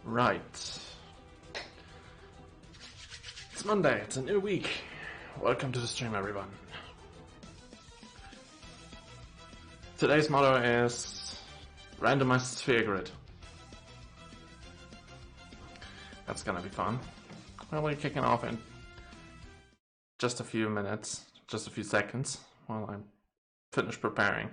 Right. It's Monday, it's a new week. Welcome to the stream, everyone. Today's motto is Randomized Sphere Grid. That's gonna be fun. Well, we're kicking off in just a few minutes, just a few seconds, while I'm finished preparing.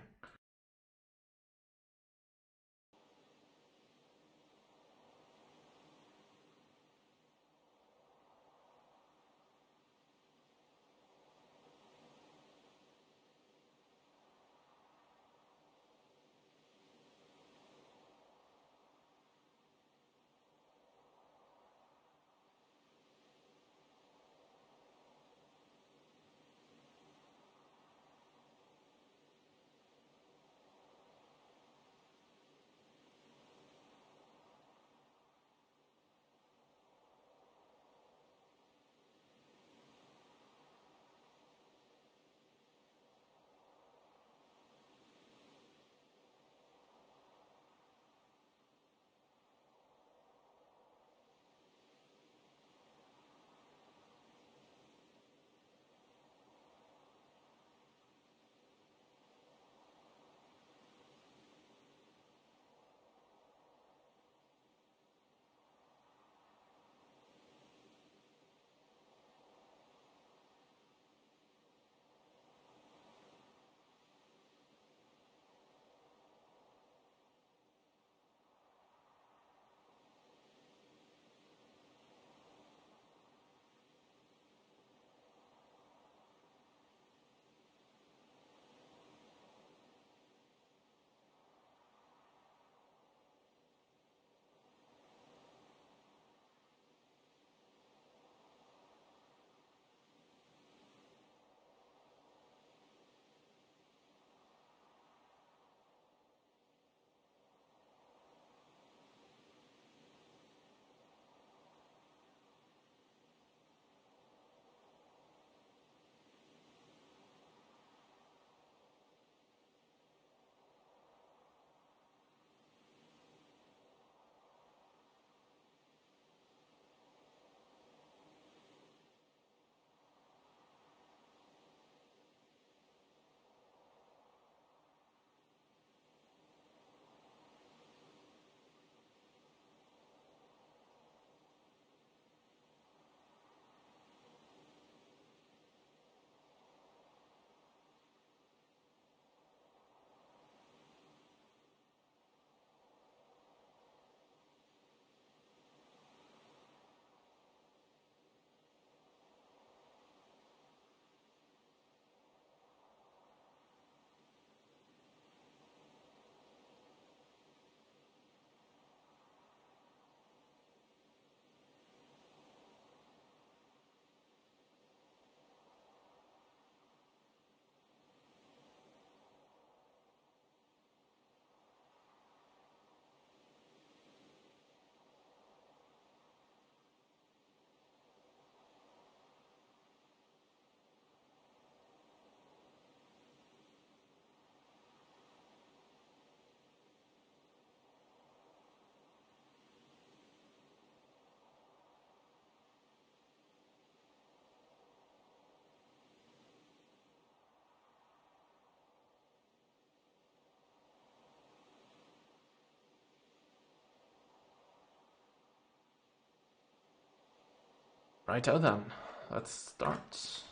Righto then, let's start.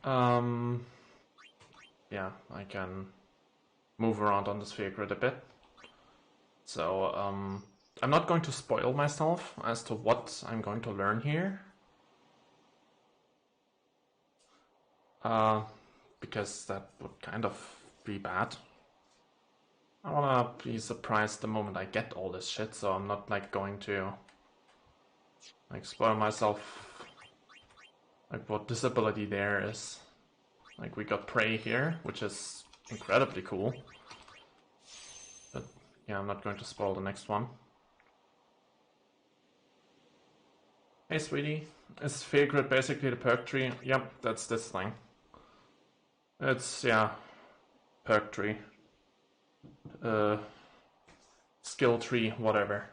Yeah, I can move around on the sphere grid a bit. So, I'm not going to spoil myself as to what I'm going to learn here. Because that would kind of be bad. I wanna be surprised the moment I get all this shit, so I'm not like going to like spoil myself like what this ability there is. Like we got Prey here, which is incredibly cool. But yeah, I'm not going to spoil the next one. Hey sweetie, is Sphere Grid basically the perk tree? Yep, that's this thing. It's, yeah, perk tree. Skill tree, whatever.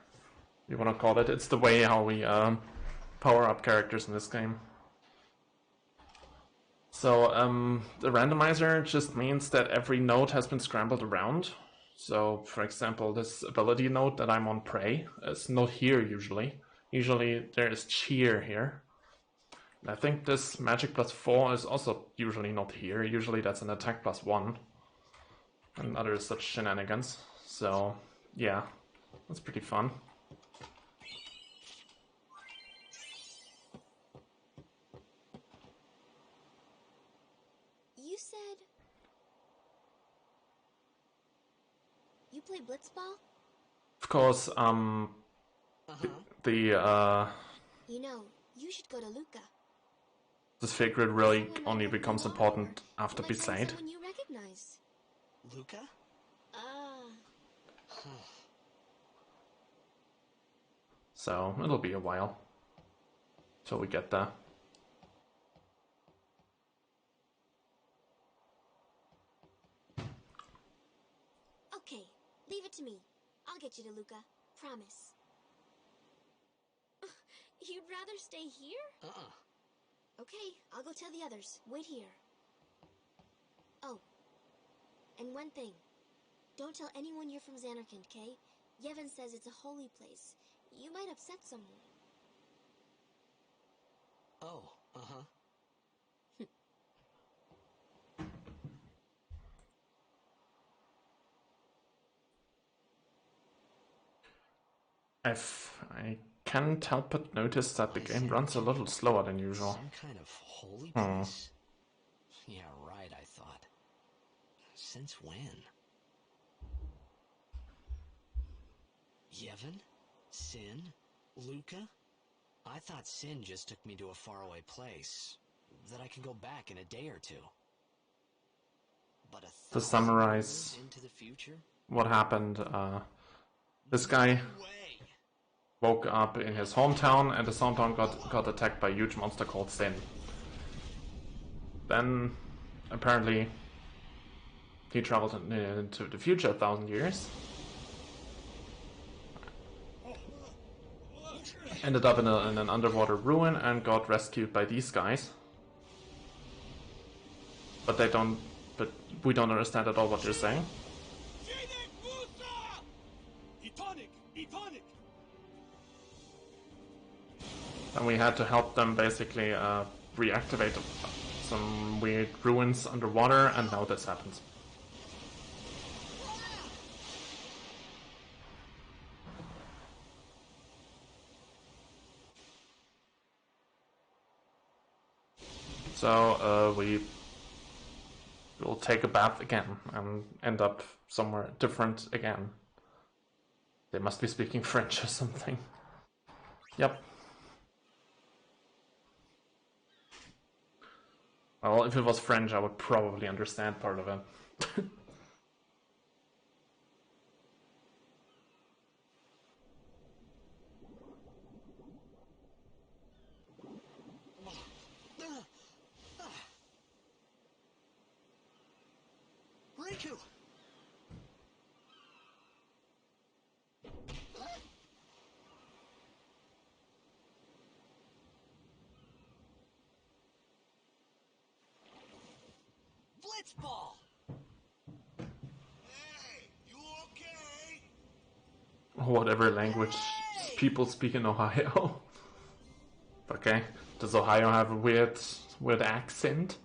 you want to call it. It's the way how we power up characters in this game. So the randomizer just means that every node has been scrambled around. So for example, this ability node that I'm on Prey is not here usually. Usually there is Cheer here. And I think this Magic +4 is also usually not here. Usually that's an Attack +1. And other such shenanigans. So yeah, that's pretty fun. You said you play blitzball? Of course, You know, you should go to Luca. this figure really only becomes important after Besaid. Someone you recognize. Luca? So it'll be a while till we get there. Okay, leave it to me. I'll get you to Luca. Promise. You'd rather stay here? Okay, I'll go tell the others. Wait here. Oh, and one thing. Don't tell anyone you're from Xanarkand, okay? Yevon says it's a holy place. You might upset someone. Oh, I can't help but notice that the game runs a little slower than usual. Some kind of holy place? Yeah, right, I thought. Since when? Yevon? Sin? Luca? I thought Sin just took me to a faraway place. That I can go back in a day or two. But To summarize into the future? what happened, this guy woke up in his hometown, and his hometown got attacked by a huge monster called Sin. Then, apparently, he traveled into the future 1,000 years. Ended up in an underwater ruin and got rescued by these guys. But we don't understand at all what they're saying. And we had to help them basically reactivate some weird ruins underwater, and now this happens. So we will take a bath again and end up somewhere different again. They must be speaking French or something. Yep. Well, if it was French, I would probably understand part of it. Riku! Blitzball! Hey, you okay? Whatever language people speak in Ohio. Okay, does Ohio have a weird accent?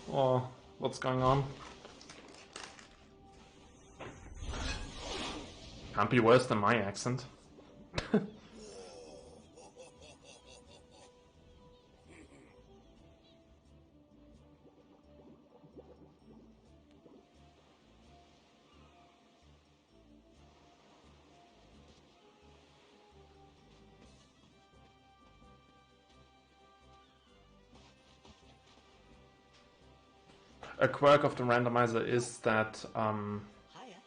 Or what's going on? Can't be worse than my accent. A quirk of the randomizer is that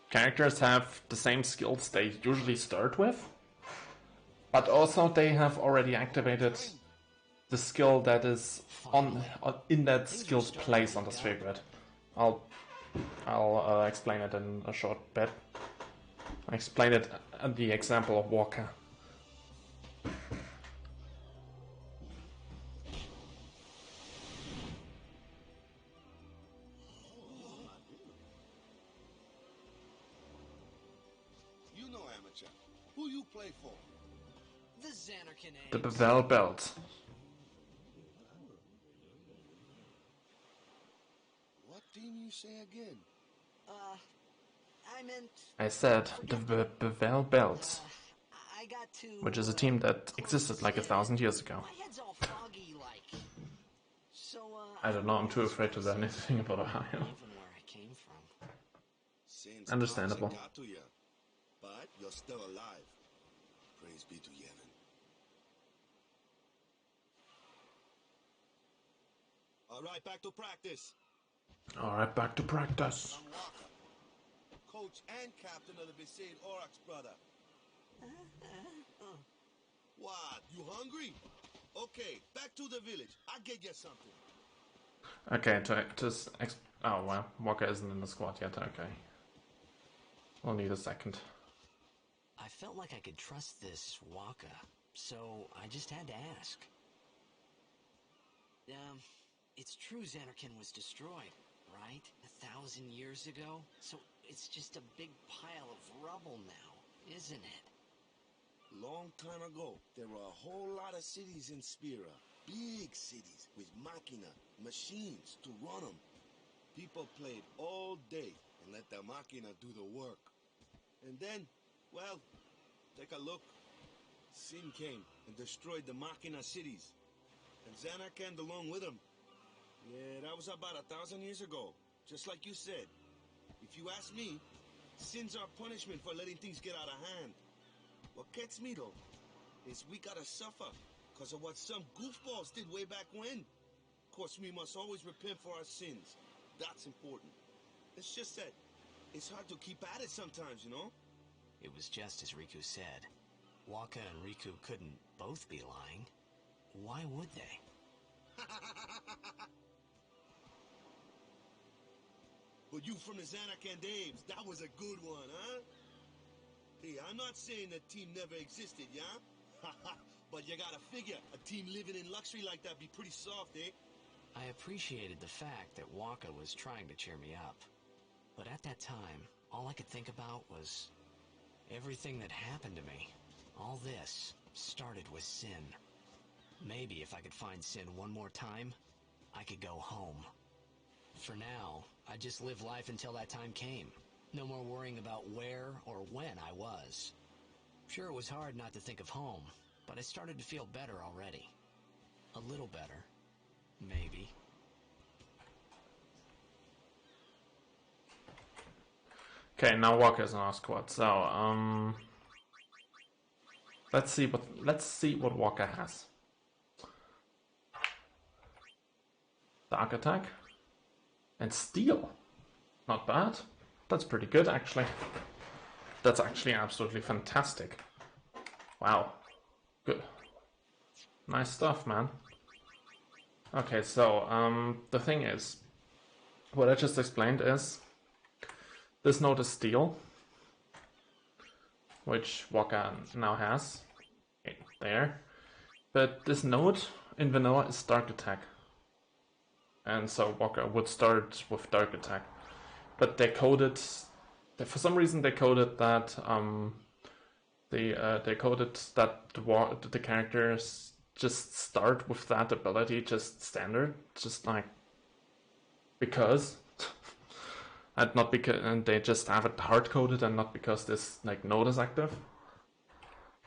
characters have the same skills they usually start with, but also they have already activated the skill that is in that skill's place on the sphere grid. I'll explain it in a short bit. I explained it the example of Walker. You know amateur. Who you play for? The Xanarkin The eggs. Bevel Belt. What team you say again? I meant... I said the Bevel Belt, I got to... which is a team that existed like 1,000 years ago. My head's all foggy, like... So, I don't know, I'm too afraid to learn anything about Ohio. Even where I came from. Since Understandable. Carlson got to you, but you're still alive. Praise be to Yevon. All right, back to practice. Alright, back to practice. I'm Walker, coach and captain of the Besaid Aurochs, brother. What? You hungry? Okay, back to the village. I'll get you something. Okay, oh well, Walker isn't in the squad yet, okay. We'll need a second. I felt like I could trust this Waka, so I just had to ask. It's true Xanarkin was destroyed, right? 1,000 years ago? So it's just a big pile of rubble now, isn't it? Long time ago, there were a whole lot of cities in Spira. Big cities with machina, machines to run them. People played all day and let the machina do the work. And then, well, take a look. Sin came and destroyed the machina cities. And Xanarkand along with him. Yeah, that was about 1,000 years ago. Just like you said. If you ask me, Sin's our punishment for letting things get out of hand. What gets me, though, is we gotta suffer because of what some goofballs did way back when. Of course, we must always repent for our sins. That's important. It's just that it's hard to keep at it sometimes, you know? It was just as Riku said. Waka and Riku couldn't both be lying. Why would they? But you from the Xanarkand Daves, that was a good one, huh? Hey, I'm not saying that team never existed, yeah? But you gotta figure, a team living in luxury like that be pretty soft, eh? I appreciated the fact that Waka was trying to cheer me up. But at that time, all I could think about was everything that happened to me. All this started with Sin. Maybe if I could find Sin one more time, I could go home. For now, I just live life until that time came. No more worrying about where or when I was. Sure, it was hard not to think of home, but I started to feel better already. A little better. Maybe. Okay, now Walker's in our squad, so let's see what Walker has. Dark attack and steel. Not bad. That's pretty good, actually. That's actually absolutely fantastic. Wow. Good. Nice stuff, man. Okay, so the thing is, what I just explained is this node is steel, which Walker now has. Okay, there. But this node in vanilla is dark attack. And so Walker would start with dark attack. But they coded, for some reason they coded that the characters just start with that ability, just standard, just like because. And not because, and they just have it hard coded and not because this like node is active.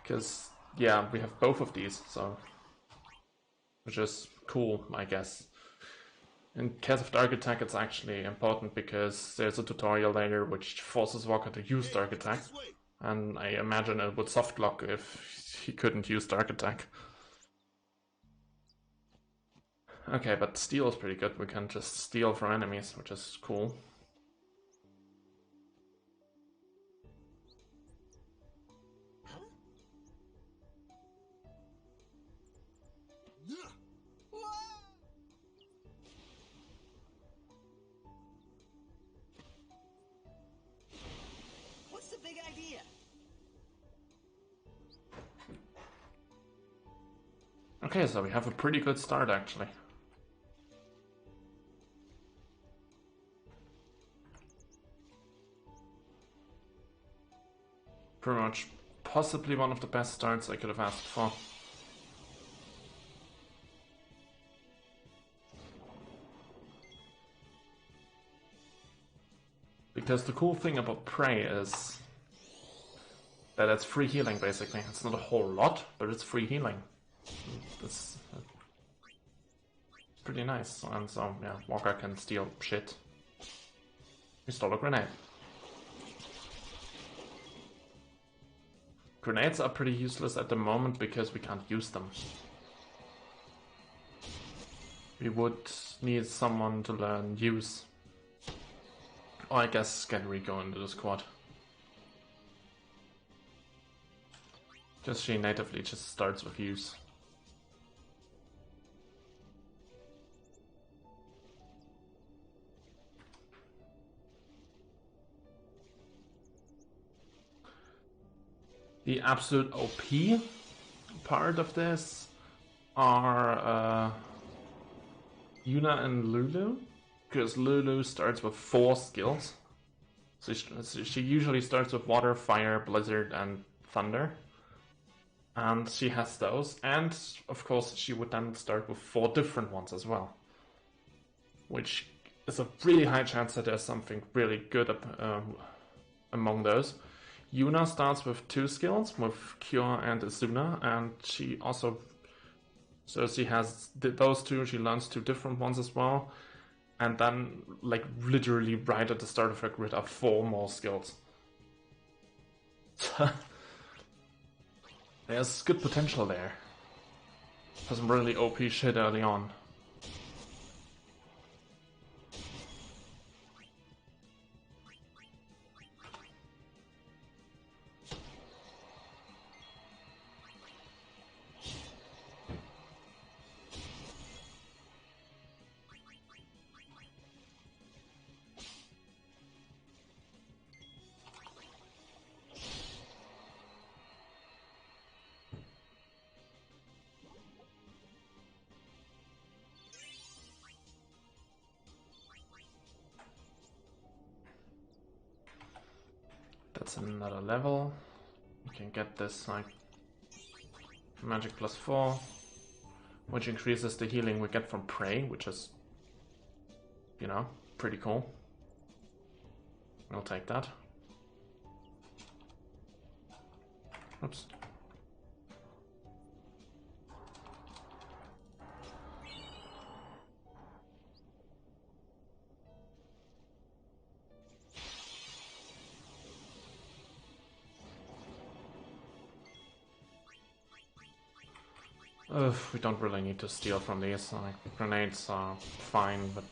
Because yeah, we have both of these, so which is cool, I guess. In case of Dark Attack, it's actually important because there's a tutorial later which forces Walker to use Dark Attack, and I imagine it would softlock if he couldn't use Dark Attack. Okay, but steal is pretty good. We can just steal from enemies, which is cool. What's the big idea? Okay, so we have a pretty good start actually. Pretty much possibly one of the best starts I could have asked for. Because the cool thing about Prey is that it's free healing basically. It's not a whole lot, but it's free healing. It's pretty nice. And so, yeah, Walker can steal shit. He stole a grenade. Grenades are pretty useless at the moment because we can't use them. We would need someone to learn use. Or I guess get Rico into the squad. Because she natively just starts with use. The absolute OP part of this are Yuna and Lulu, because Lulu starts with 4 skills. So she usually starts with water, fire, blizzard, and thunder. And she has those, and of course she would then start with 4 different ones as well. Which is a really high chance that there's something really good among those. Yuna starts with 2 skills, with Cure and Asuna, and she also... So she has those 2, she learns 2 different ones as well. And then, like, literally right at the start of her grid are 4 more skills. There's good potential there. For some really OP shit early on. That's another level. You can get this like magic +4, which increases the healing we get from Prey, which is, you know, pretty cool. I'll take that. Oops. We don't really need to steal from these. Like, grenades are fine, but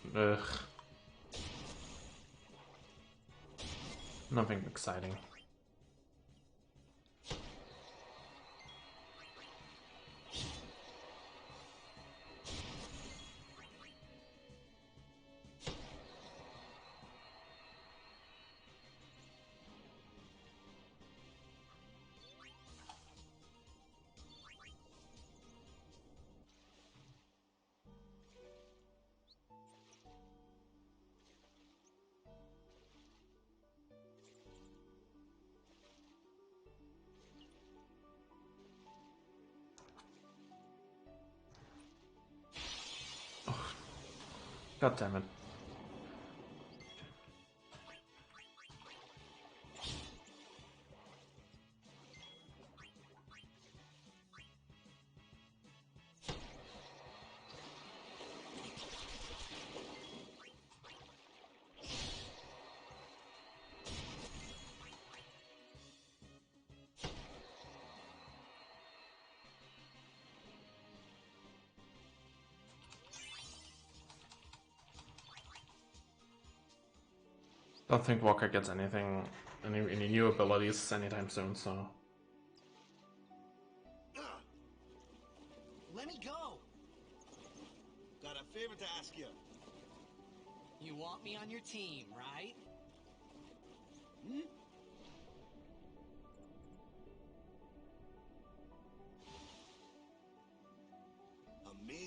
nothing exciting. God damn it. Don't think Walker gets anything, any new abilities anytime soon, so... Let me go! Got a favor to ask you. You want me on your team, right? Hmm?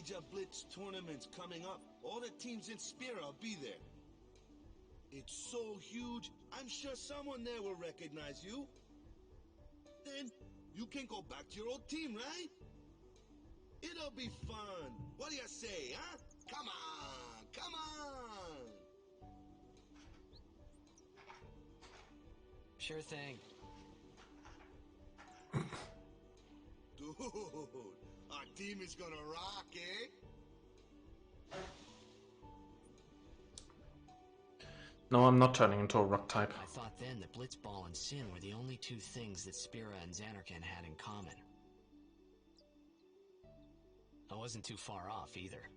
Ninja Blitz tournament's coming up. All the teams in Spira will be there. It's so huge, I'm sure someone there will recognize you. Then you can go back to your old team, right? It'll be fun. What do you say, huh? Come on, come on! Sure thing. Dude, our team is gonna rock, eh? No, I'm not turning into a rock type. I thought then that Blitzball and Sin were the only two things that Spira and Xanarkand had in common. I wasn't too far off either.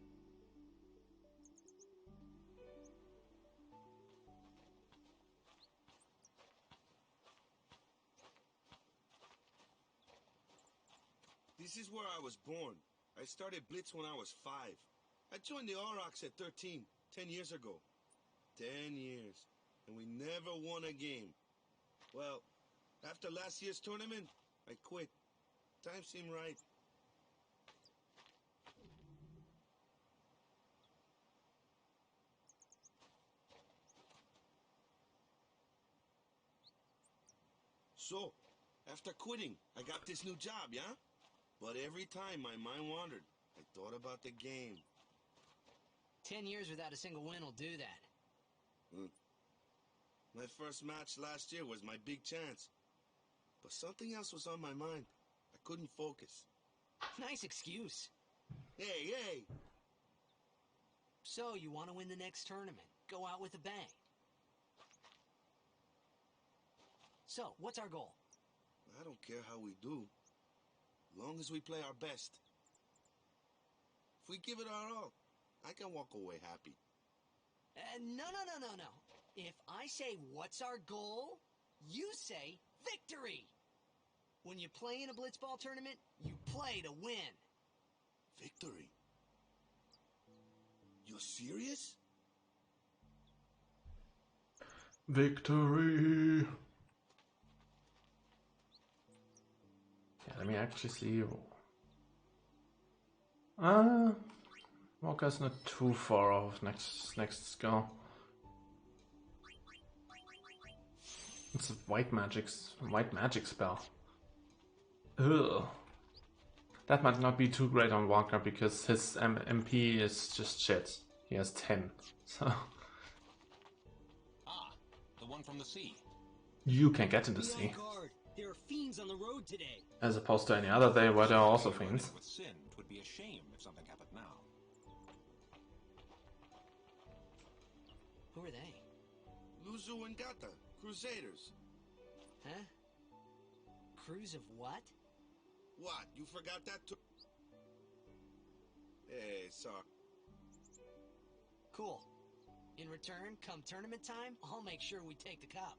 This is where I was born. I started Blitz when I was 5. I joined the Aurochs at 13, 10 years ago. 10 years. And we never won a game. Well, after last year's tournament, I quit. Time seemed right. So, after quitting, I got this new job, yeah? But every time my mind wandered, I thought about the game. 10 years without a single win will do that. My first match last year was my big chance. But something else was on my mind. I couldn't focus. Nice excuse. Hey, hey! So, you want to win the next tournament? Go out with a bang. So, what's our goal? I don't care how we do. Long as we play our best. If we give it our all, I can walk away happy. No. If I say, what's our goal? You say, victory! When you play in a Blitzball tournament, you play to win. Victory? You're serious? Victory! Yeah, let me actually see you. Walker's not too far off next skill. It's a white magic spell. Ugh. That might not be too great on Walker because his MP is just shit. He has 10. So Ah, the one from the sea. you can get in the Be sea. on guard. There are fiends on the road today. As opposed to any other day where there are also fiends. With Sin, it would be a shame if something happened now. Who are they? Luzu and Gata, Crusaders. Huh? Crews of what? What, you forgot that too? Hey, sorry. Cool. In return, come tournament time, I'll make sure we take the cup.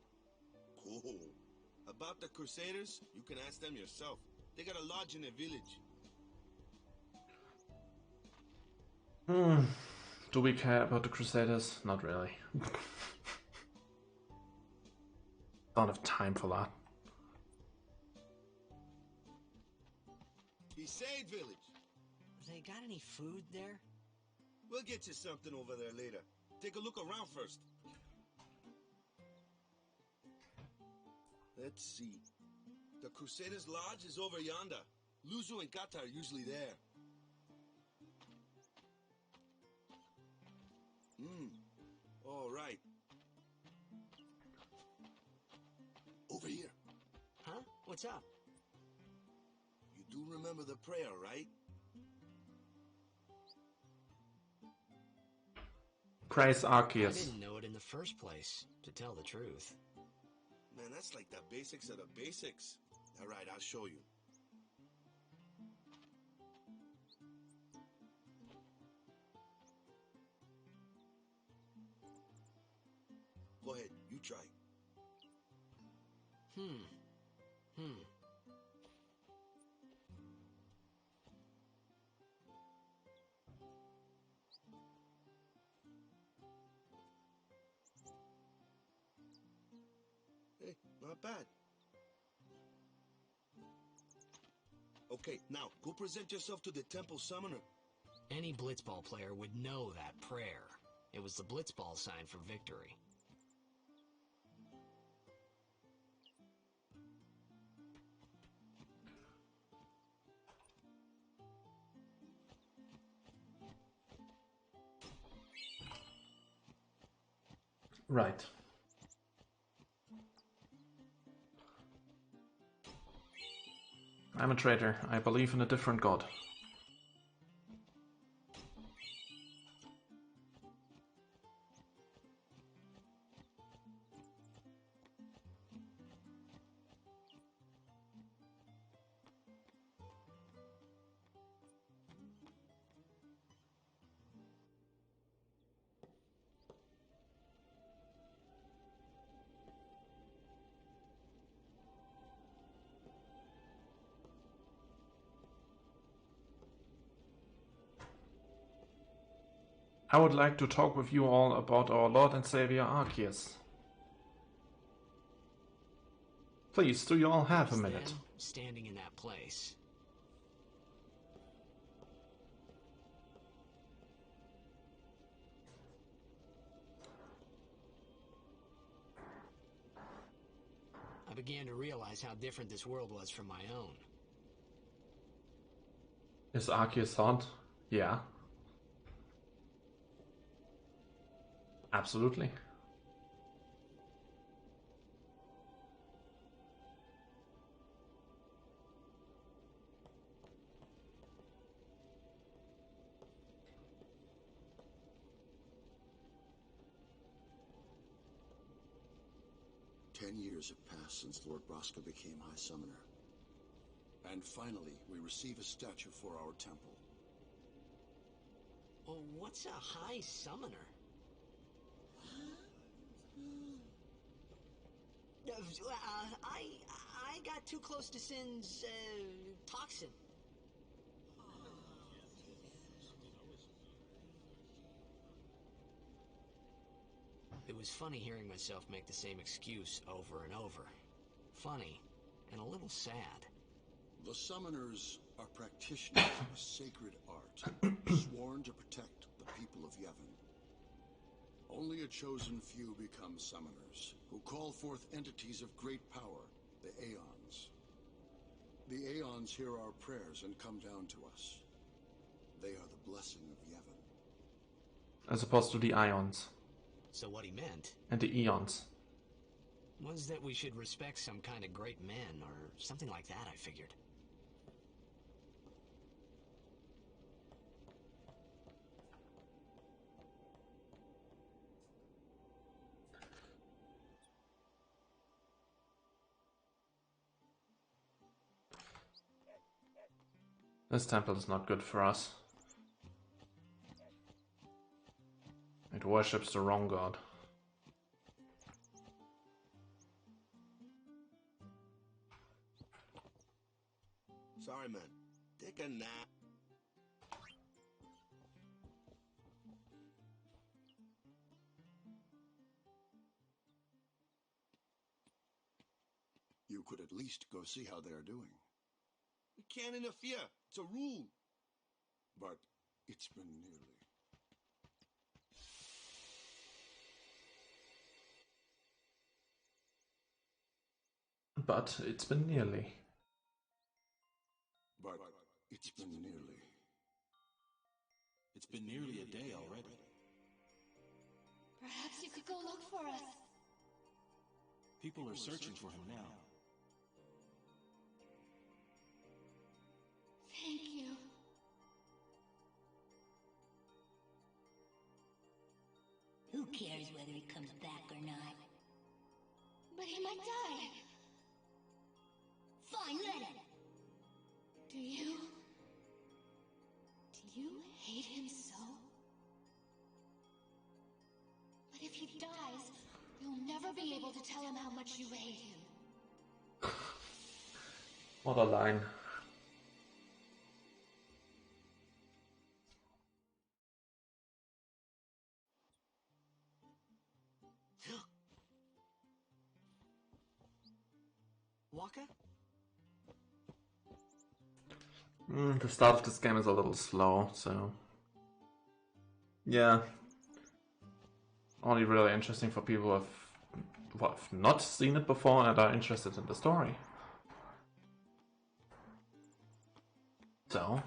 Cool. About the Crusaders, you can ask them yourself. They got a lodge in a village. Do we care about the Crusaders? Not really. Don't have time for that. Besaid village. They got any food there? We'll get you something over there later. Take a look around first. Let's see. The Crusaders' lodge is over yonder. Luzu and Gata are usually there. All right. Over here. Huh? What's up? You do remember the prayer, right? Praise I Arceus. didn't know it in the first place, to tell the truth. Man, that's like the basics of the basics. All right, I'll show you. Go ahead, you try. Hey, not bad. Okay, now, go present yourself to the temple summoner. Any blitzball player would know that prayer. It was the blitzball sign for victory. Right. I'm a traitor. I believe in a different god. I would like to talk with you all about our Lord and Savior Arceus. Please, do you all have a minute? Then, standing in that place, I began to realize how different this world was from my own. Is Arceus hot? Yeah. Absolutely. Years have passed since Lord Braska became High Summoner. And finally, we receive a statue for our temple. Well, what's a High Summoner? I got too close to Sin's, toxin. It was funny hearing myself make the same excuse over and over. Funny, and a little sad. The summoners are practitioners of a sacred art, sworn to protect the people of Yevon. Only a chosen few become summoners, who call forth entities of great power, the Aeons. The Aeons hear our prayers and come down to us. They are the blessing of Yevon. As opposed to the Ions. So what he meant... And the Eons. Was that we should respect some kind of great men, or something like that, I figured. This temple is not good for us. It worships the wrong god. Sorry, man. Take a nap. You could at least go see how they are doing. We can't interfere. It's a rule. But it's been nearly. But it's been nearly. But it's been nearly. It's been nearly a day already. Perhaps you could go look for us. People are searching for him now. Thank you. Who cares whether he comes back or not? But he might die. Fine, let him. Do you hate him so? But if he dies, you'll never be able to tell him how much you hate him. What a line. Waka? The start of this game is a little slow, so Yeah. Only really interesting for people who have not seen it before and are interested in the story. So,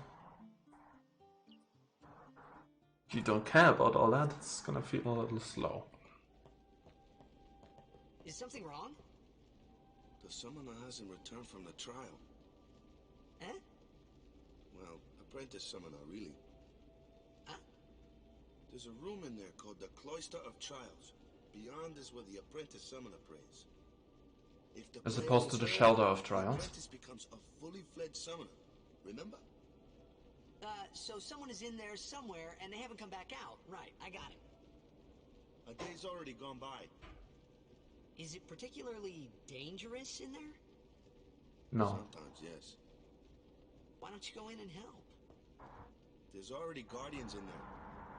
if you don't care about all that, it's gonna feel a little slow. Is something wrong? The summoner hasn't returned from the trial. Eh? Well, apprentice summoner, really. Huh? There's a room in there called the Cloister of Trials. Beyond is where the apprentice summoner prays. If the As prayer opposed to is the heard, Shelter of the Trials. apprentice becomes a fully fledged summoner. Remember? So someone is in there somewhere and they haven't come back out. Right, I got it. A day's already gone by. Is it particularly dangerous in there? No. Sometimes, yes. Why don't you go in and help? There's already guardians in there.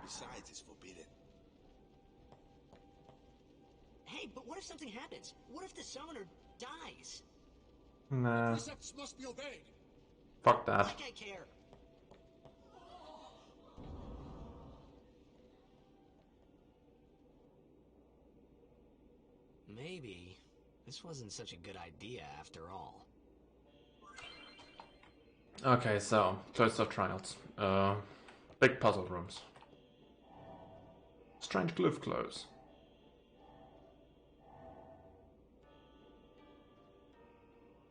Besides, it's forbidden. Hey, but what if something happens? What if the summoner dies? Nah. Precepts must be obeyed. Fuck that. Like I care. Maybe this wasn't such a good idea after all. Okay, so, Cloister of Trials. Big puzzle rooms. Strange glyph close.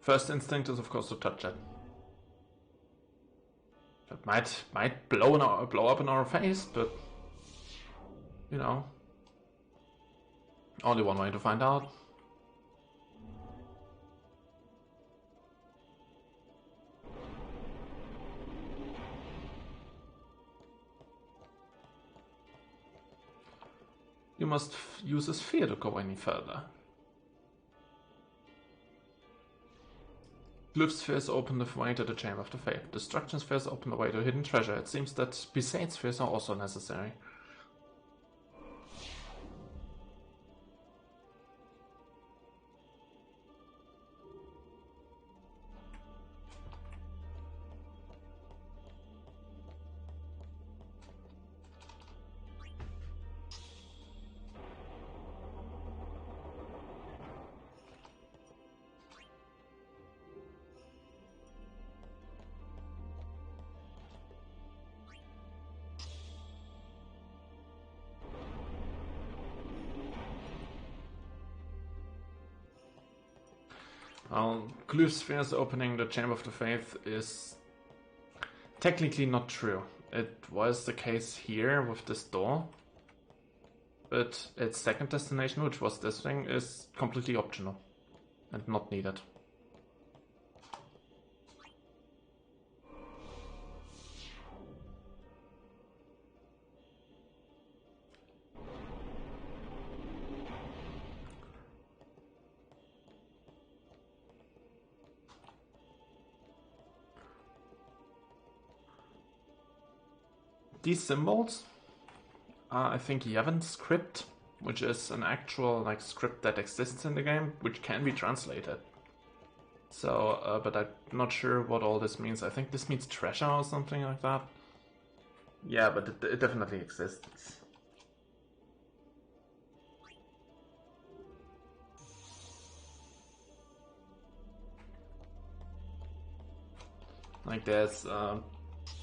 First instinct is of course to touch it. That might blow up in our face, but you know, only one way to find out. You must use a sphere to go any further. Glyph spheres open the way to the Chamber of the Faith. Destruction spheres open the way to hidden treasure. It seems that Besaid spheres are also necessary. Well, glyph spheres opening the Chamber of the Faith is technically not true. It was the case here with this door, but its second destination, which was this thing, is completely optional and not needed. These symbols are, I think, Yevon script, which is an actual like script that exists in the game, which can be translated. So, but I'm not sure what all this means. I think this means treasure or something like that. Yeah, but it definitely exists. Like there's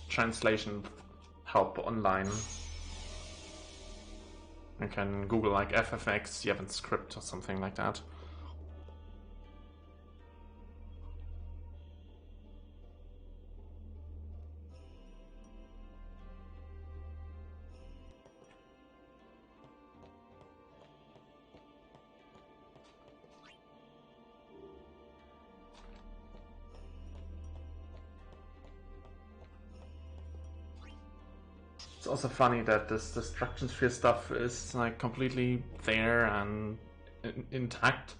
translation help online. You can Google like FFX Yevon script or something like that. It's also funny that this destruction sphere stuff is like completely there and intact,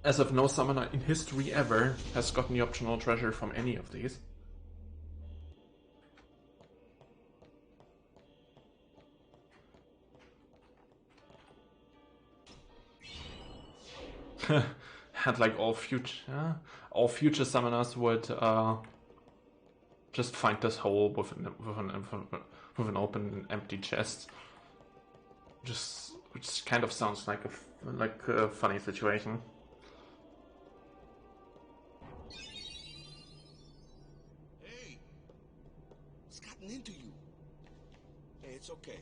as if no summoner in history ever has gotten the optional treasure from any of these. Had like all future summoners would just find this hole with with an open, empty chest. Which kind of sounds like a funny situation. Hey! What's gotten into you? Hey, it's okay.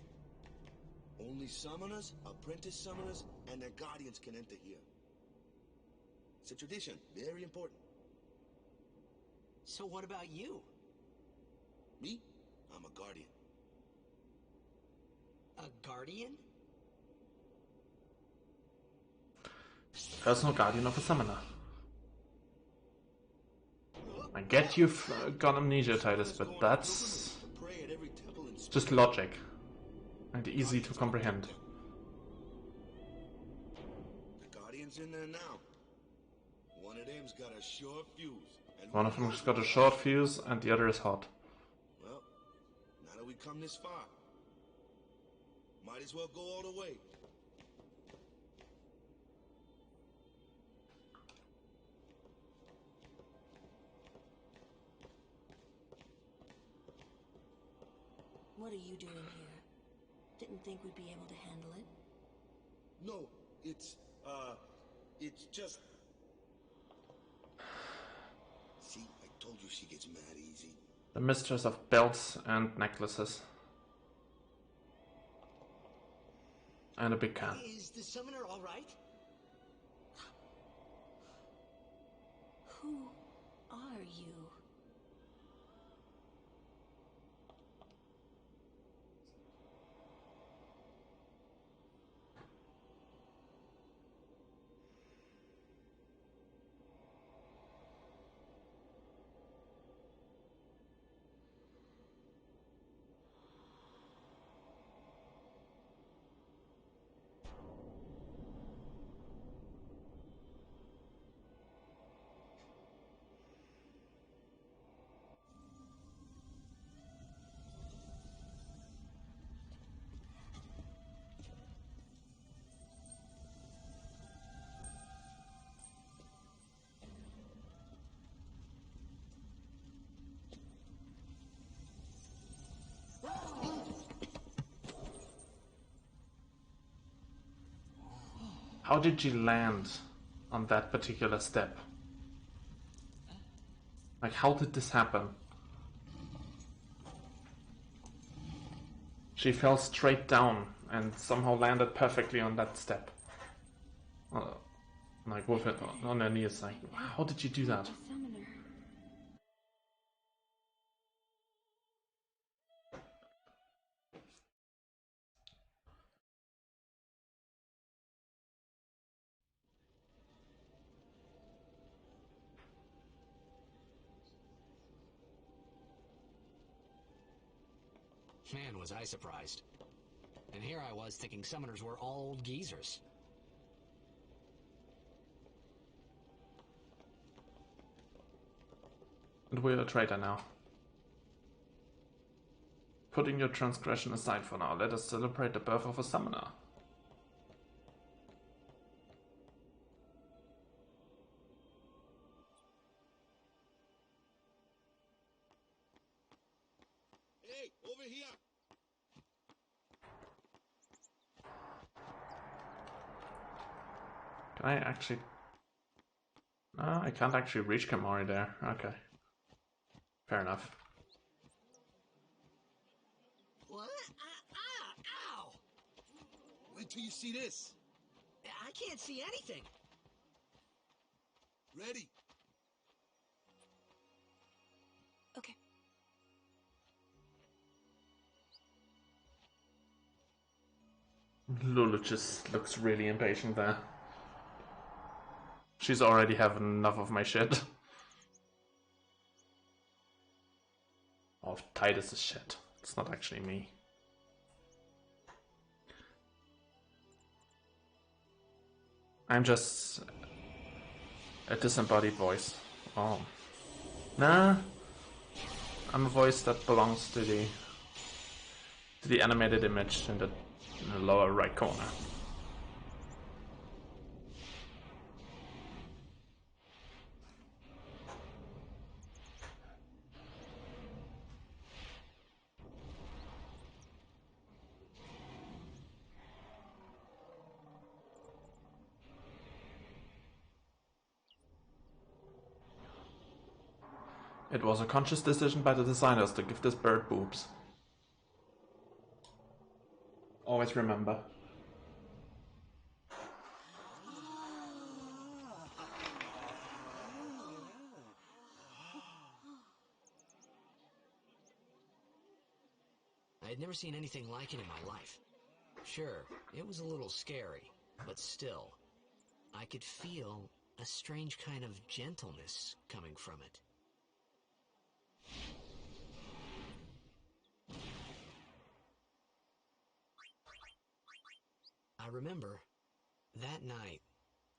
Only summoners, apprentice summoners, and their guardians can enter here. It's a tradition, very important. So what about you? Me? I'm a guardian. A guardian? Personal guardian of a summoner. I get you've got amnesia, Titus, but that's just logic and easy to comprehend. The guardian's in there now. One of them's got a short fuse. And One of them's got a short fuse and the other is hot. Well, now that we come this far, might as well go all the way. What are you doing here? Didn't think we'd be able to handle it. No, it's just... See, I told you she gets mad easy. The mistress of belts and necklaces. And a big cat. Is the summoner all right? Who are you? How did you land on that particular step? Like, how did this happen? She fell straight down and somehow landed perfectly on that step. Like, with it on her knees. Like, how did you do that? Man, was I surprised. And here I was thinking summoners were all old geezers. And we're a traitor now. Putting your transgression aside for now, let us celebrate the birth of a summoner. Hey, over here! Can I actually... I can't actually reach Kamori there. Okay. Fair enough. What? Ow! Wait till you see this. I can't see anything. Ready? Okay. Lulu just looks really impatient there. She's already having enough of my shit. Of Titus's shit. It's not actually me. I'm just a disembodied voice. Oh. Nah. I'm a voice that belongs to the animated image in the lower right corner. It was a conscious decision by the designers to give this bird boobs. Always remember. I had never seen anything like it in my life. Sure, it was a little scary, but still, I could feel a strange kind of gentleness coming from it. I remember, that night,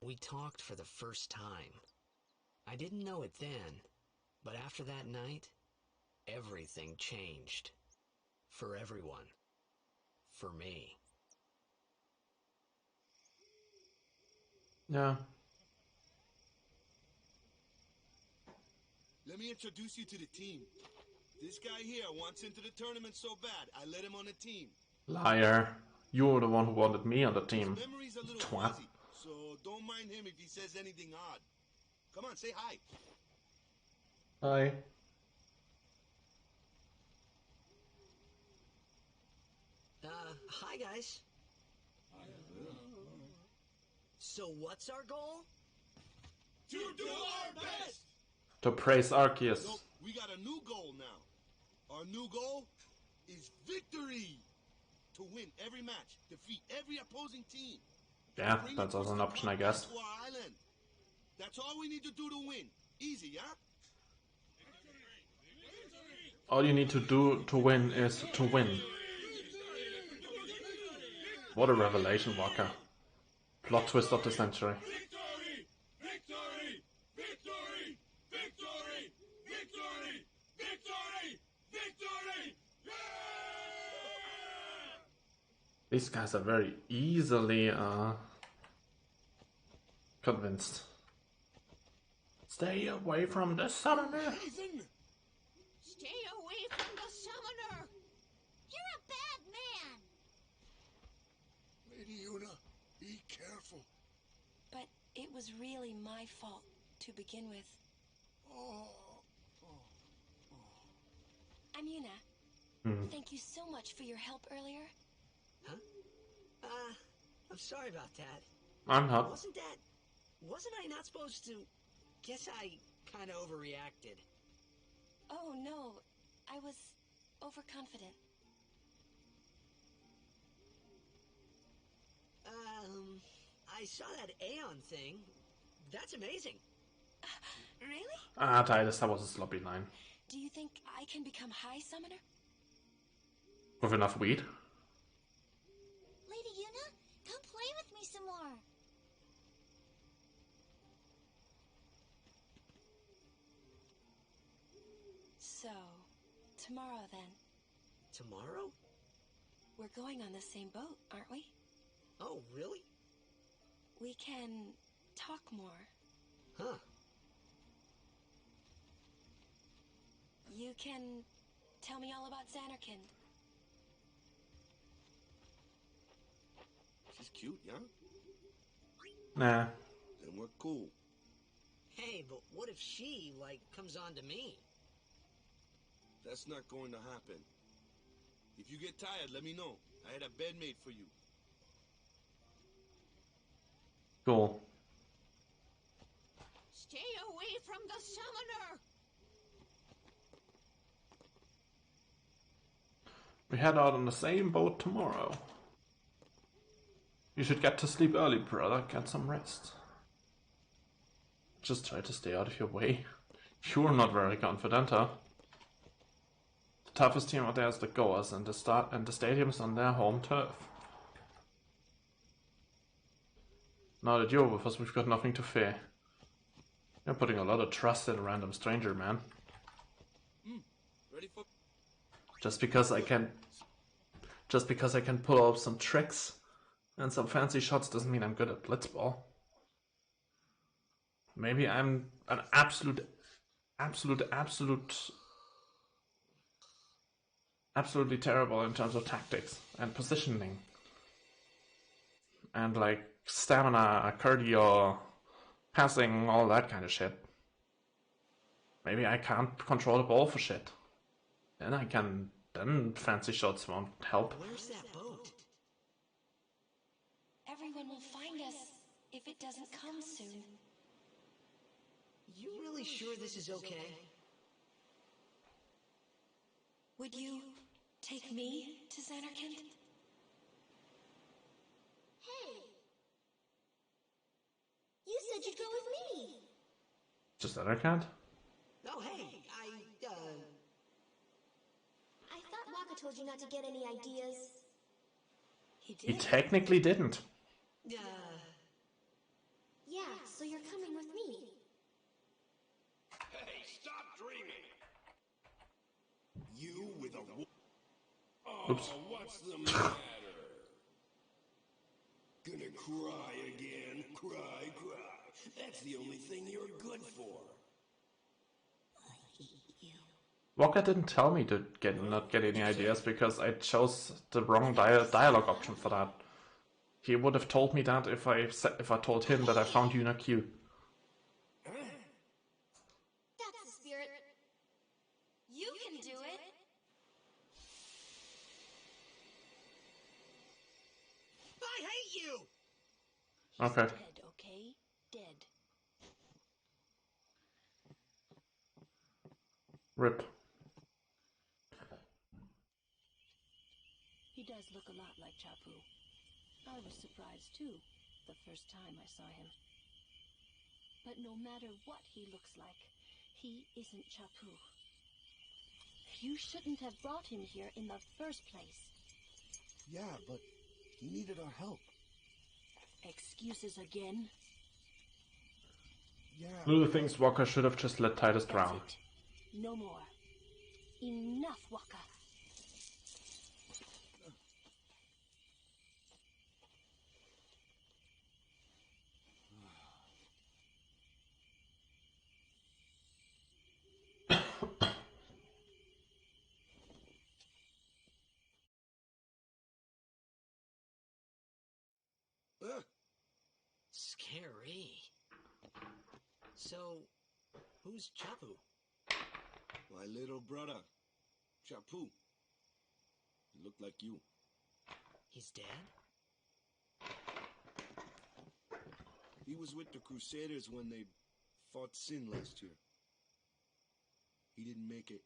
we talked for the first time. I didn't know it then, but after that night, everything changed. For everyone. For me. Yeah. Let me introduce you to the team. This guy here wants into the tournament so bad, I let him on the team. Liar. You're the one who wanted me on the team. His memory's a little Twat. fuzzy, so don't mind him if he says anything odd. Come on, say hi. Hi. Hi guys. So what's our goal? To do our best! To praise Arceus. Nope, we got a new goal now. Our new goal is victory. To win every match, defeat every opposing team. Yeah, Bring that's the also an Crystal option, I Cup back guess. to our island. That's all we need to do to win. Easy, yeah? All you need to do to win is to win. What a revelation, Walker. Plot twist of the century. Victory! Victory! Victory! Victory! Victory! Victory! Victory! Yeah! These guys are very easily convinced. Stay away from the summoner. Stay away from the summoner! You're a bad man! Lady Yuna, be careful. But it was really my fault to begin with. I'm Yuna. Thank you so much for your help earlier. Huh? I'm sorry about that. I'm not. Wasn't I not supposed to? Guess I kinda overreacted. Oh no, I was overconfident. I saw that Aeon thing. That's amazing. Really? Titus, that was a sloppy line. Do you think I can become High Summoner? With enough weed? Lady Yuna, come play with me some more. So, tomorrow then. Tomorrow? We're going on the same boat, aren't we? Oh, really? We can talk more. Huh. You can tell me all about Xanarkand. She's cute, yeah? Nah. Then we're cool. Hey, but what if she, comes on to me? That's not going to happen. If you get tired, let me know. I had a bed made for you. Cool. Stay away from the summoner! We head out on the same boat tomorrow. You should get to sleep early, brother. Get some rest. Just try to stay out of your way. You're not very confident, huh? The toughest team out there is the Goers, and the stadium's on their home turf. Now that you're with us, we've got nothing to fear. You're putting a lot of trust in a random stranger, man. Ready for... Just because I can pull off some tricks and some fancy shots doesn't mean I'm good at blitzball. Maybe I'm an absolutely terrible in terms of tactics and positioning and stamina, cardio, passing, all that kind of shit. Maybe I can't control the ball for shit. Then I can. Then fancy shots won't help. Where's that boat? Everyone will find us if it doesn't come soon. You really sure this is okay? Would you take me to Xanarkand? Hey! You said you'd go with me! Just that I can't? Oh, hey, I thought Waka told you not to get any ideas. He He did. technically didn't. Yeah, so you're coming with me. Hey, stop dreaming! You with a... Oh, Oops. what's the matter? Gonna cry again? Cry, cry. That's the only thing you're good for. Walker didn't tell me to not get any ideas because I chose the wrong dialogue option for that. He would have told me that if I told him that I found Yuna cute. That's the spirit. You can do it. I hate you! Okay. Dead, okay? Dead. Rip. He does look a lot like Chapu. I was surprised too, the first time I saw him. But no matter what he looks like, he isn't Chapu. You shouldn't have brought him here in the first place. Yeah, but he needed our help. Excuses again? Yeah. One of the things Walker should have just let Titus drown. That's it. No more. Enough, Waka. Scary. So, who's Chapu? My little brother, Chapu. He looked like you. He's dead? He was with the Crusaders when they fought Sin last year. He didn't make it.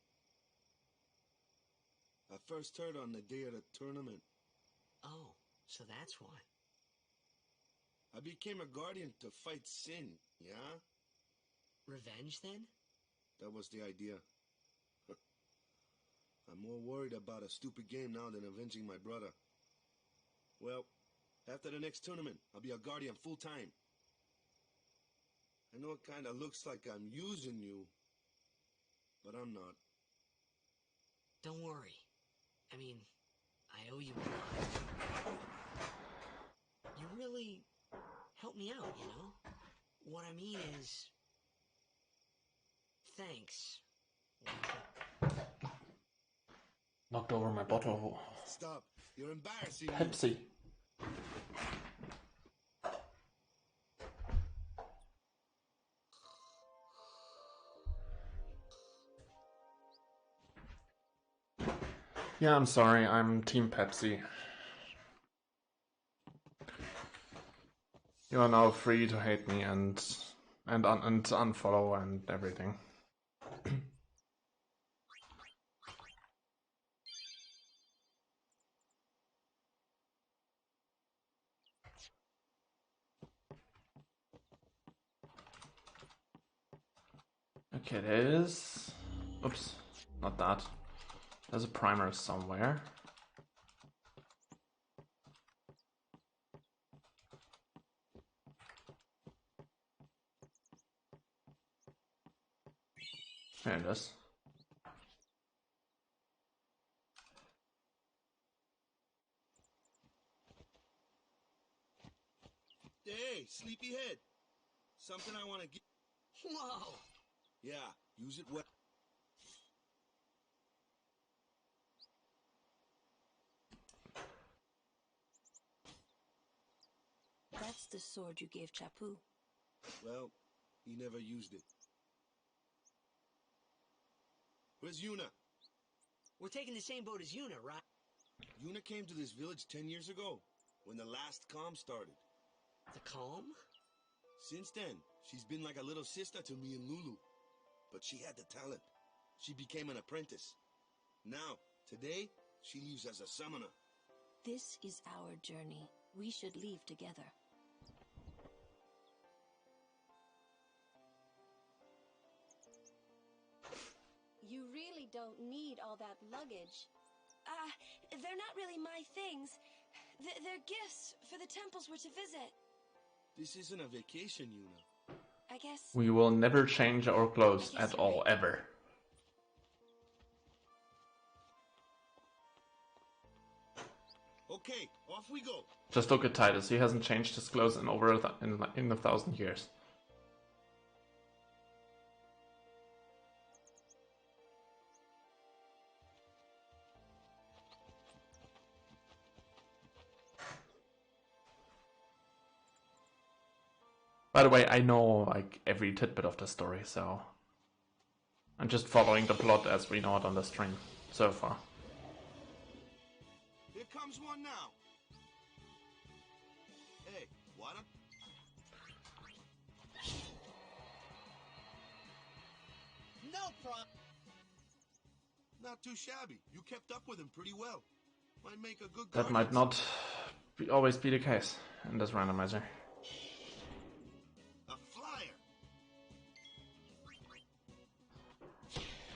I first heard on the day of the tournament. Oh, so that's why. I became a guardian to fight Sin, yeah? Revenge, then? That was the idea. I'm more worried about a stupid game now than avenging my brother. Well, after the next tournament, I'll be a guardian full-time. I know it kinda looks like I'm using you, but I'm not. Don't worry. I mean, I owe you a lot. You really helped me out, you know? What I mean is... Thanks. Knocked over my bottle Stop. You're embarrassing of me. Pepsi. Yeah, I'm sorry, I'm Team Pepsi. You are now free to hate me and unfollow and everything. Okay, there is... Oops, not that. There's a primer somewhere. There it is. Hey, sleepyhead. Something I want to get. Whoa! Yeah, use it well. That's the sword you gave Chapu. Well, he never used it. Where's Yuna? We're taking the same boat as Yuna, right? Yuna came to this village 10 years ago, when the last calm started. The calm? Since then, she's been like a little sister to me and Lulu. But she had the talent. She became an apprentice. Now, today, she leaves as a summoner. This is our journey. We should leave together. You really don't need all that luggage. They're not really my things. They're gifts for the temples we're to visit. This isn't a vacation, Yuna. I guess... We will never change our clothes at all, right. ever. Okay, off we go. Just look at Titus. He hasn't changed his clothes in over in 1,000 years. By the way, I know like every tidbit of the story, so I'm just following the plot as we know it on the stream so far. Here comes one now. Hey, water? No problem. Not too shabby. You kept up with him pretty well. Might make a good That might guardian. not always be the case in this randomizer. A flyer.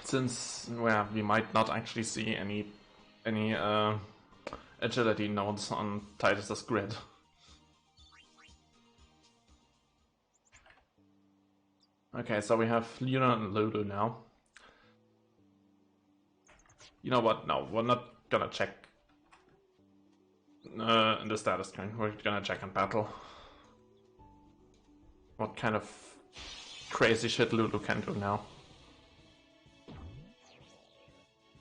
Since well, we might not actually see any agility nodes on Titus's grid. Okay, so we have Luna and Lulu now. You know what? No, we're not gonna check in the status screen. We're gonna check in battle. What kind of crazy shit Lulu can do now.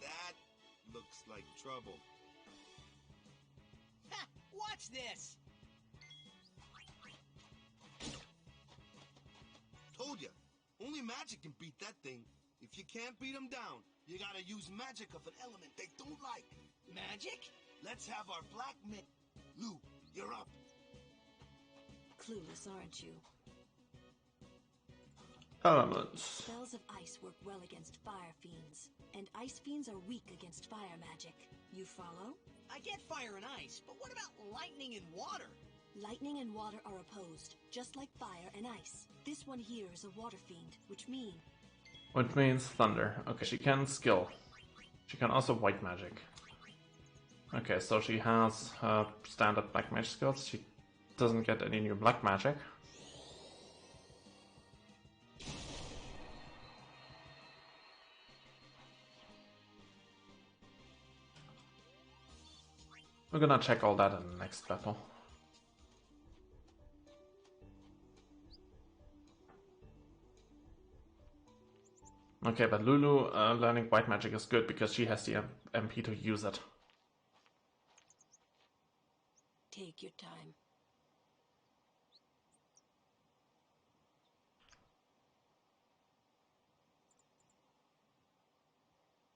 That looks like trouble. Ha! Watch this! Told ya. Only magic can beat that thing. If you can't beat them down, you gotta use magic of an element they don't like. Magic? Let's have our black men. Lou, you're up. Clueless, aren't you? Elements. Spells of ice work well against fire fiends, and ice fiends are weak against fire magic. You follow? I get fire and ice, but what about lightning and water? Lightning and water are opposed, just like fire and ice. This one here is a water fiend, which means thunder. Okay, she can skill. She can also white magic. Okay, so she has her standard black magic skills. She doesn't get any new black magic. We're gonna check all that in the next battle. Okay, but Lulu learning white magic is good because she has the MP to use it. take your time.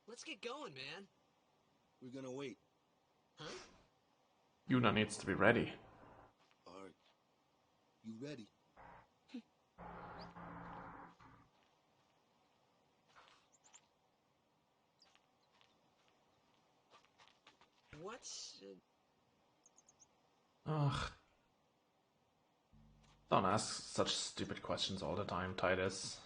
Let's get going, man. We're gonna wait. Huh? Yuna needs to be ready. Alright. You ready? What's... Ugh. Don't ask such stupid questions all the time, Titus.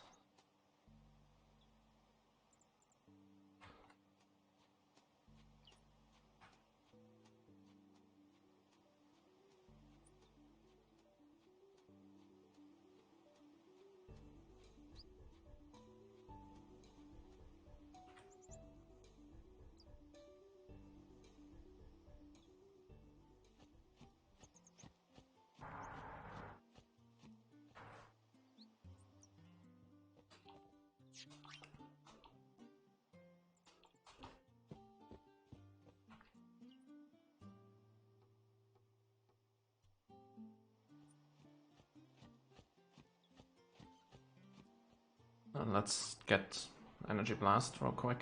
And let's get Energy Blast real quick.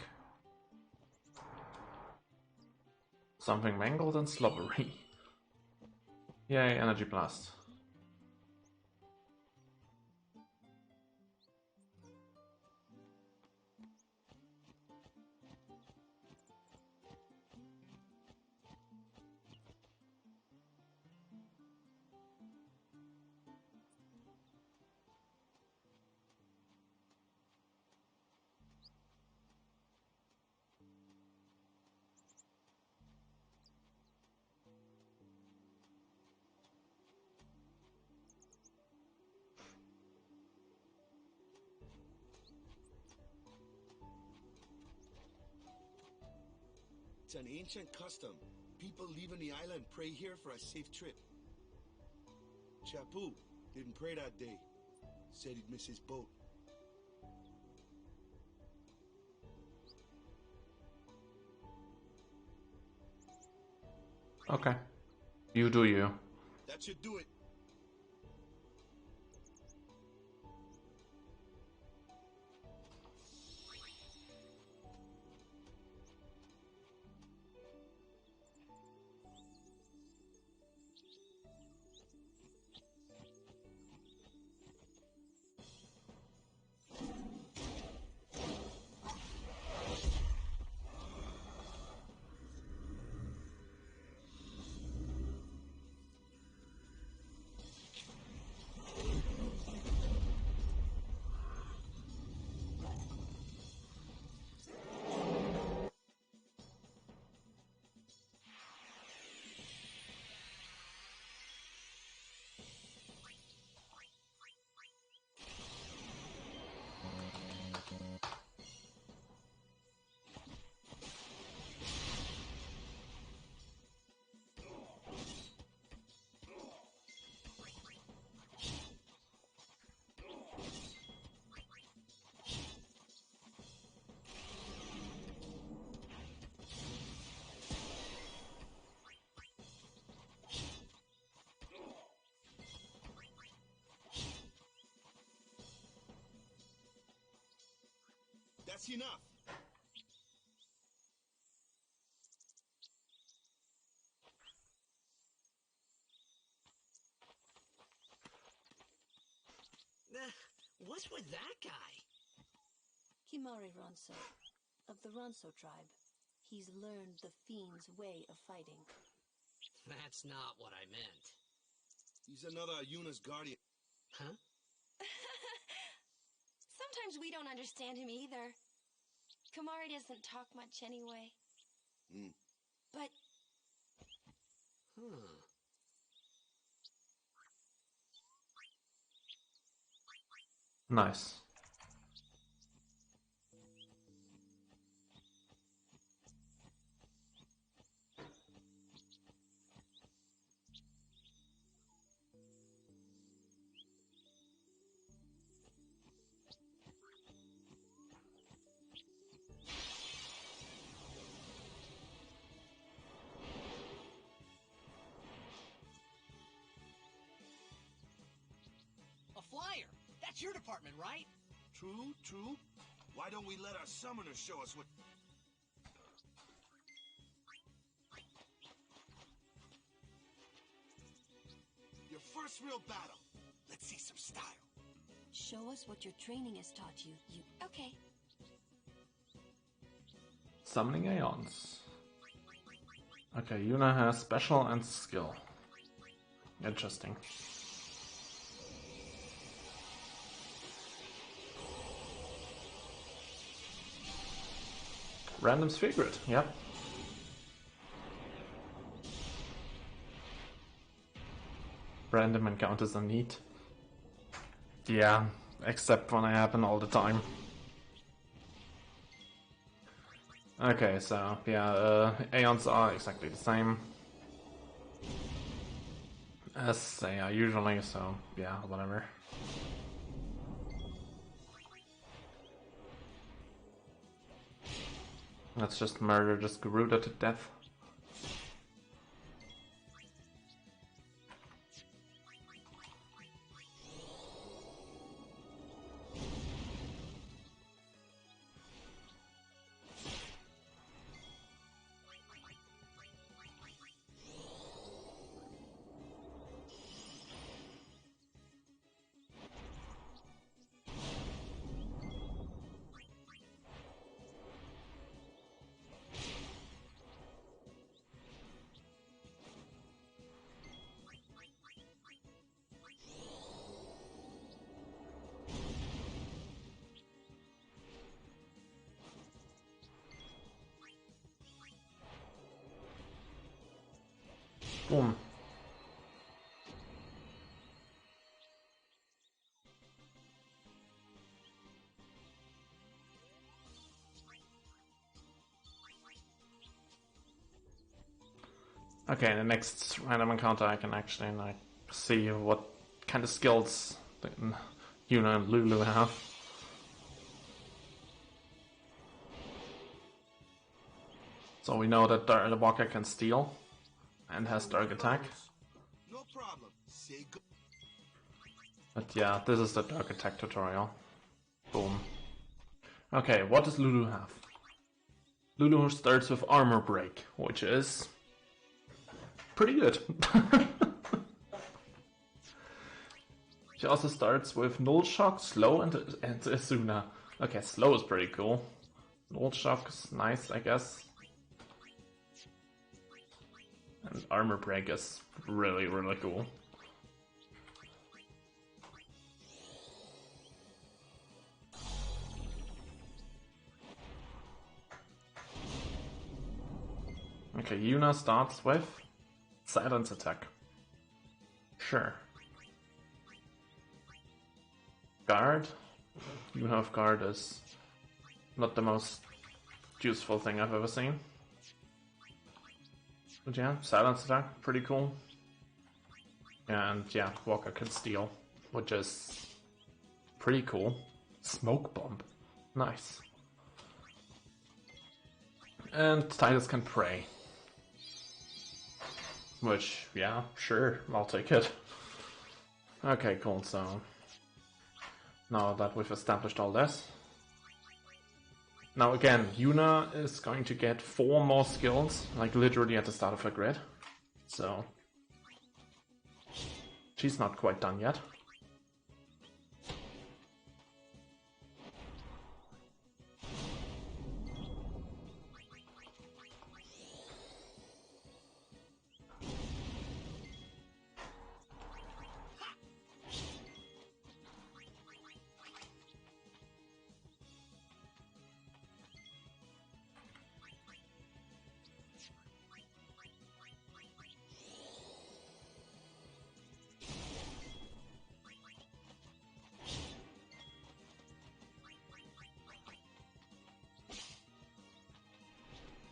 Something mangled and slobbery. Yay, Energy Blast. It's an ancient custom. People leaving the island pray here for a safe trip. Chapu didn't pray that day. Said he'd miss his boat. Okay. You do you. That should do it. That's enough. What's with that guy? Kimari Ronso, of the Ronso tribe. He's learned the fiend's way of fighting. That's not what I meant. He's another Yuna's guardian. Huh? Sometimes we don't understand him either. Kamari doesn't talk much anyway. But... Nice. A flyer! That's your department, right? True, true. Why don't we let our summoner show us what... Your first real battle. Let's see some style. Show us what your training has taught you. Okay. Summoning Aeons. Okay, Yuna has special and skill. Interesting. Random Secret, yep. Random encounters are neat. Yeah, except when they happen all the time. Okay, so yeah, Aeons are exactly the same as they are usually, so yeah, whatever. Let's just murder this Garuda to death. Boom. Okay, the next random encounter I can actually like see what kind of skills Yuna and Lulu have. So we know that the Walker can steal and has dark attack. No problem. Say go. But yeah, this is the dark attack tutorial. Boom. Okay, what does Lulu have? Lulu starts with armor break, which is pretty good. She also starts with null shock, slow, and Asuna. Okay, slow is pretty cool. Null shock is nice, I guess. And armor break is really, really cool. Okay, Yuna starts with silence attack. Sure. Guard. Yuna of guard is not the most useful thing I've ever seen. But yeah, silence attack, pretty cool. And yeah, Walker can steal, which is pretty cool. Smoke bomb. Nice. And Titus can pray. Which, yeah, sure, I'll take it. Okay, cool, so now that we've established all this. Now again, Yuna is going to get 4 more skills, like literally at the start of her grid. So she's not quite done yet.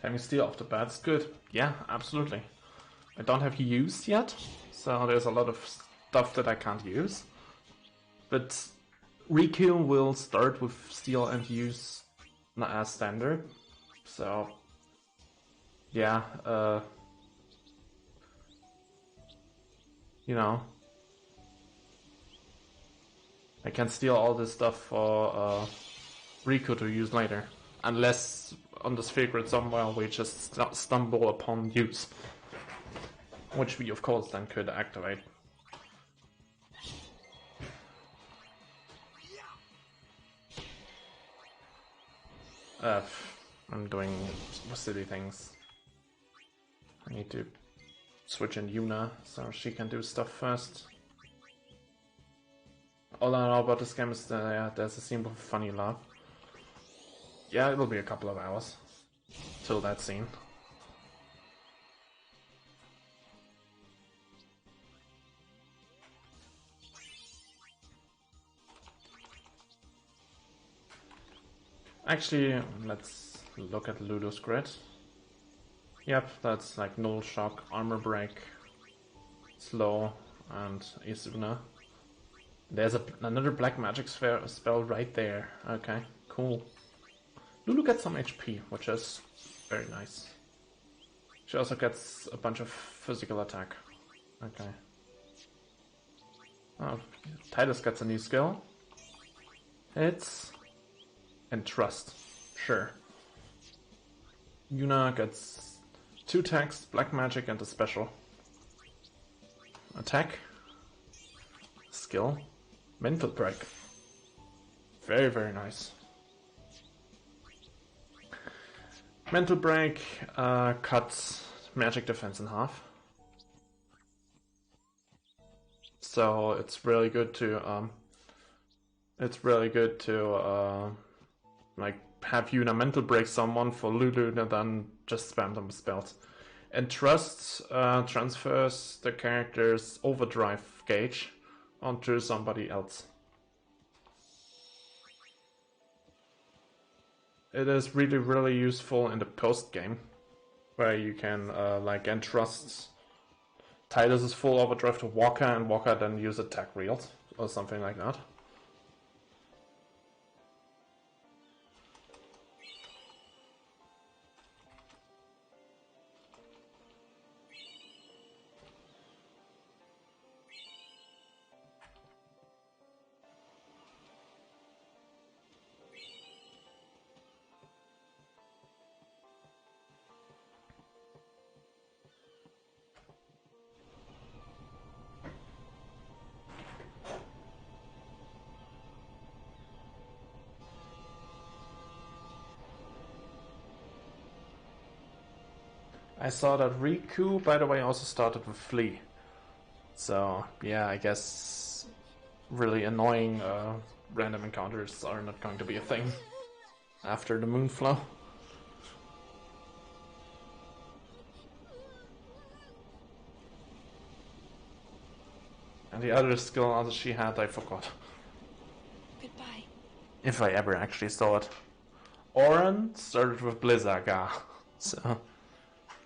Can you steal off the bat? It's good. Yeah, absolutely. I don't have used yet, so there's a lot of stuff that I can't use. But Riku will start with steal and use as standard. So yeah, you know, I can steal all this stuff for Riku to use later. Unless on the sphere grid somewhere we just stumble upon use. Which we of course then could activate. I'm doing silly things. I need to switch in Yuna so she can do stuff first. All I know about this game is that there's a scene with a funny laugh. Yeah, it'll be a couple of hours till that scene. Actually, let's look at Ludo's grid. Yep, that's like null shock, armor break, slow, and Isuna. There's another black magic spell right there. Okay, cool. Lulu gets some HP, which is very nice. She also gets a bunch of physical attack. Okay. Oh, Titus gets a new skill. It's Entrust. Sure. Yuna gets 2 attacks, black magic, and a special. Attack. Skill. Mental break. Very, very nice. Mental break cuts magic defense in half. So it's really good to like have Yuna mental break someone for Lulu and then just spam them with spells. Entrust transfers the character's overdrive gauge onto somebody else. It is really, really useful in the post game, where you can like entrust Titus's full overdrive to Walker, and Walker then use attack reels or something like that. I saw that Riku, by the way, also started with Flea. So, yeah, I guess really annoying random encounters are not going to be a thing after the Moonflow. And the other skill that she had, I forgot. Goodbye. If I ever actually saw it. Oren started with Blizzaga, so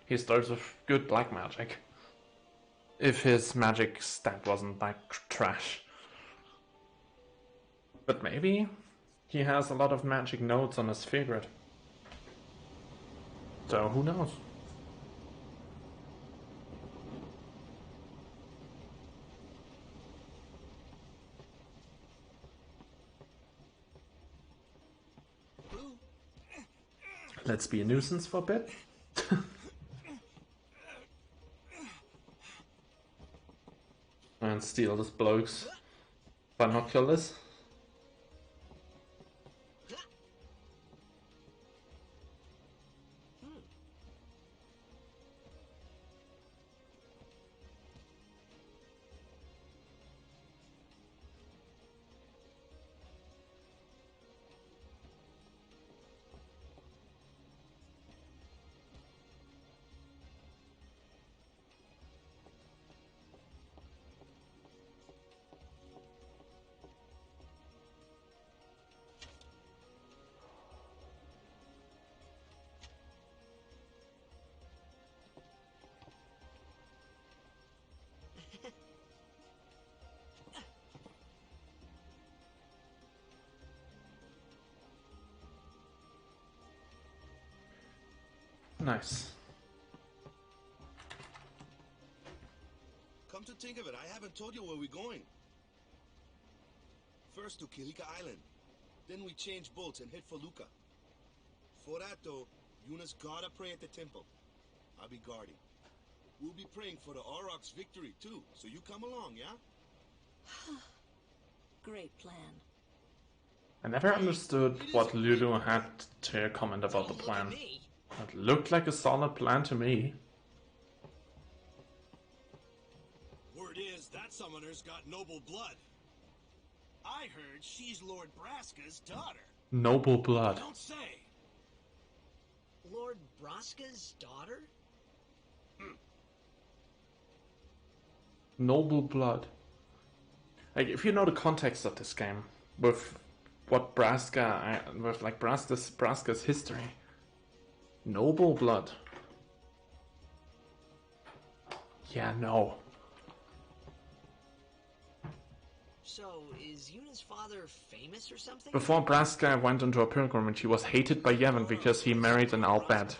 he starts with good black magic. If his magic stat wasn't like trash. But maybe he has a lot of magic nodes on his sphere grid. So who knows? Let's be a nuisance for a bit. And steal this bloke's binoculars. Nice. Come to think of it, I haven't told you where we're going. First to Kilika Island. Then we change boats and head for Luca. For that though, Yuna's gotta pray at the temple. I'll be guarding. We'll be praying for the Aurochs' victory too, so you come along, yeah? Great plan. I never understood what Lulu had to comment about the plan. It looked like a solid plan to me. Word is that summoner's got noble blood. I heard she's Lord Braska's daughter. Noble blood. Don't say. Lord Braska's daughter? Noble blood. Like, if you know the context of this game, with what with like Braska's history, noble blood. Yeah, no. So, is Yuna's father famous or something? Before Braska went into a pilgrimage, he was hated by Yevon because he married an Albed.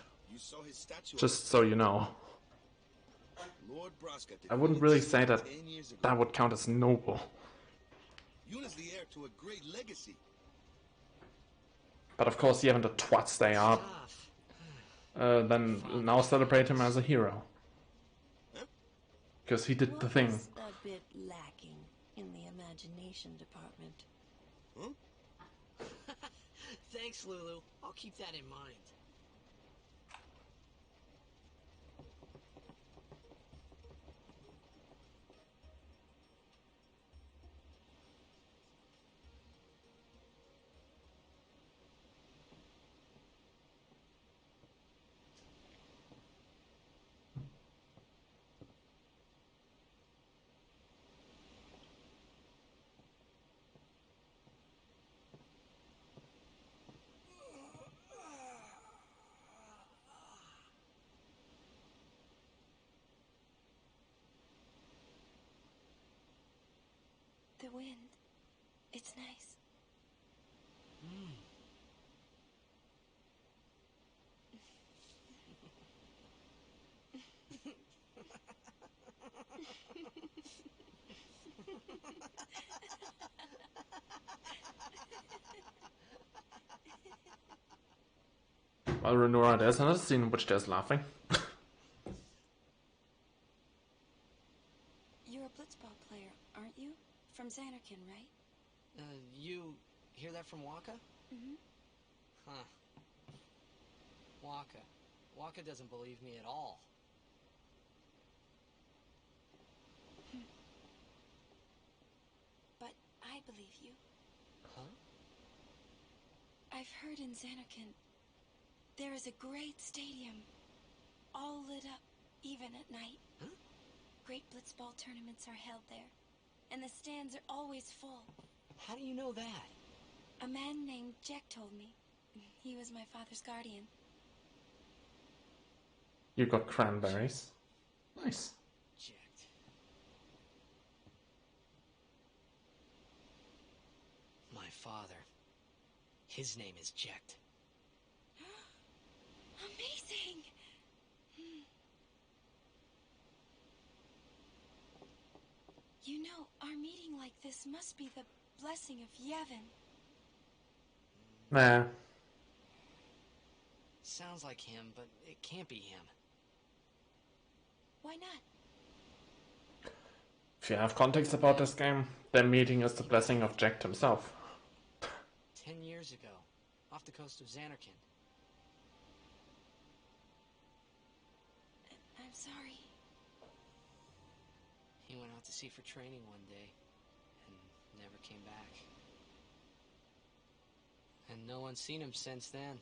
Just so you know. I wouldn't really say that that would count as noble. Yuna's the heir to a great legacy. But of course, Yevon the twats they are. Then now celebrate him as a hero. Because he did the thing. A bit lacking in the imagination department. Huh? Thanks, Lulu. I'll keep that in mind. the wind. It's nice. Well, Renora, there's another scene in which there's laughing. You're a blitzball player, aren't you? From Xanarkin, right? You hear that from Waka? Mm-hmm. Huh. Waka. Waka doesn't believe me at all. But I believe you. Huh? I've heard in Xanarkin there is a great stadium, all lit up, even at night. Huh? Great blitzball tournaments are held there, and the stands are always full. How do you know that? A man named Jack told me. He was my father's guardian. You got cranberries. Nice. Jacked. My father. His name is Jacked. Amazing! You know, our meeting like this must be the blessing of Yevon. Nah. Sounds like him, but it can't be him. Why not? If you have context about this game, their meeting is the blessing of Jack himself. 10 years ago, off the coast of Xanarkin. I'm sorry. He went out to sea for training one day, and never came back. And no one's seen him since then.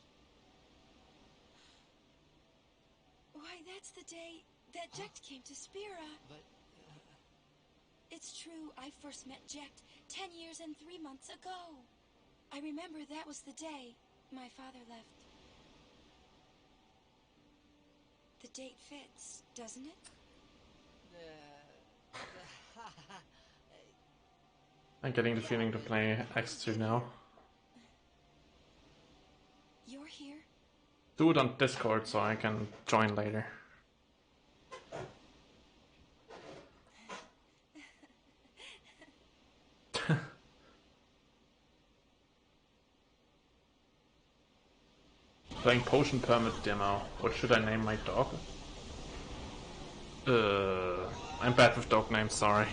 Why, that's the day that Jecht came to Spira. But, It's true, I first met Jecht 10 years and 3 months ago. I remember that was the day my father left. The date fits, doesn't it? I'm getting the feeling to play X2 now. You're here? Do it on Discord so I can join later. Playing Potion Permit demo. What should I name my dog? I'm bad with dog names, sorry.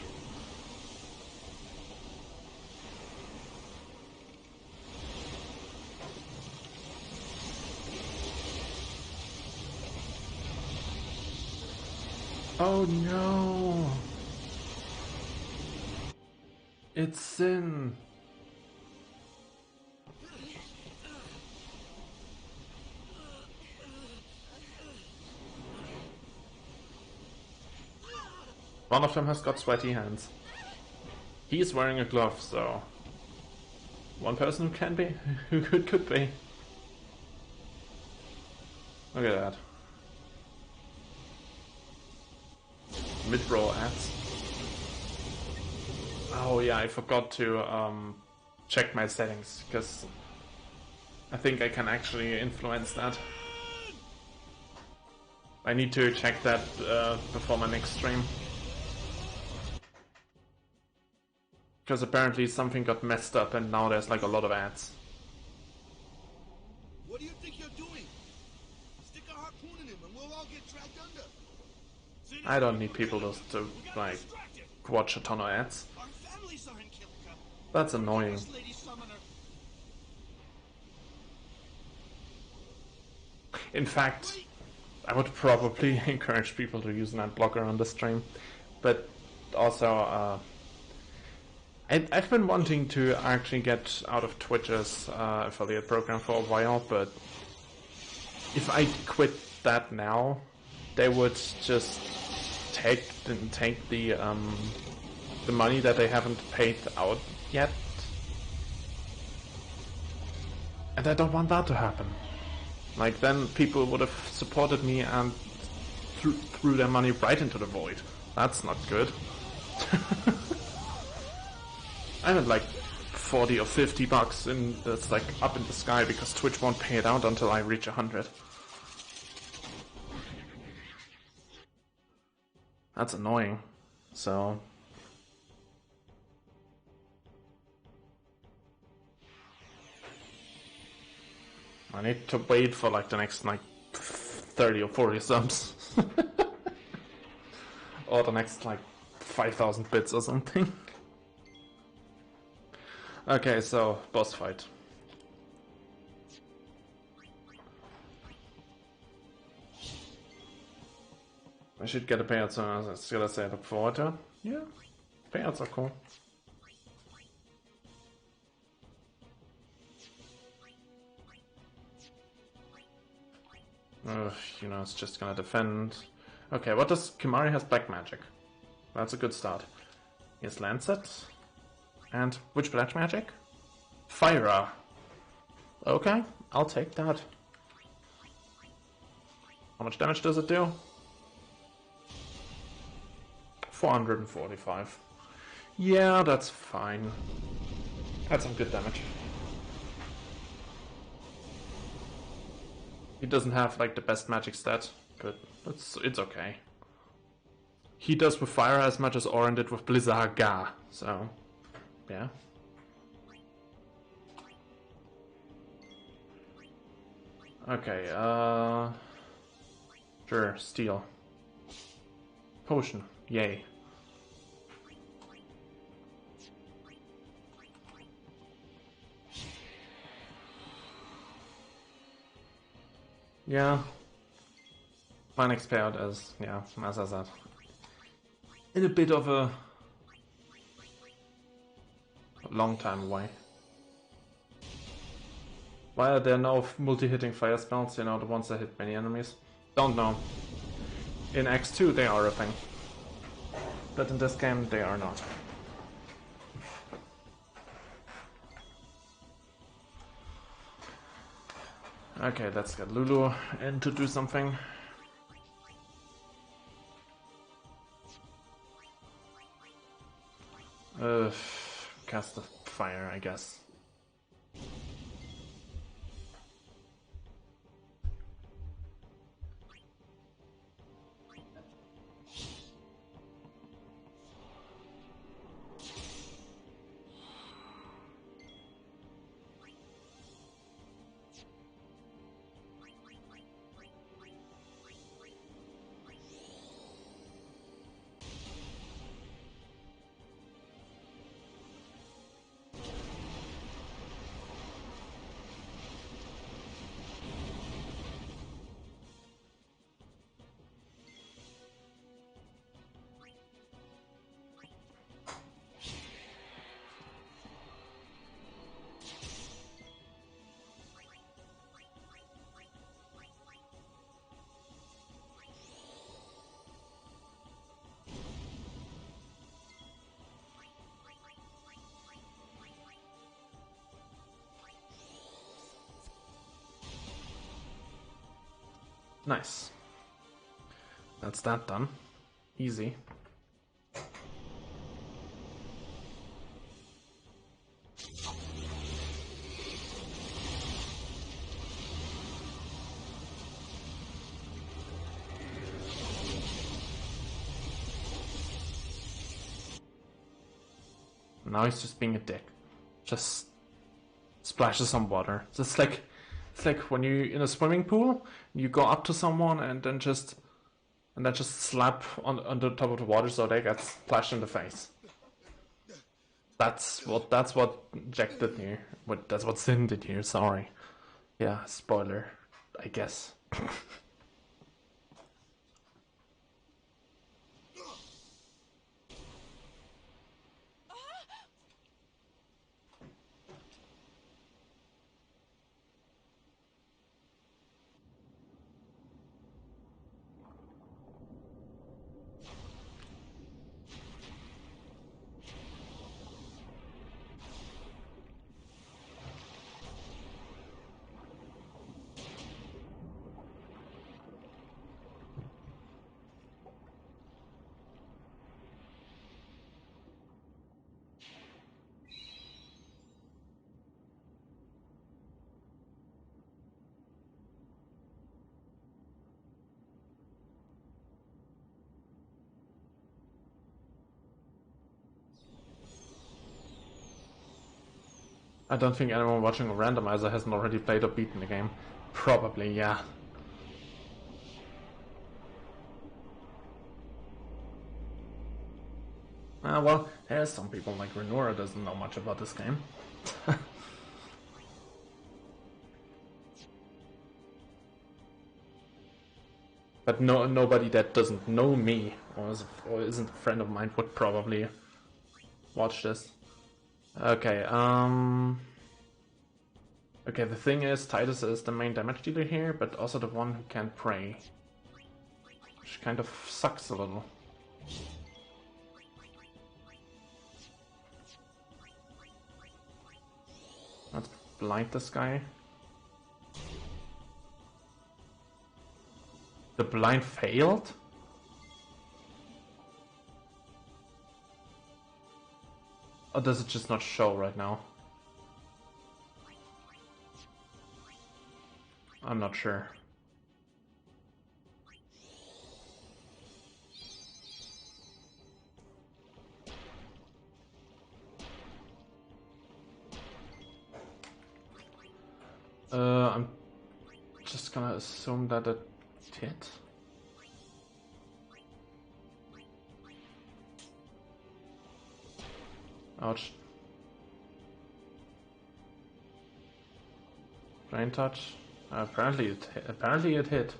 Oh no! It's Sin! One of them has got sweaty hands. He's wearing a glove, so... one person who can be, who could be. Look at that. Mid-roll ads. Oh yeah, I forgot to check my settings, because I think I can actually influence that. I need to check that before my next stream. Because apparently something got messed up and now there's like a lot of ads. What do you think you're doing? Stick a harpoon in him and we'll all get dragged under. I don't need people to like watch a ton of ads. Our families are in Kilika. That's annoying. Lady Summoner. In fact, I would probably encourage people to use an ad blocker on the stream, but also I've been wanting to actually get out of Twitch's affiliate program for a while, but if I quit that now, they would just take the money that they haven't paid out yet, and I don't want that to happen. Like, then people would have supported me and threw their money right into the void. That's not good. I'm at like 40 or 50 bucks in that's like up in the sky because Twitch won't pay it out until I reach 100. That's annoying. So I need to wait for like the next like 30 or 40 subs. Or the next like 5,000 bits or something. Okay, so boss fight. I should get a payout soon. I was gonna say I look forward to it. Yeah, payouts are cool. Ugh, you know, it's just gonna defend. Okay, what does Kimari has? Black magic. That's a good start. He has Lancet. And which black magic? Fire. Okay, I'll take that. How much damage does it do? 445. Yeah, that's fine. That's some good damage. He doesn't have like the best magic stat, but it's okay. He does with fire as much as Orin did with Blizzaga, so yeah. Okay, sure, steel. Potion, yay. Yeah. My next payout is, yeah, as I said, in a bit of a long time away. Why are there no multi-hitting fire spells, you know, the ones that hit many enemies? Don't know. In X2 they are a thing. But in this game they are not. Okay, let's get Lulu in to do something. Cast the fire, I guess. Nice. That's that done. Easy. Now he's just being a dick. Just splashes some water. It's like when you in a swimming pool, you go up to someone and then just slap on the top of the water so they get splashed in the face. That's what Jack did here. That's what Sin did here. Sorry. Yeah, spoiler, I guess. I don't think anyone watching a randomizer hasn't already played or beaten the game. Probably, yeah. Well, there's some people like Renora doesn't know much about this game. But nobody that doesn't know me or isn't a friend of mine would probably watch this. Okay, okay, the thing is, Titus is the main damage dealer here, but also the one who can pray. Which kind of sucks a little. Let's blind this guy. The blind failed? Or does it just not show right now? I'm not sure. I'm just gonna assume that it hit. Ouch. Brain touch. Apparently it hit.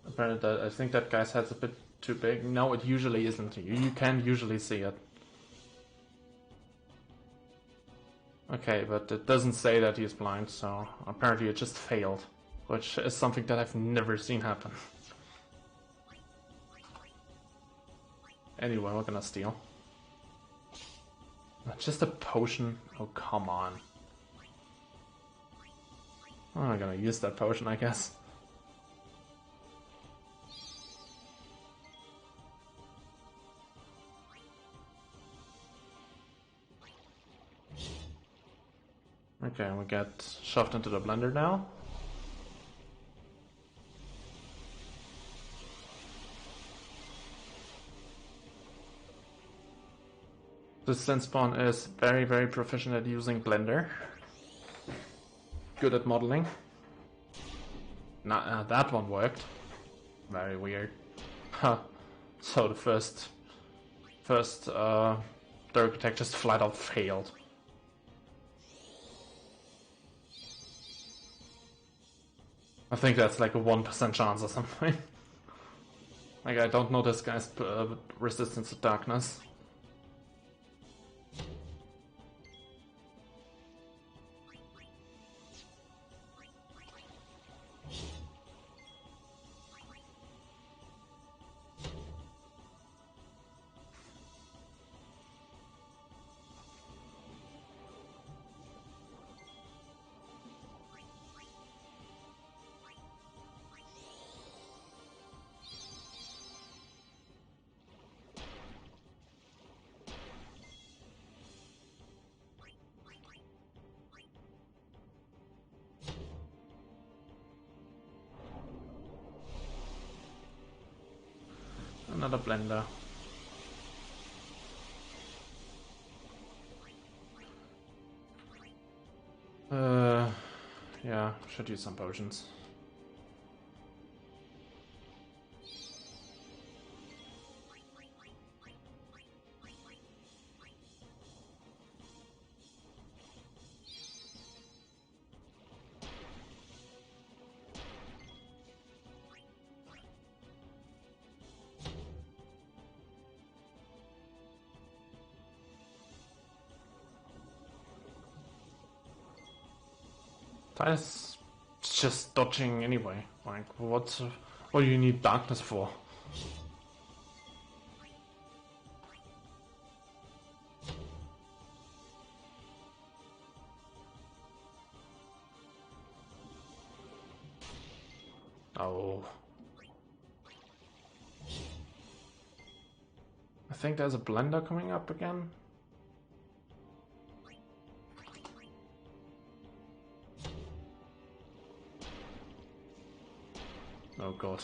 Apparently, I think that guy's head's a bit too big. No, it usually isn't. You can usually see it. Okay, but it doesn't say that he's blind, so apparently it just failed. Which is something that I've never seen happen. Anyway, we're gonna steal. Just a potion? Oh, come on. I'm gonna use that potion, I guess. Okay, we get shoved into the blender now. This Spawn is very, very proficient at using blender. Good at modeling. Nah, that one worked. Very weird. Huh. So the first Dirk attack just flat out failed. I think that's like a 1% chance or something. Like, I don't know this guy's resistance to darkness. Another blender. Yeah, should use some potions. Titus just dodging anyway. Like, what do you need darkness for? Oh. I think there's a blender coming up again. Oh god.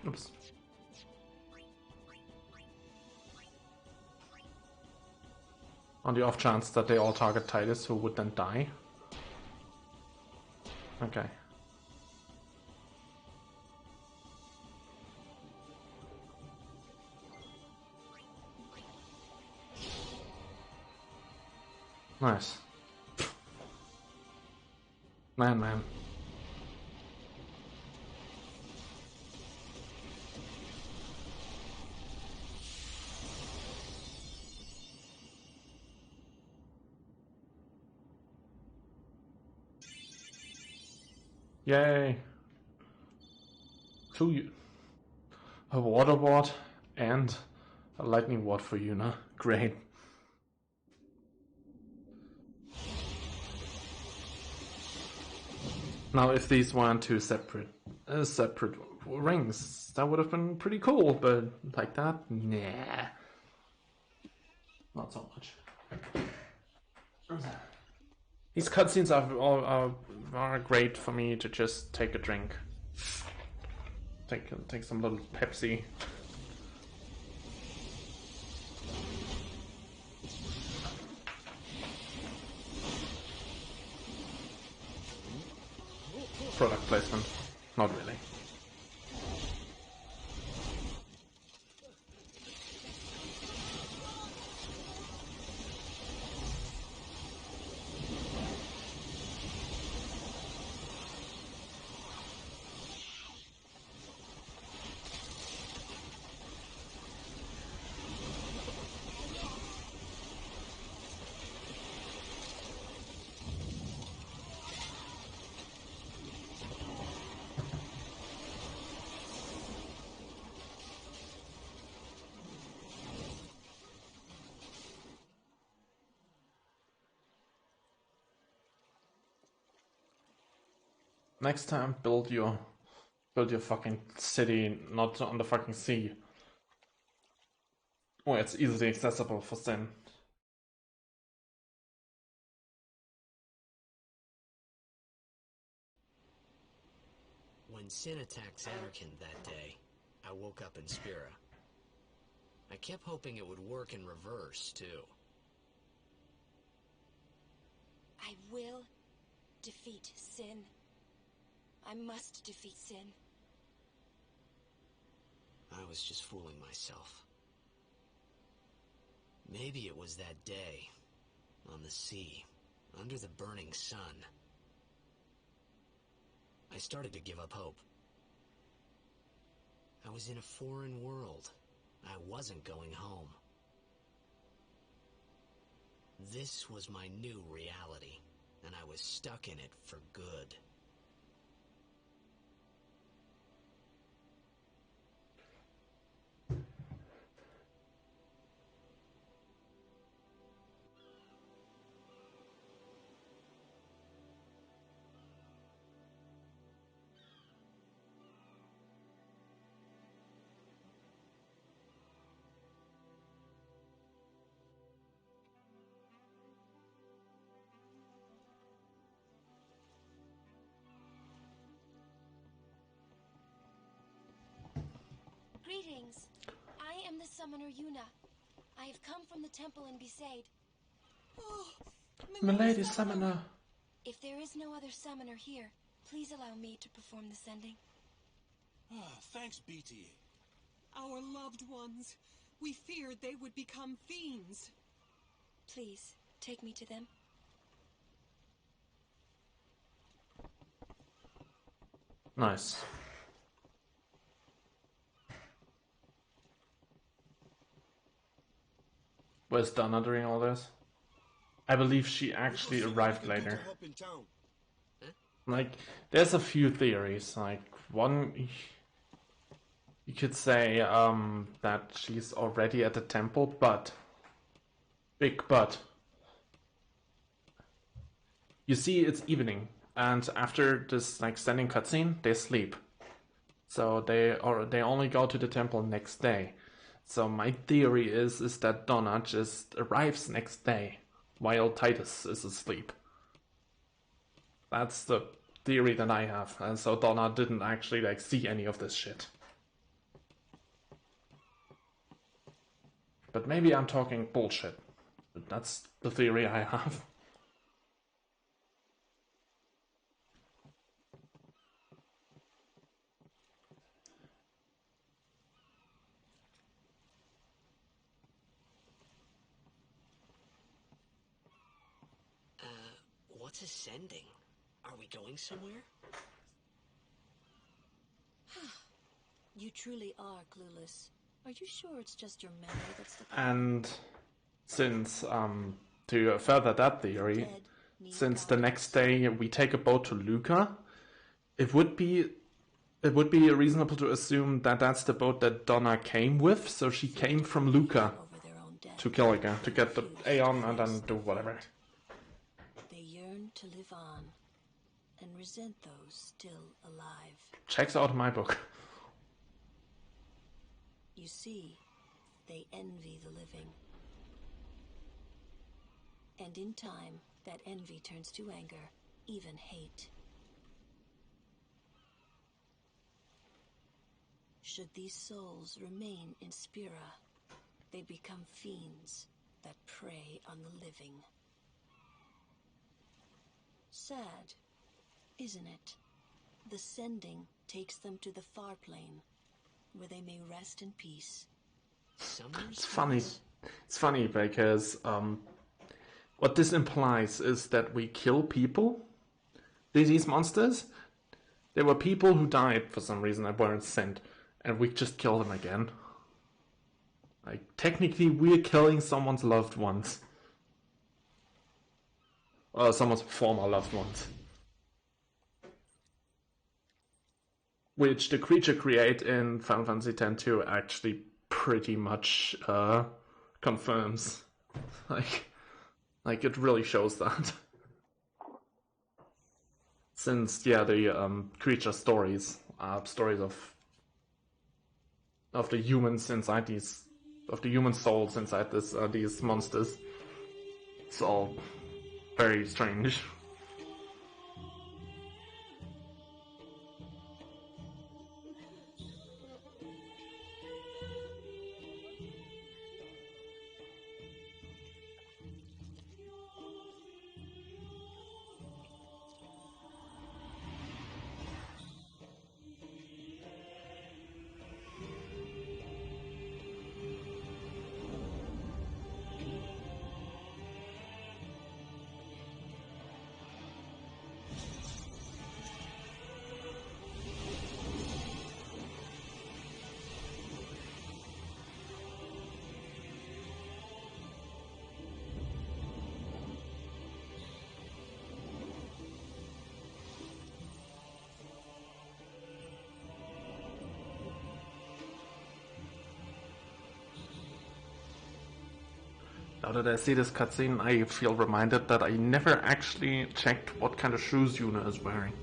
Oops. On the off chance that they all target Titus, who would then die. Okay. Nice. Man. Yay! A water ward and a lightning ward for Yuna. Great. Now, if these weren't two separate rings, that would have been pretty cool. But like that, nah, not so much. These cutscenes are great for me to just take a drink, take some little Pepsi. Product placement, not really. Next time, build your fucking city not on the fucking sea, where it's easily accessible for Sin. When Sin attacked Xanarkand that day, I woke up in Spira. I kept hoping it would work in reverse, too. I will defeat Sin. I must defeat Sin. I was just fooling myself. Maybe it was that day, on the sea, under the burning sun. I started to give up hope. I was in a foreign world. I wasn't going home. This was my new reality, and I was stuck in it for good. Greetings. I am the summoner Yuna. I have come from the temple in Besaid. Oh, Milady Summoner. If there is no other summoner here, please allow me to perform the sending. Thanks, BT. Our loved ones. We feared they would become fiends. Please, take me to them. Nice. Where's Donna during all this? I believe she actually arrived later. Like, there's a few theories. Like, one, you could say that she's already at the temple, but big but. You see, it's evening, and after this like standing cutscene, they sleep. So they only go to the temple next day. So my theory is that Donna just arrives next day while Titus is asleep. That's the theory that I have, and so Donna didn't actually like see any of this shit. But maybe I'm talking bullshit. But that's the theory I have. What's ascending? Are we going somewhere? You truly are clueless. Are you sure it's just your memory that's the problem? And since, to further that theory, since the next day we take a boat to Luca, it would be reasonable to assume that that's the boat that Donna came with, so she came from Luca to Killiga to get the Aeon and then do whatever. They yearn to live on and resent those still alive. Checks out my book. You see, they envy the living. And in time, that envy turns to anger, even hate. Should these souls remain in Spira, they become fiends that prey on the living. Sad, isn't it? The sending takes them to the far plane, where they may rest in peace. It's funny. It's funny because what this implies is that we kill people. These monsters, there were people who died for some reason that weren't sent, and we just kill them again. Like, technically, we're killing someone's loved ones. Or someone's former loved ones. Which the creature create in Final Fantasy X-2 actually pretty much confirms. Like it really shows that. Since, yeah, the creature stories are stories of the humans inside these, of the human souls inside this these monsters. It's all very strange. Now that I see this cutscene, I feel reminded that I never actually checked what kind of shoes Yuna is wearing.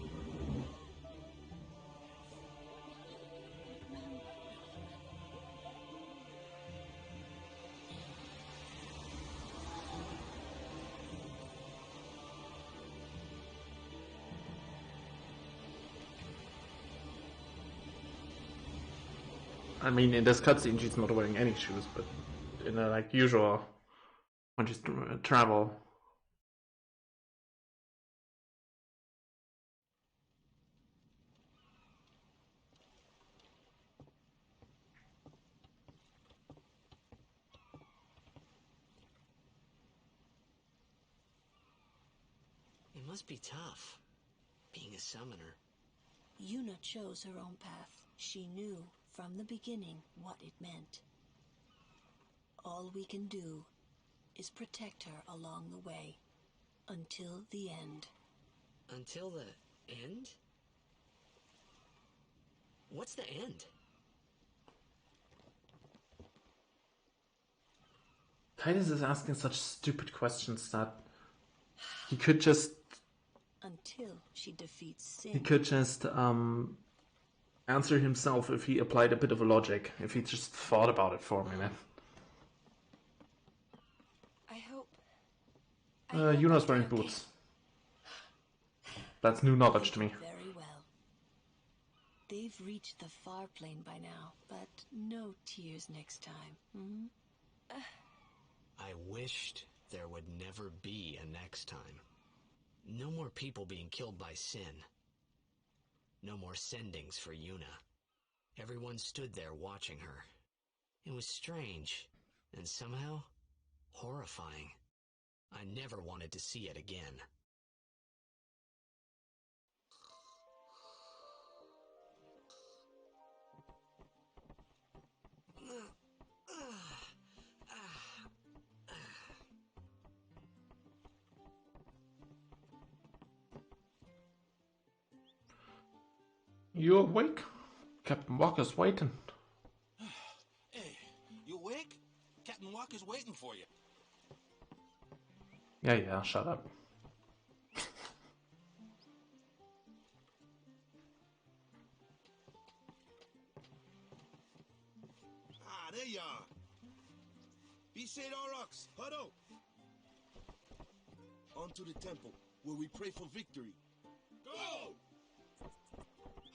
I mean, in this cutscene, she's not wearing any shoes, but in a like usual when she's travel. It must be tough, being a summoner. Yuna chose her own path. She knew from the beginning what it meant. All we can do is protect her along the way, until the end. Until the end? What's the end? Titus is asking such stupid questions that he could just... Until she defeats sin. He could just answer himself if he applied a bit of logic, if he just thought about it for a minute. I hope Yuna's wearing boots. That's new knowledge to me. Very well. They've reached the far plane by now, but no tears next time. I wished there would never be a next time. No more people being killed by sin. No more sendings for Yuna. Everyone stood there watching her. It was strange, and somehow horrifying. I never wanted to see it again. You awake? Captain Walker's waiting. Hey, you awake? Captain Walker's waiting for you. Yeah, shut up. Ah, there you are. Be Saint Aurochs, huddle. On to the temple, where we pray for victory. Go!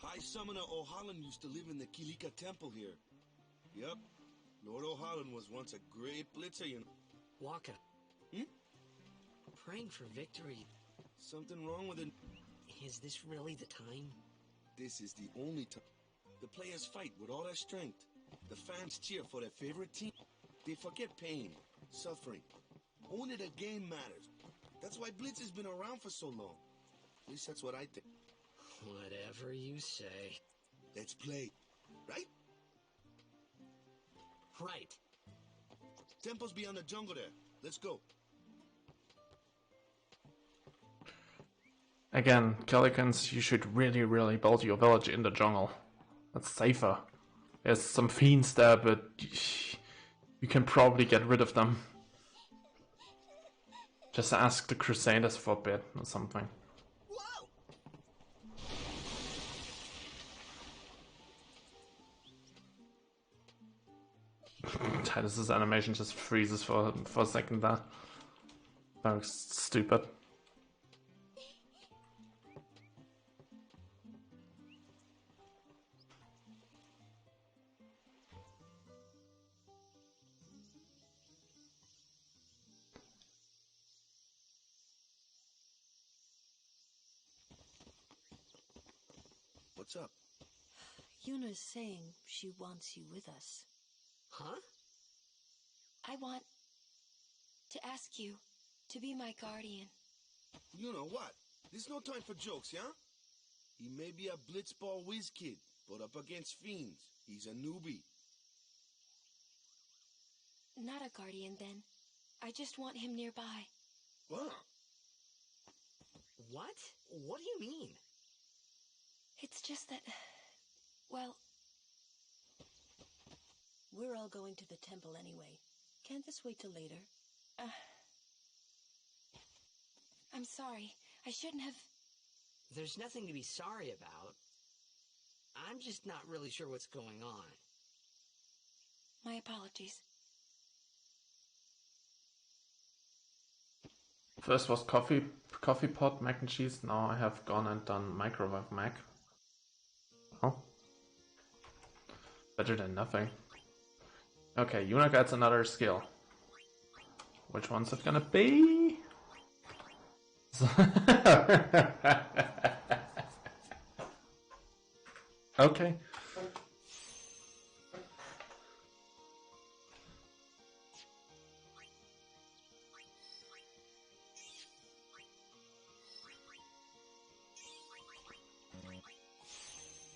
High Summoner O'Holland used to live in the Kilika Temple here. Yep, Lord O'Holland was once a great blitzer, you know. Waka. Praying for victory. Something wrong with it? Is this really the time? This is the only time. The players fight with all their strength. The fans cheer for their favorite team. They forget pain, suffering. Only the game matters. That's why Blitz has been around for so long. At least that's what I think. Whatever you say. Let's play. Right? Right. Temple's beyond the jungle there. Let's go. Again, Calicans, you should really build your village in the jungle. That's safer. There's some fiends there, but you can probably get rid of them. Just ask the Crusaders for a bit or something. Titus's animation just freezes for a second there. That looks stupid. What's up? Yuna's saying she wants you with us. Huh? I want to ask you to be my guardian. You know what? There's no time for jokes, yeah? He may be a blitzball whiz kid, but up against fiends, he's a newbie. Not a guardian, then. I just want him nearby. What? What? What do you mean? It's just that... well... We're all going to the temple anyway. Can't this wait till later? I'm sorry. I shouldn't have... There's nothing to be sorry about. I'm just not really sure what's going on. My apologies. First was coffee pot, mac and cheese. Now I have gone and done microwave mac. Oh. Better than nothing. Okay, Yuna gets another skill. Which one's it gonna be? Okay.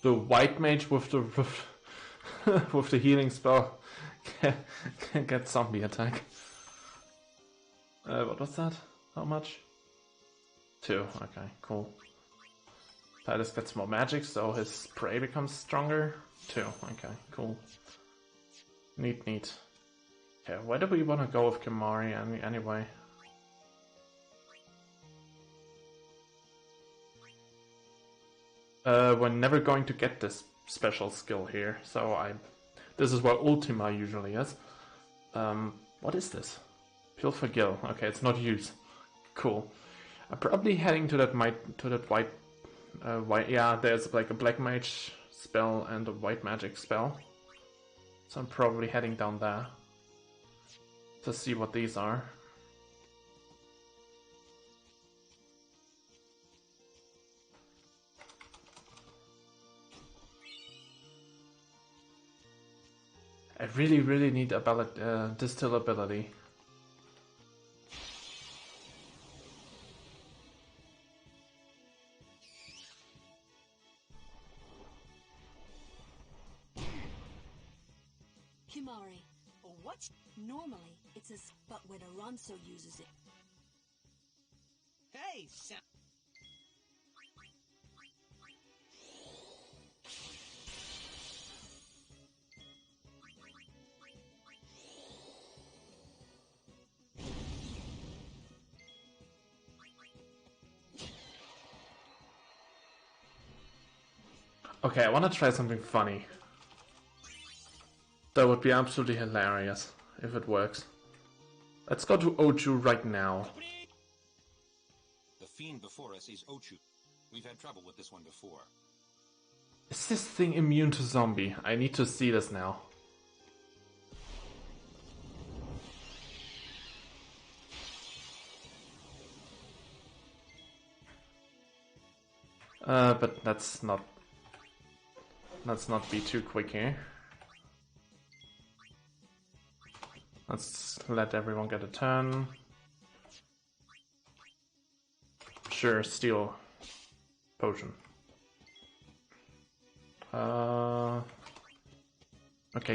The white mage with the with the healing spell can get zombie attack. What was that? How much? 2. Okay, cool. Titus gets more magic, so his spray becomes stronger. 2. Okay, cool. Neat. Okay, where do we want to go with Kimari anyway? We're never going to get this special skill here, so this is where Ultima usually is. What is this? Pilfer Gill. Okay, it's not used. Cool. I'm probably heading to that white. Yeah, there's like a black mage spell and a white magic spell. So I'm probably heading down there. to see what these are. I really need distill ability. Kimari. What? Normally, it's a but when Aranso uses it. Hey, Okay, I want to try something funny. That would be absolutely hilarious if it works. Let's go to Oju right now. The fiend before us is Ochu. We've had trouble with this one before. Is this thing immune to zombie? I need to see this now. But let's not be too quick here. Let's let everyone get a turn. Sure, steal potion. Okay,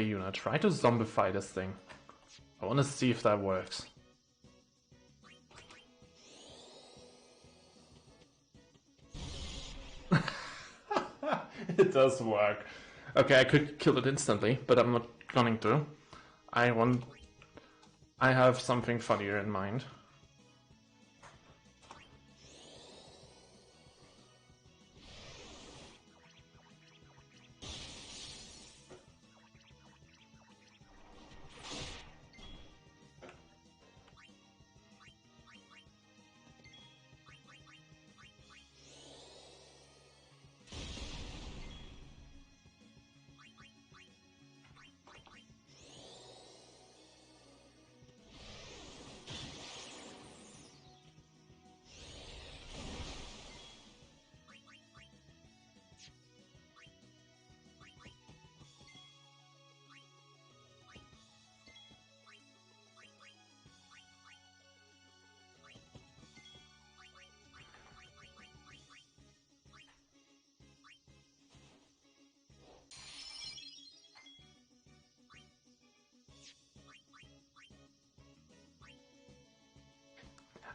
Yuna, try to zombify this thing. I want to see if that works. It does work. Okay, I could kill it instantly, but I'm not going to. I have something funnier in mind.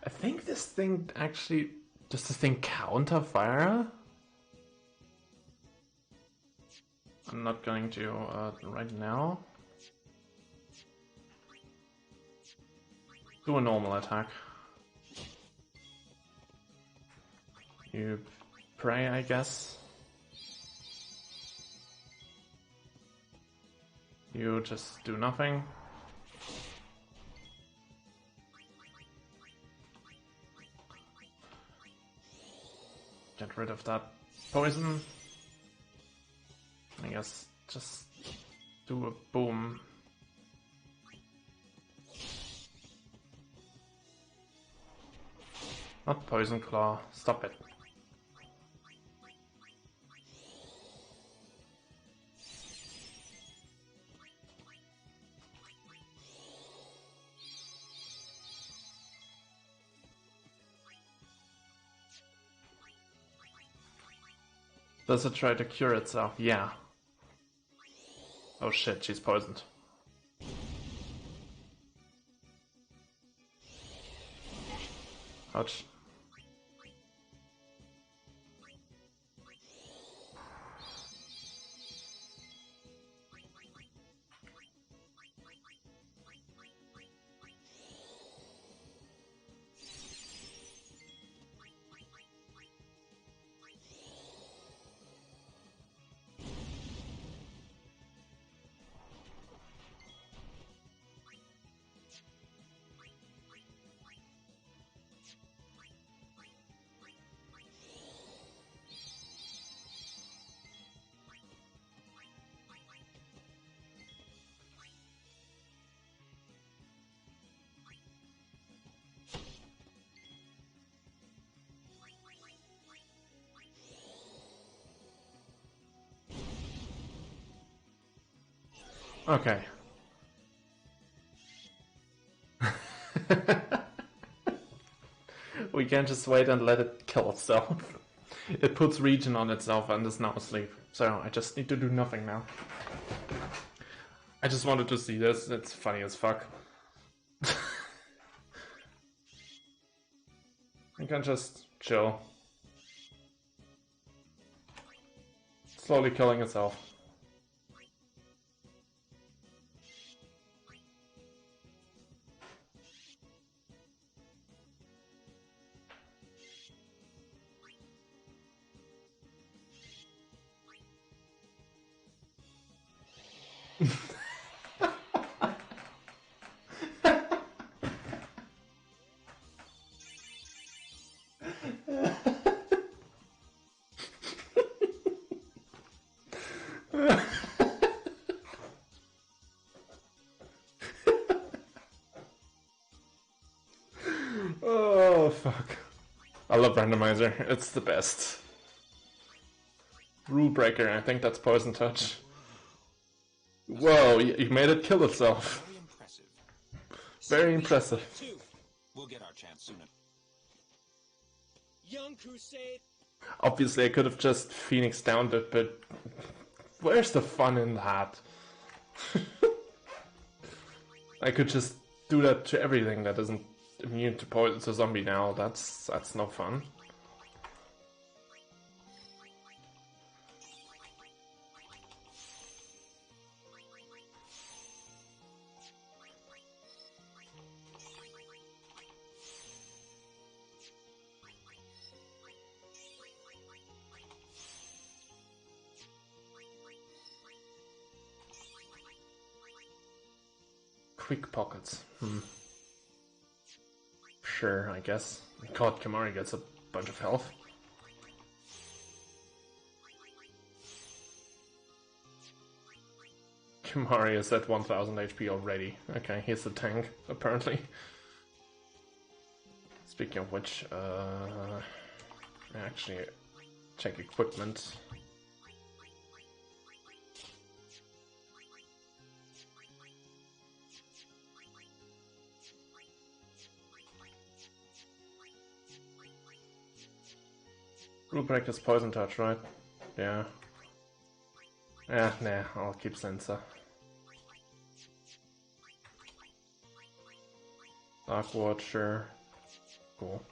I think this thing actually... Does this thing counter fire? I'm not going to right now. Do a normal attack. You pray, I guess. You just do nothing. Get rid of that poison. I guess just do a boom. Not poison claw. Stop it. Does it try to cure itself? Yeah. Oh shit, she's poisoned. Ouch. Okay. We can't just wait and let it kill itself. It puts regen on itself and is now asleep. So I just need to do nothing now. I just wanted to see this. It's funny as fuck. I can just chill. Slowly killing itself. Oh, fuck. I love Randomizer. It's the best. Rule breaker, I think that's Poison Touch. Whoa, you made it kill itself. Very impressive. Very impressive. We'll get our chance soon. Young Crusade. Obviously, I could have just Phoenix downed it, but where's the fun in that? I could just do that to everything that isn't immune to poison to zombie now. That's no fun. Quick pockets. Sure, I guess. God, Kimari gets a bunch of health. Kimari is at 1000 HP already. Okay, he's the tank, apparently. Speaking of which, actually check equipment. Rule break is Poison Touch, right? Yeah. Yeah, nah, I'll keep Sensor. Dark Watcher. Cool.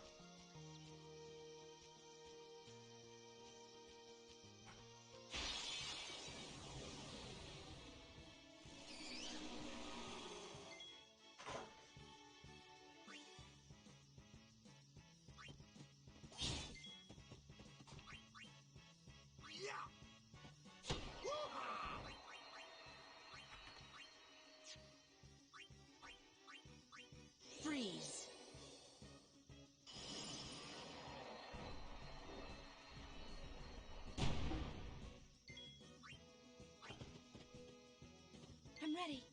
Freeze. I'm ready.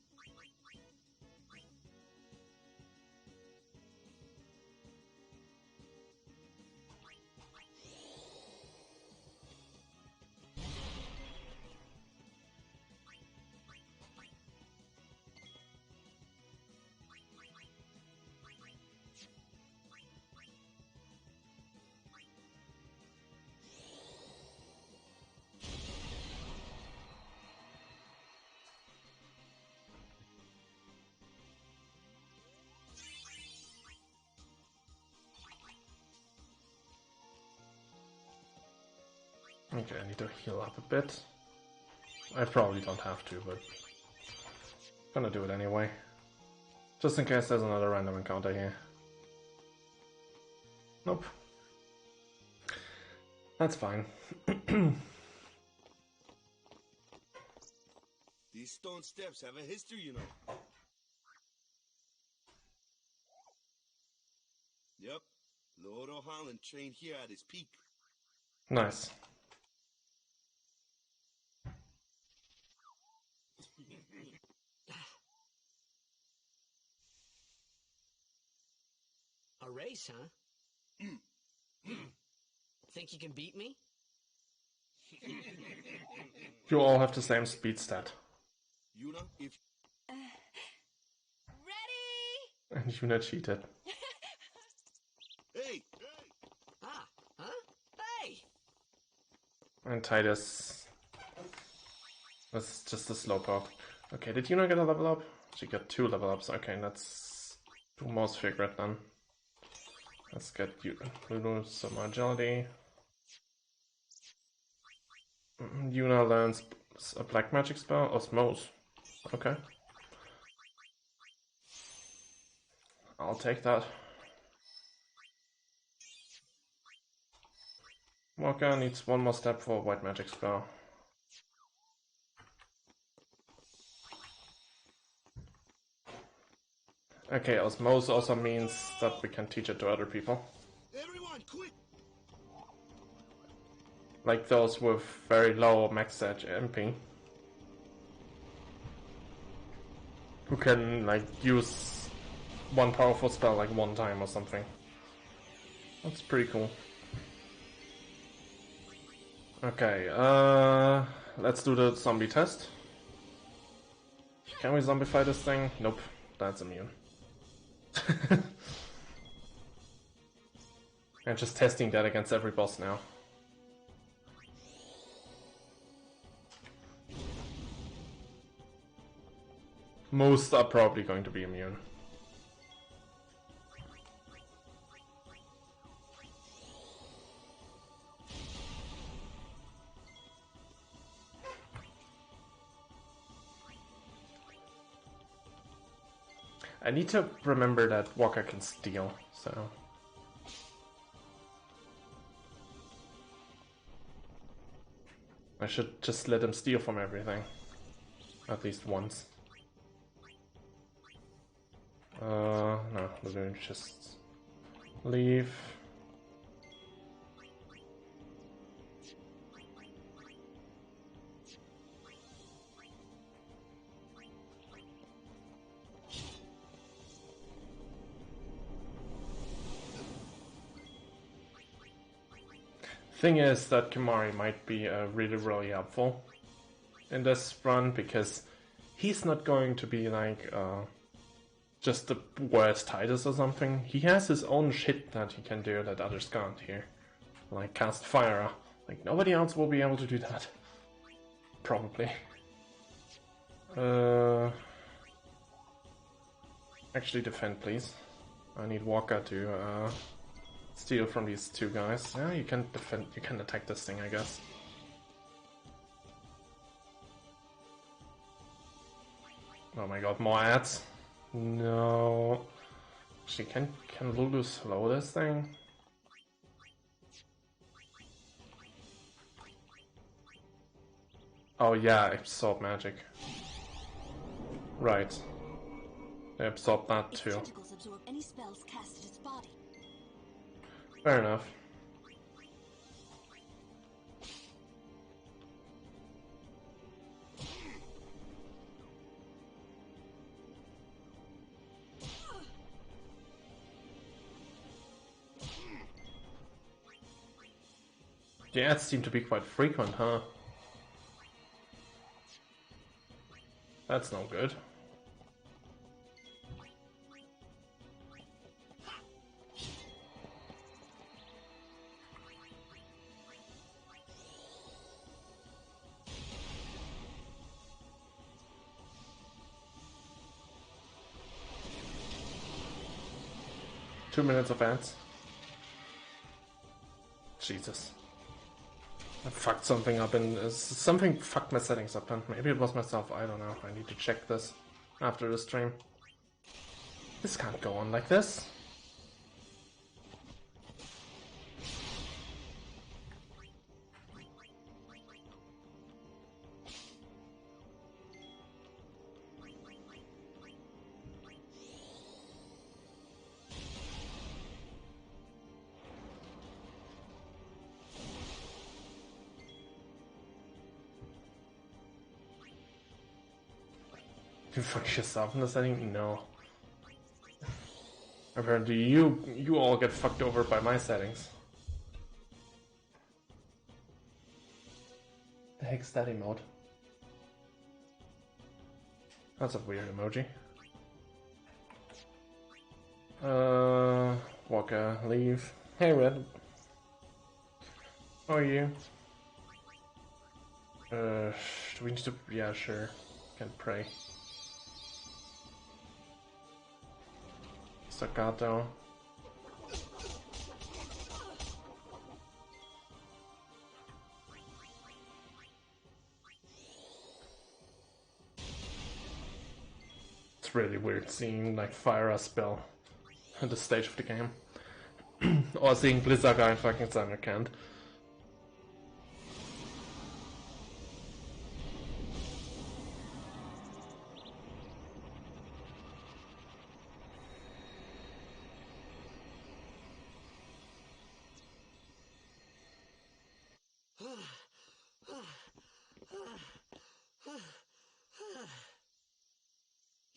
Okay, I need to heal up a bit. I probably don't have to, but gonna do it anyway. Just in case there's another random encounter here. Nope. That's fine. These stone steps have a history, you know. Yep. Lord O'Holland trained here at his peak. Nice. A race, huh? Think you can beat me? You all have the same speed stat. Yuna, if... Ready? And Yuna cheated. Hey! Ah, huh? Hey! And Titus... That's just a slowpoke. Okay, did Yuna get a level up? She got 2 level ups. Okay, let's do most figure then. Let's get Lulu some agility. Yuna learns a black magic spell, Osmose. Okay. I'll take that. Walker needs 1 more step for a white magic spell. Okay, Osmose also means that we can teach it to other people. Everyone, quick! Like those with very low max edge MP. Who can, like, use 1 powerful spell, like, 1 time or something. That's pretty cool. Okay, let's do the zombie test. Can we zombify this thing? Nope, that's immune. I'm just testing that against every boss now. Most are probably going to be immune. I need to remember that Walker can steal, so... I should just let him steal from everything. At least once. No, we're going to just leave. Thing is that Kimari might be really helpful in this run because he's not going to be like just the worst Titus or something. He has his own shit that he can do that others can't here. Like cast fire. Like nobody else will be able to do that. Probably. Actually defend please. I need Walker to steal from these 2 guys. Yeah, you can defend, you can attack this thing I guess. Oh my god, more ads. No. Actually, can Lulu slow this thing? Oh yeah, absorb magic. Right. They absorb that too. Tentacles absorb any spells cast at its body. Fair enough. The ads seem to be quite frequent, huh? That's no good. Two minutes of ads. Jesus. I fucked something up and something fucked my settings up and maybe it was myself, I don't know. I need to check this after the stream. This can't go on like this. You fuck yourself in the setting? No. Apparently you all get fucked over by my settings. The heck's that emote? That's a weird emoji. Walker, leave. Hey, Red. How are you? Do we need to... Yeah, sure. Can pray. Staccato. It's really weird seeing like fire a spell at the stage of the game. Or seeing Blizzard guy fucking Samarkand.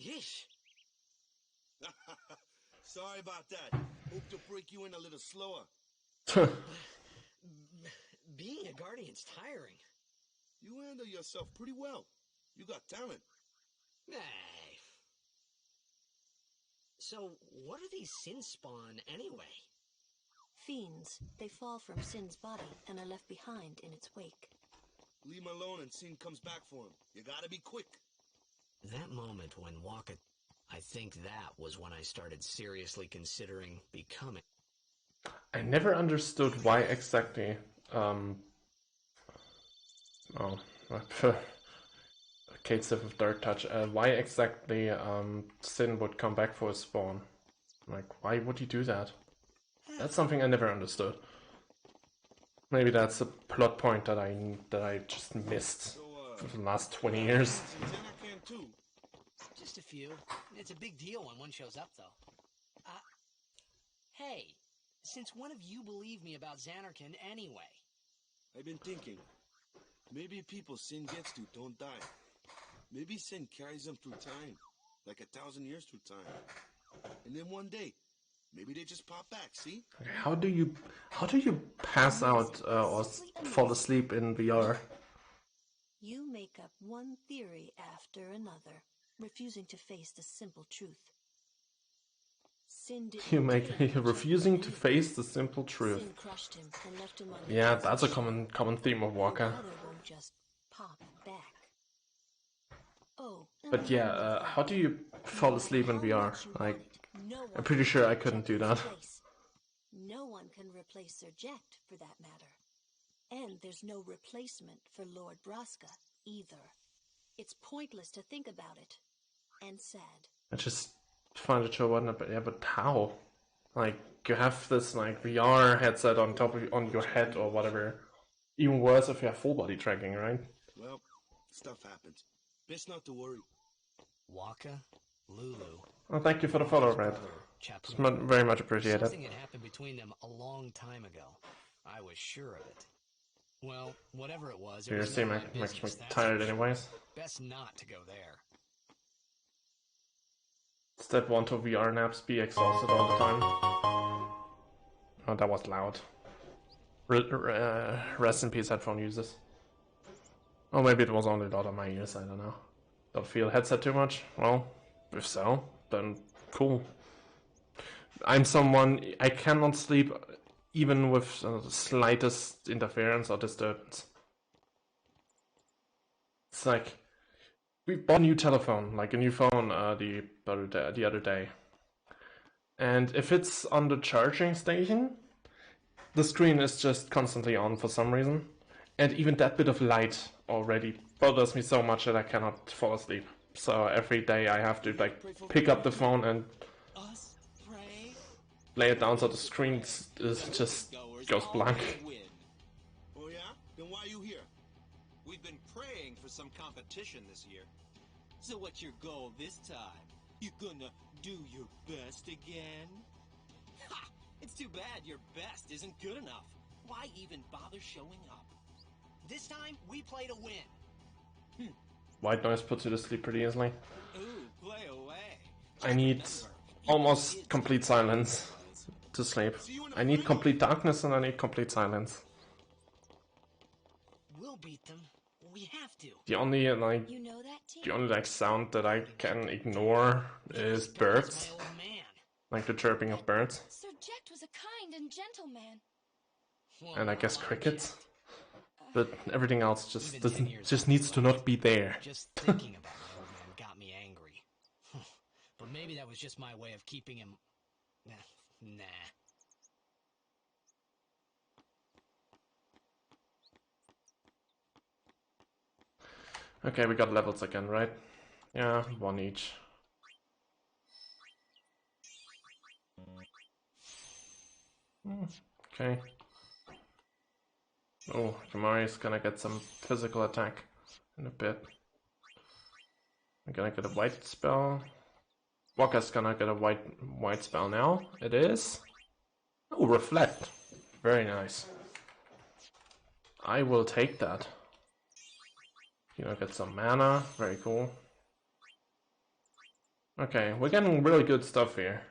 Yeesh. Sorry about that. Hope to break you in a little slower. Being a guardian's tiring. You handle yourself pretty well. You got talent. Hey. So, what are these sin spawn anyway? Fiends. They fall from Sin's body and are left behind in its wake. Leave him alone and Sin comes back for him. You gotta be quick. That moment when Waka... I think that was when I started seriously considering becoming... I never understood why exactly, Kate Sif of Dark Touch, why exactly, Sin would come back for his spawn. Like, why would he do that? That's something I never understood. Maybe that's a plot point that I just missed for the last 20 years. Just a few. It's a big deal when one shows up, though. Hey, since when have you believed me about Xanarkand anyway? I've been thinking. Maybe people Sin gets to don't die. Maybe Sin carries them through time. Like 1,000 years through time. And then one day, maybe they just pop back, see? How do you pass out or fall asleep in VR? You make up one theory after another, refusing to face the simple truth. Sin You're refusing to face the simple truth. Sin crushed him and left him on Yeah, that's a common theme of Waka. Won't just pop back. Oh, but yeah, how do you fall asleep in VR? Like, I'm pretty sure I couldn't do that. No one can replace Sir Jekt, for that matter. And there's no replacement for Lord Braska, either. It's pointless to think about it. And sad. I just find it so whatnot, but yeah, but how? Like, you have this like VR headset on top of on your head or whatever. Even worse if you have full body tracking, right? Well, stuff happens. Best not to worry. Waka, Lulu. Well, thank you for the follow, Red. It's very much appreciated. Something had happened between them a long time ago. I was sure of it. Well, whatever it was, it was makes me tired anyways. Best not to go there. Step 1 to VR naps, be exhausted all the time. Oh, that was loud. Rest in peace, headphone users. Or maybe it was only loud on my ears, I don't know. Don't feel headset too much? Well, if so, then cool. I'm someone, I cannot sleep even with the slightest interference or disturbance. It's like, we bought a new telephone, like a new phone the other day. And if it's on the charging station, the screen is just constantly on for some reason. And even that bit of light already bothers me so much that I cannot fall asleep. So every day I have to like pick up the phone and lay it down so the screen just goes blank. Oh yeah? Then why are you here? We've been praying for some competition this year. So what's your goal this time? You gonna do your best again? Ha! It's too bad your best isn't good enough. Why even bother showing up? This time, we play to win. White noise puts you to sleep pretty easily. Ooh, play away. I need almost complete silence to sleep. I need complete darkness and I need complete silence. We'll beat them. We have to. The only like You know that The only like sound that I can ignore is birds, like the chirping of birds, Sir Jecht was a kind and gentle man. and I guess crickets. But everything else just needs to not be there. Just thinking about my old man got me angry. But maybe that was just my way of keeping him... Nah. Okay, we got levels again, right? Yeah, one each. Okay. Oh, Kamari's gonna get some physical attack in a bit. I'm gonna get a white spell. Walker's gonna get a white spell now. It is. Oh, reflect. Very nice. I will take that. You know, get some mana. Very cool. Okay, we're getting really good stuff here.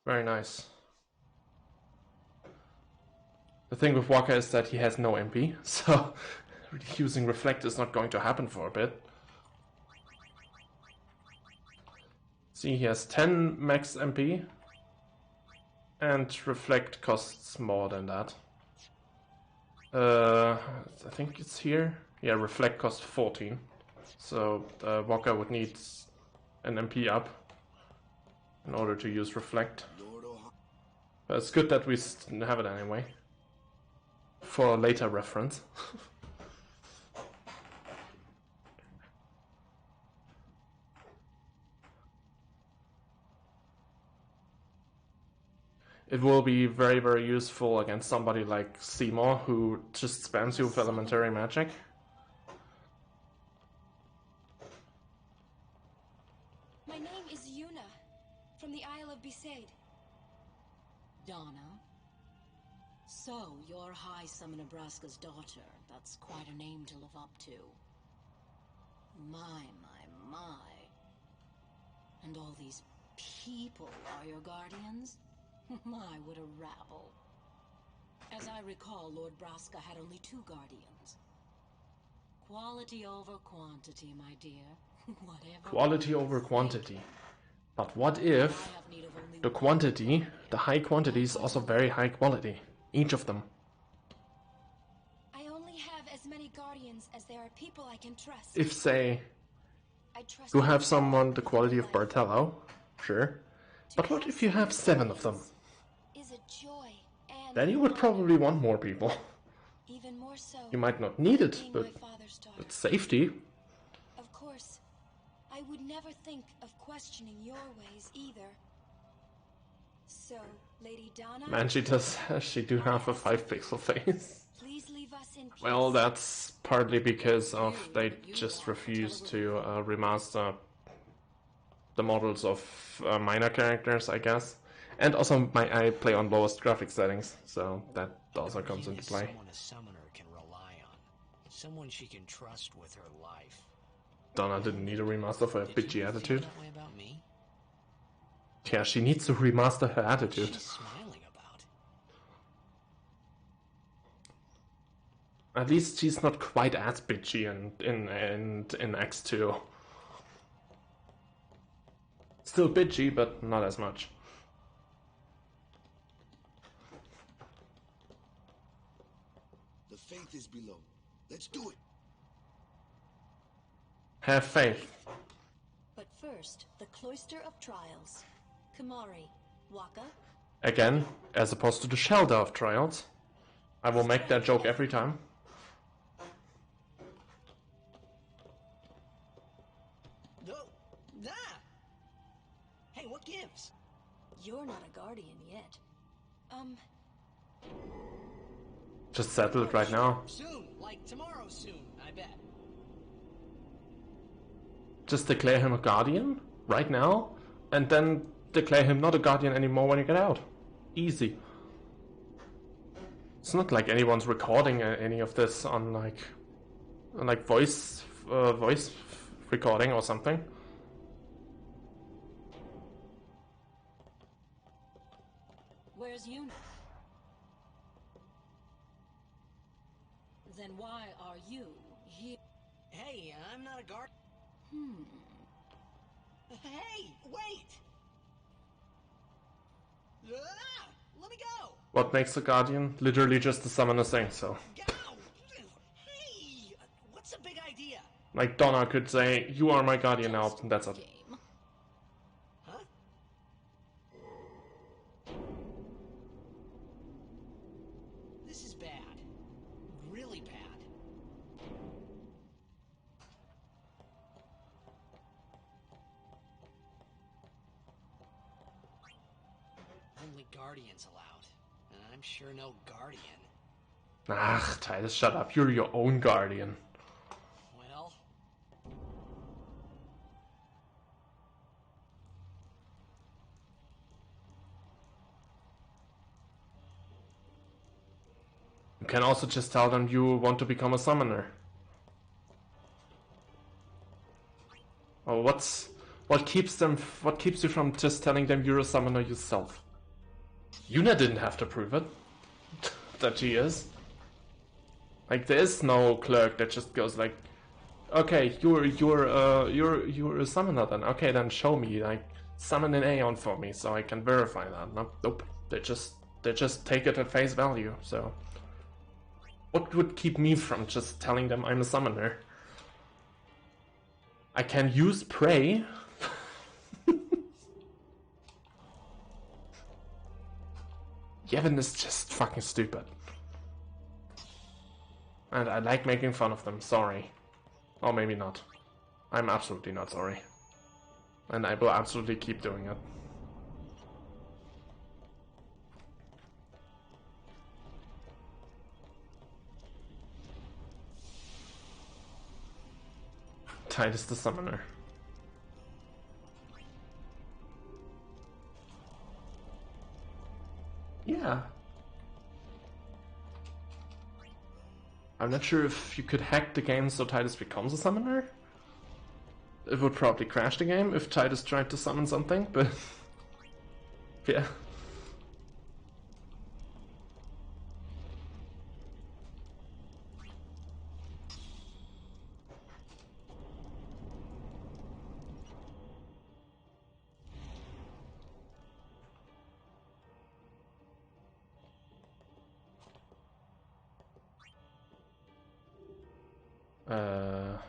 Very nice. The thing with Walker is that he has no MP, so using Reflect is not going to happen for a bit. See, he has 10 max MP, and Reflect costs more than that. I think it's here. Yeah, Reflect costs 14, so Walker would need an MP up in order to use Reflect. But it's good that we have it anyway. For later reference. It will be very, very useful against somebody like Seymour, who just spams you with elementary magic. My name is Yuna, from the Isle of Besaid. Donna? So, you're High Summoner Braska's daughter. That's quite a name to live up to. My. And all these people are your guardians? My, what a rabble. As I recall, Lord Braska had only 2 guardians. Quality over quantity, my dear. Whatever. Quality over quantity. But what if the quantity, the high quantity, is also very high quality? Each of them. I only have as many guardians as there are people I can trust. If, say, you have someone the quality of Bartello, sure. But what if you have 7 of them? Then you would probably want more people. Even more so. You might not need it, but it's safety. Of course, I would never think of questioning your ways either. So, Lady Donna... Man, she do have a 5-pixel face. Please leave us in peace. Well, that's partly because of they just refused to remaster the models of minor characters, I guess. And also, I play on lowest graphics settings, so that also comes into play. Someone a summoner can rely on. Someone she can trust with her life. Donna didn't need a remaster for her bitchy attitude. That way about me? Yeah, she needs to remaster her attitude. She's smiling about. At least she's not quite as bitchy in X2. Still bitchy, but not as much. The faith is below. Let's do it. Have faith. But first, the Cloister of Trials. Kamari, Waka. Again, as opposed to the Shelter of Trials. I will make that joke every time. Hey, what gives? You're not a guardian yet. Just settle it right now. Soon, like tomorrow soon, I bet. Just declare him a guardian right now, and then declare him not a guardian anymore when you get out. Easy. It's not like anyone's recording any of this on like voice recording or something. Where's Yuna? Then why are you here? Hey, I'm not a guard. Hey, wait! Ah, let me go! What makes a guardian? Literally just the summoner saying so. Hey! What's the big idea? Like Donna could say, "You are my guardian now," and that's it. Huh? This is bad. Really bad. Only guardians allowed. And I'm sure no guardian. Ach, Titus, shut up. You're your own guardian. Well... You can also just tell them you want to become a summoner. Or what keeps you from just telling them you're a summoner yourself? Yuna didn't have to prove it that she is. Like, there is no clerk that just goes like, okay, you're a summoner then. Okay, then show me, like, summon an Aeon for me so I can verify that. Nope. They just take it at face value. So what would keep me from just telling them I'm a summoner? I can use Prey. Yevon is just fucking stupid. And I like making fun of them, sorry. Or maybe not. I'm absolutely not sorry. And I will absolutely keep doing it. Titus the Summoner. Yeah. I'm not sure if you could hack the game so Titus becomes a summoner. It would probably crash the game if Titus tried to summon something, but yeah.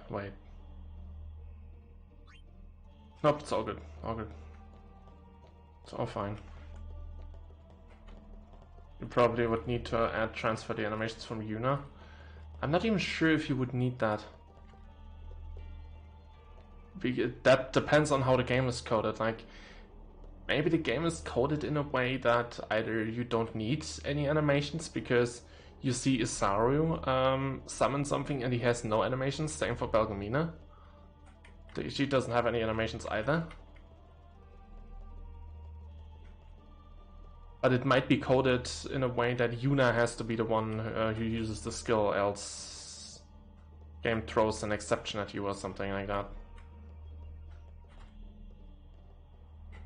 Wait. Nope, it's all good. All good. It's all fine. You probably would need to transfer the animations from Yuna. I'm not even sure if you would need that. That depends on how the game is coded. Like, maybe the game is coded in a way that either you don't need any animations because you see Isaru summon something and he has no animations. Same for Belgamina. She doesn't have any animations either. But it might be coded in a way that Yuna has to be the one who uses the skill, else game throws an exception at you or something like that.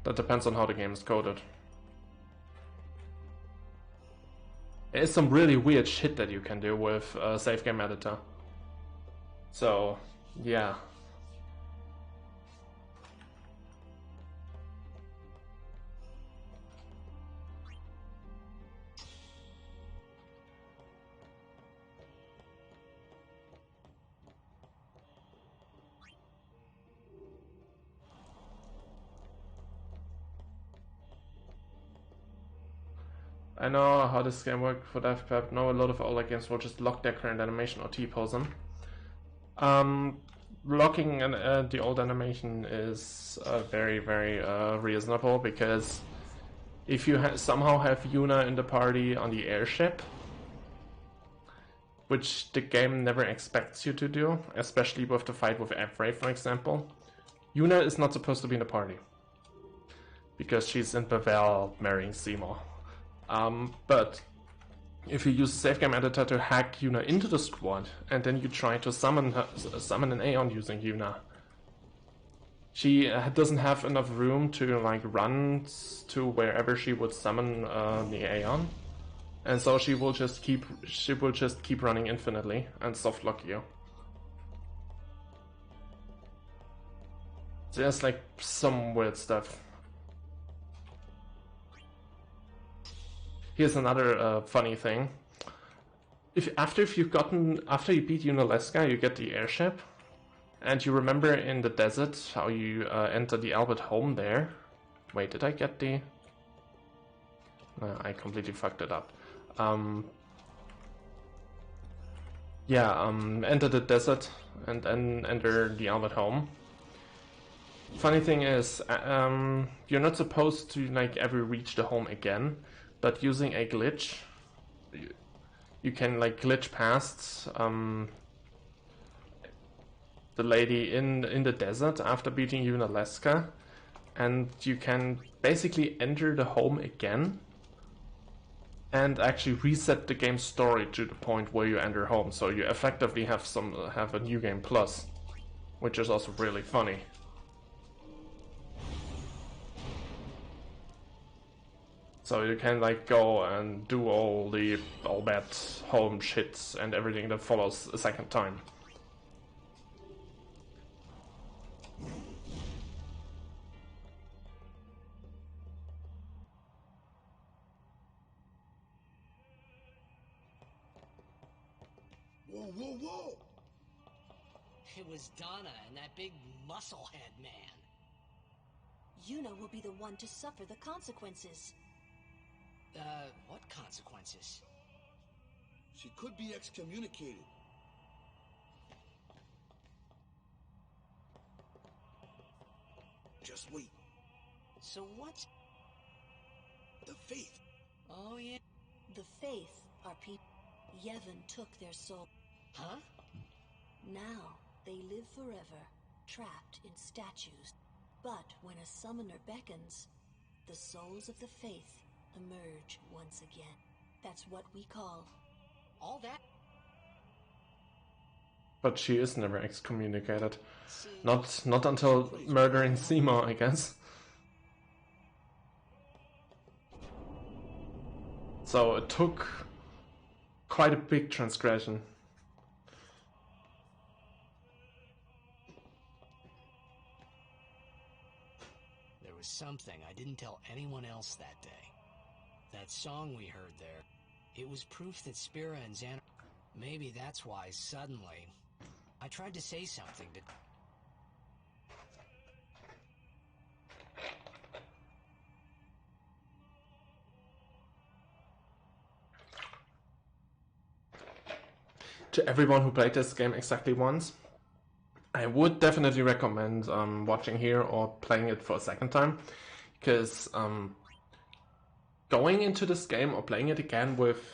That depends on how the game is coded. There's some really weird shit that you can do with Save Game Editor. So, yeah. I know how this game works for DevPep. No, a lot of older games will just lock their current animation or T-pose them. Locking the old animation is very, very reasonable, because if you somehow have Yuna in the party on the airship, which the game never expects you to do, especially with the fight with Evray, for example, Yuna is not supposed to be in the party, because she's in Bevel marrying Seymour. But if you use Save Game Editor to hack Yuna into the squad, and then you try to summon an Aeon using Yuna, she doesn't have enough room to like run to wherever she would summon the Aeon, and so she will just keep running infinitely and softlock you. So there's like some weird stuff. Here's another funny thing. After you beat Unalaska, you get the airship, and you remember in the desert how you enter the Albert home there. Wait, did I get the? No, I completely fucked it up. Enter the desert and then enter the Albert home. Funny thing is, you're not supposed to like ever reach the home again, but using a glitch, you can like glitch past the lady in the desert after beating Unalaska, and you can basically enter the home again and actually reset the game's story to the point where you enter home. So you effectively have a new game plus, which is also really funny. So you can like go and do all that home shits and everything that follows a second time. Whoa, whoa, whoa! It was Donna and that big musclehead man. Yuna will be the one to suffer the consequences. What consequences? She could be excommunicated. Just wait. So what's... The faith. Oh, yeah. The faith are people. Yevon took their soul. Huh? Now, they live forever, trapped in statues. But when a summoner beckons, the souls of the faith emerge once again. That's what we call... all that? But she is never excommunicated. Not until murdering Seymour, I guess. So it took quite a big transgression. There was something I didn't tell anyone else that day. That song we heard there, it was proof that Spira and Xander... Maybe that's why, suddenly, I tried to say something to... To everyone who played this game exactly once, I would definitely recommend watching here or playing it for a second time, because going into this game or playing it again with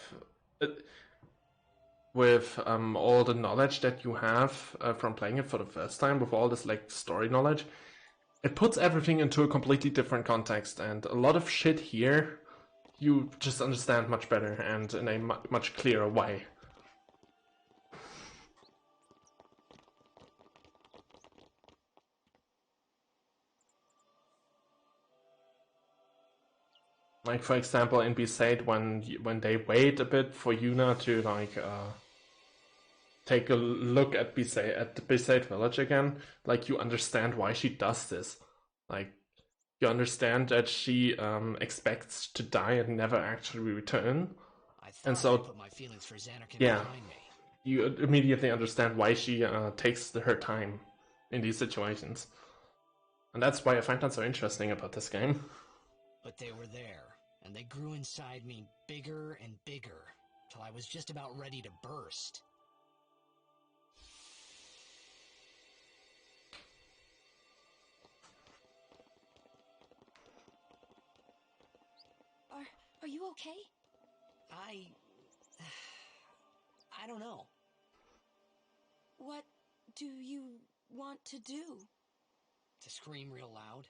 all the knowledge that you have from playing it for the first time, with all this like story knowledge, it puts everything into a completely different context, and a lot of shit here you just understand much better and in a much clearer way. Like for example in Besaid, when they wait a bit for Yuna to like take a look at the Besaid village again, like you understand why she does this. Like you understand that she expects to die and never actually return. And so I put my feelings for Xanarkin yeah, behind me. you immediately understand why she takes her time in these situations. And that's why I find that so interesting about this game. But they were there, and they grew inside me bigger and bigger, till I was just about ready to burst. Are you okay? I don't know. What do you want to do? To scream real loud?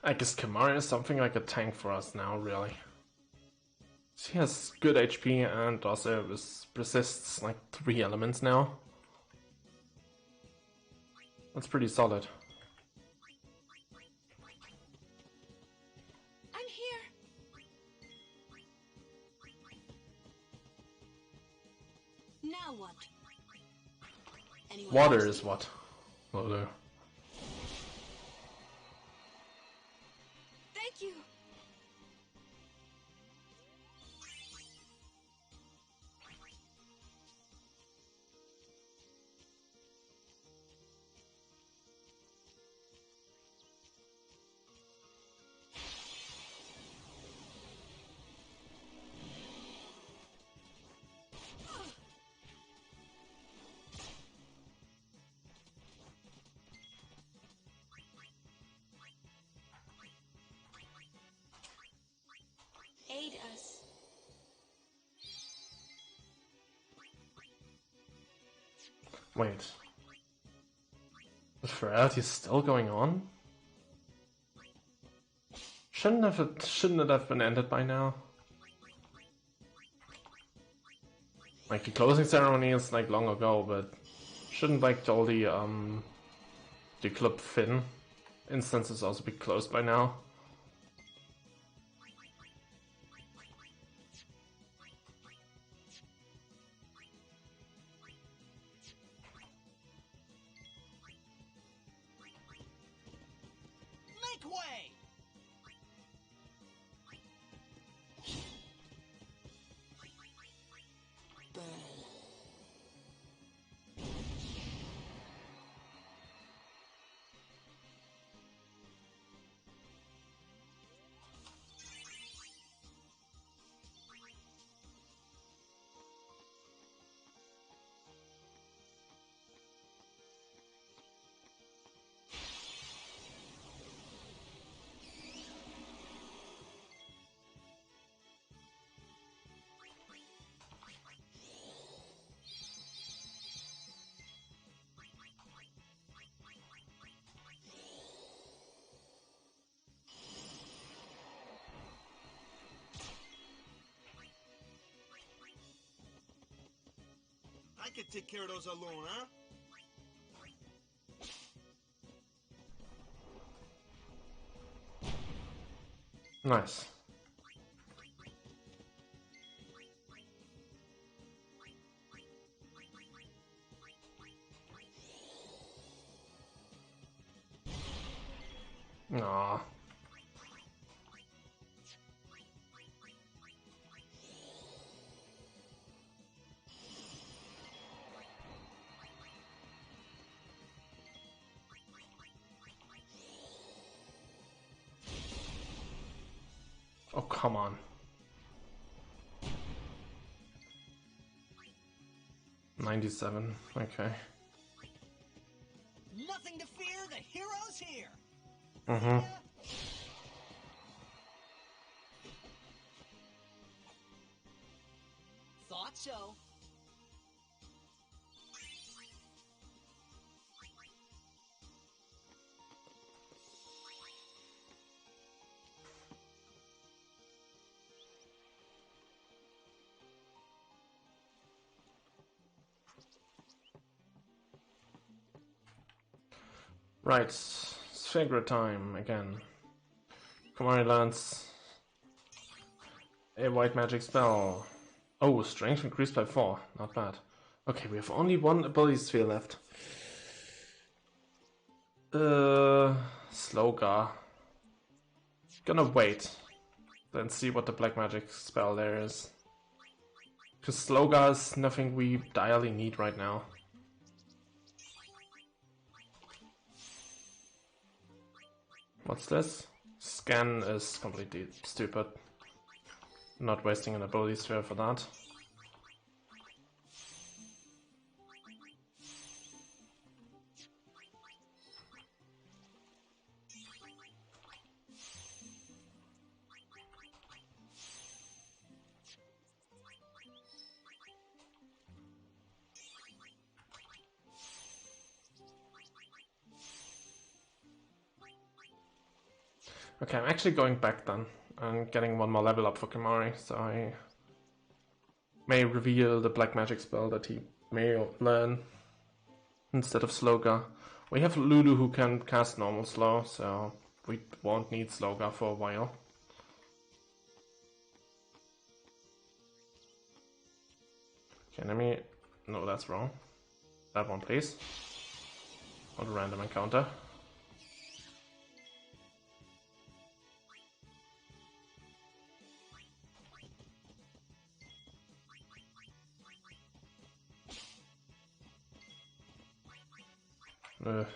I guess Kamari is something like a tank for us now, really. She has good HP and also resists like 3 elements now. That's pretty solid. I'm here. Now what? Anyone Water else? is what? Water. Thank you. Aid us. Wait. The Ferality is still going on? Shouldn't it have been ended by now? Like the closing ceremony is like long ago, but shouldn't like all the Club Finn instances also be closed by now? Make way! I could take care of those alone, huh? Nice. Aww. Oh, come on. 97, okay. Nothing to fear, the hero's here! Mm-hmm. Thought so. Right, Sphagra time again. Kamari learns a white magic spell. Oh, strength increased by 4. Not bad. Okay, we have only 1 ability sphere left. Slogar. Gonna wait. Then see what the black magic spell there is. Because Slogar is nothing we direly need right now. What's this? Scan is completely stupid. Not wasting an ability sphere for that. Okay, I'm actually going back then and getting one more level up for Kimari, so I may reveal the black magic spell that he may learn instead of Sloga. We have Lulu who can cast normal slow, so we won't need Sloga for a while. Okay, let me... No, that's wrong. That one, please. Not a random encounter. All right.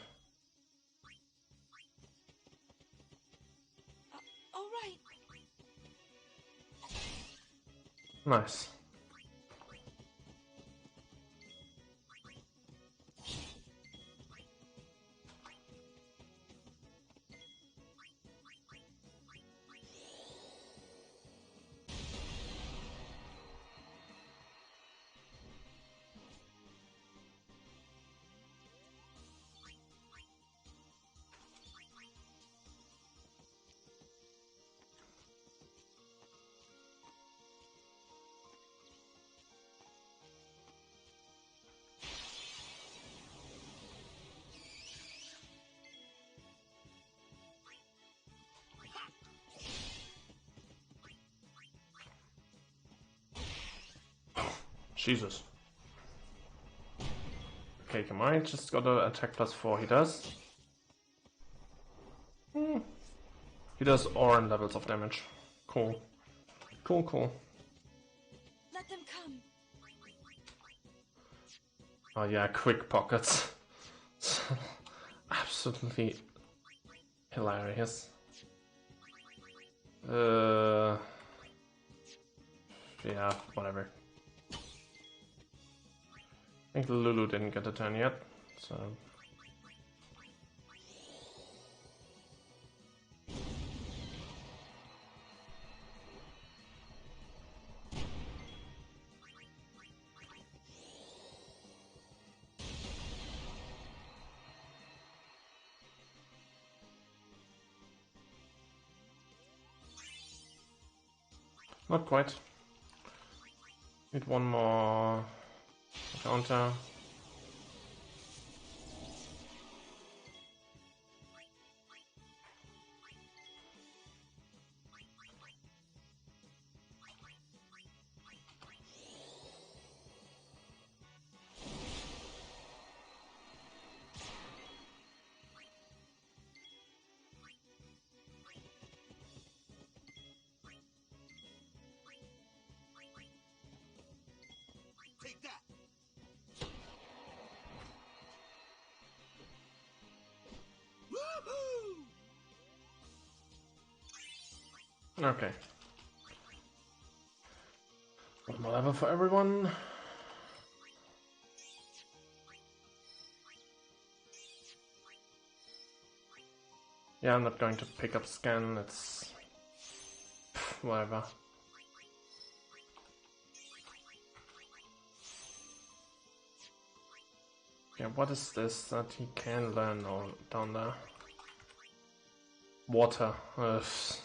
Nice. Jesus. Okay, come on, just got to attack +4, he does. He does Oran levels of damage. Cool. Cool, cool. Let them come. Oh yeah, quick pockets. Absolutely hilarious. Yeah, whatever. I think Lulu didn't get a turn yet, so... Not quite. Need one more counter. Take that! Woohoo! Okay. One more level for everyone. Yeah, I'm not going to pick up scan, it's... whatever. Yeah, what is this that he can learn down there? Water.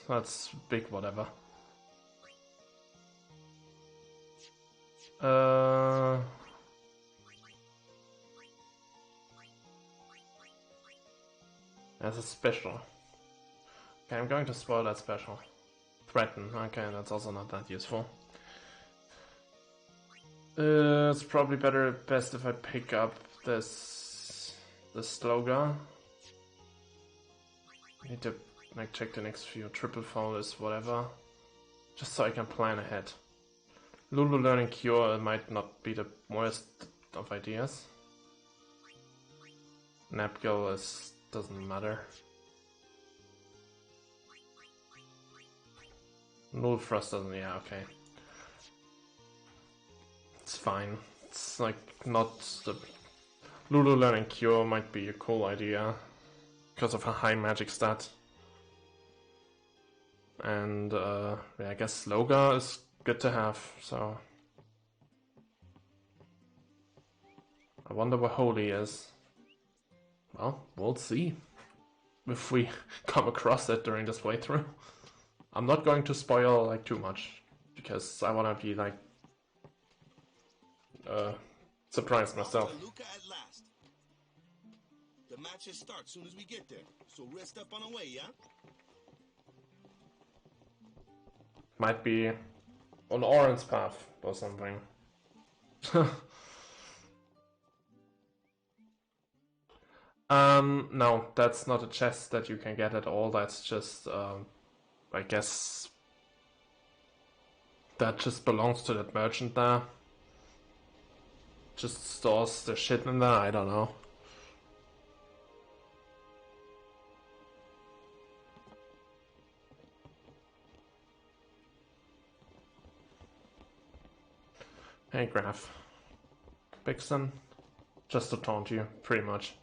That's big whatever. That's a special. Okay, I'm going to spoil that special. Threaten. Okay, that's also not that useful. It's probably best if I pick up the Sloga. I need to like check the next few triple folders, whatever, just so I can plan ahead. Lulu learning Cure might not be the worst of ideas. Napgil doesn't matter. Null Frost doesn't, yeah, okay. It's fine. It's like not the... Lulu learning Cure might be a cool idea because of her high magic stat. And yeah, I guess Sloga is good to have, so... I wonder where Holy is. Well, we'll see. if we come across it during this playthrough. I'm not going to spoil like too much because I want to be like surprised myself. Luca at last. The matches start soon as we get there, so rest up on the way, yeah? Might be on Orange Path or something. No, that's not a chest that you can get at all. That's just, I guess, that just belongs to that merchant there. Just stores the shit in there, I don't know. Hey, Graf. Bixen. Just to taunt you, pretty much.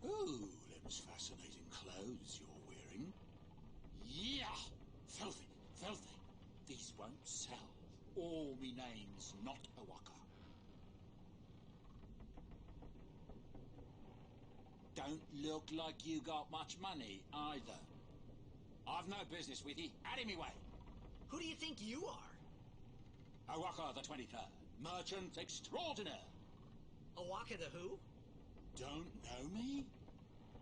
Ooh, them's fascinating clothes you're wearing. Yeah! Filthy, filthy. These won't sell. All me name's not a waka. Don't look like you got much money, either. I've no business with you. Out of me way. Who do you think you are? Awaka the 23rd. Merchant extraordinaire. Awaka the who? Don't know me?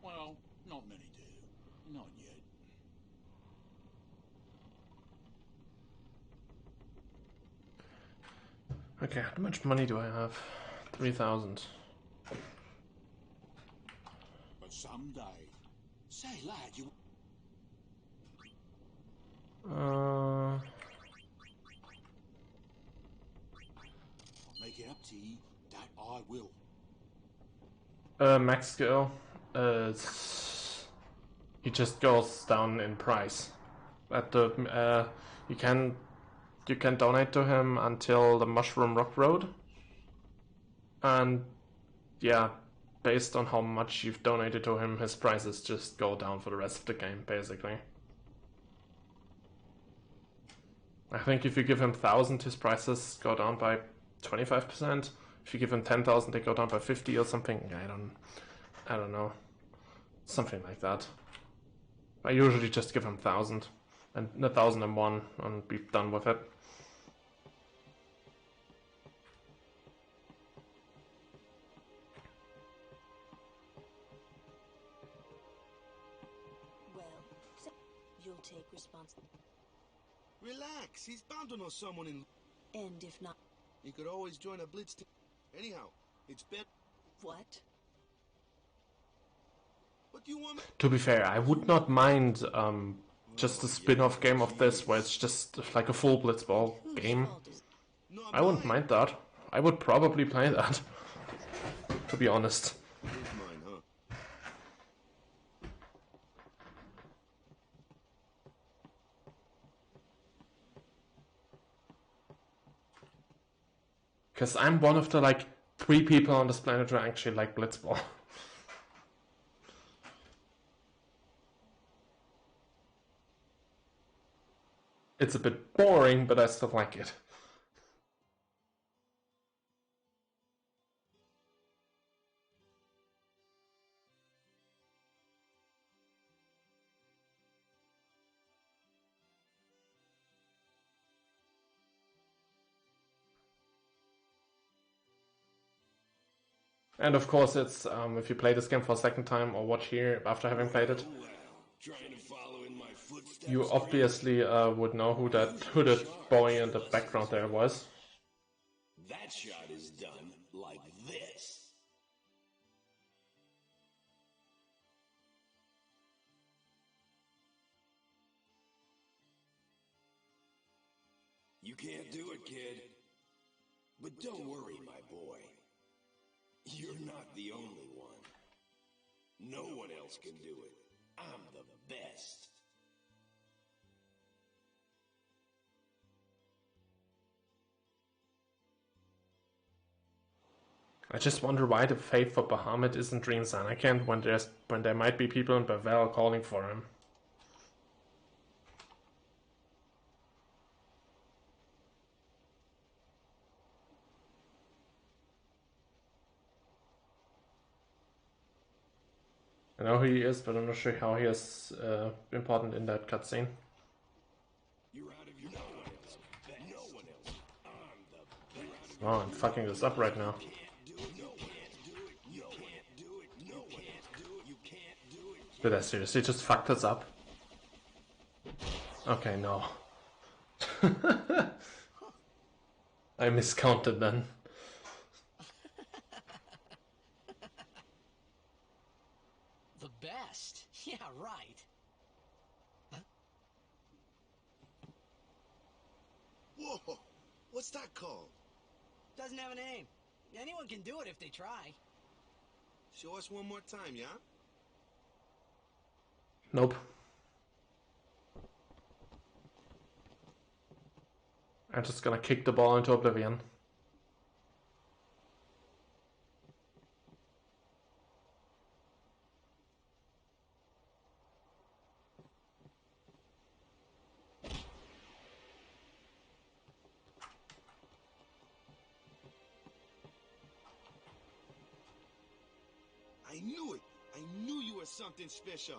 Well, not many do. Not yet. Okay, how much money do I have? 3,000. But someday. Say, lad, you... Uh... I'll make it up to you. That I will. Max skill. He just goes down in price. At the you can donate to him until the Mushroom Rock Road, and yeah, based on how much you've donated to him, his prices just go down for the rest of the game, basically. I think if you give him 1,000, his prices go down by 25%. If you give him 10,000, they go down by 50 or something. I don't know, something like that. I usually just give him 1,000 and 1,001 and be done with it. Well, you'll take responsibility. Relax, he's bound to know someone in... And if not... He could always join a blitz team. Anyhow, it's bet... What? What do you want me... To be fair, I would not mind just a spin-off game of this where it's just like a full Blitzball game. I wouldn't mind that. I would probably play that, to be honest. Because I'm one of the like 3 people on this planet who actually like Blitzball. It's a bit boring, but I still like it. And of course, it's if you play this game for a second time or watch here after having played it, you obviously would know who the boy in the background there was. That shot is done like this. can't do it, kid. But don't worry, my boy. You're not the only one. No one else can do it. I'm the best. I just wonder why the faith for Bahamut isn't Dream Zanarkand when there might be people in Bavel calling for him. I know who he is, but I'm not sure how he is important in that cutscene. You're out of your no one else. I'm the best. Oh, I'm fucking this up right now. Did I seriously just fuck this up? Okay, no. I miscounted then. The best? Yeah, right. Huh? Whoa! What's that called? Doesn't have a name. Anyone can do it if they try. Show us one more time, yeah? Nope. I'm just gonna kick the ball into oblivion. I knew it! I knew you were something special!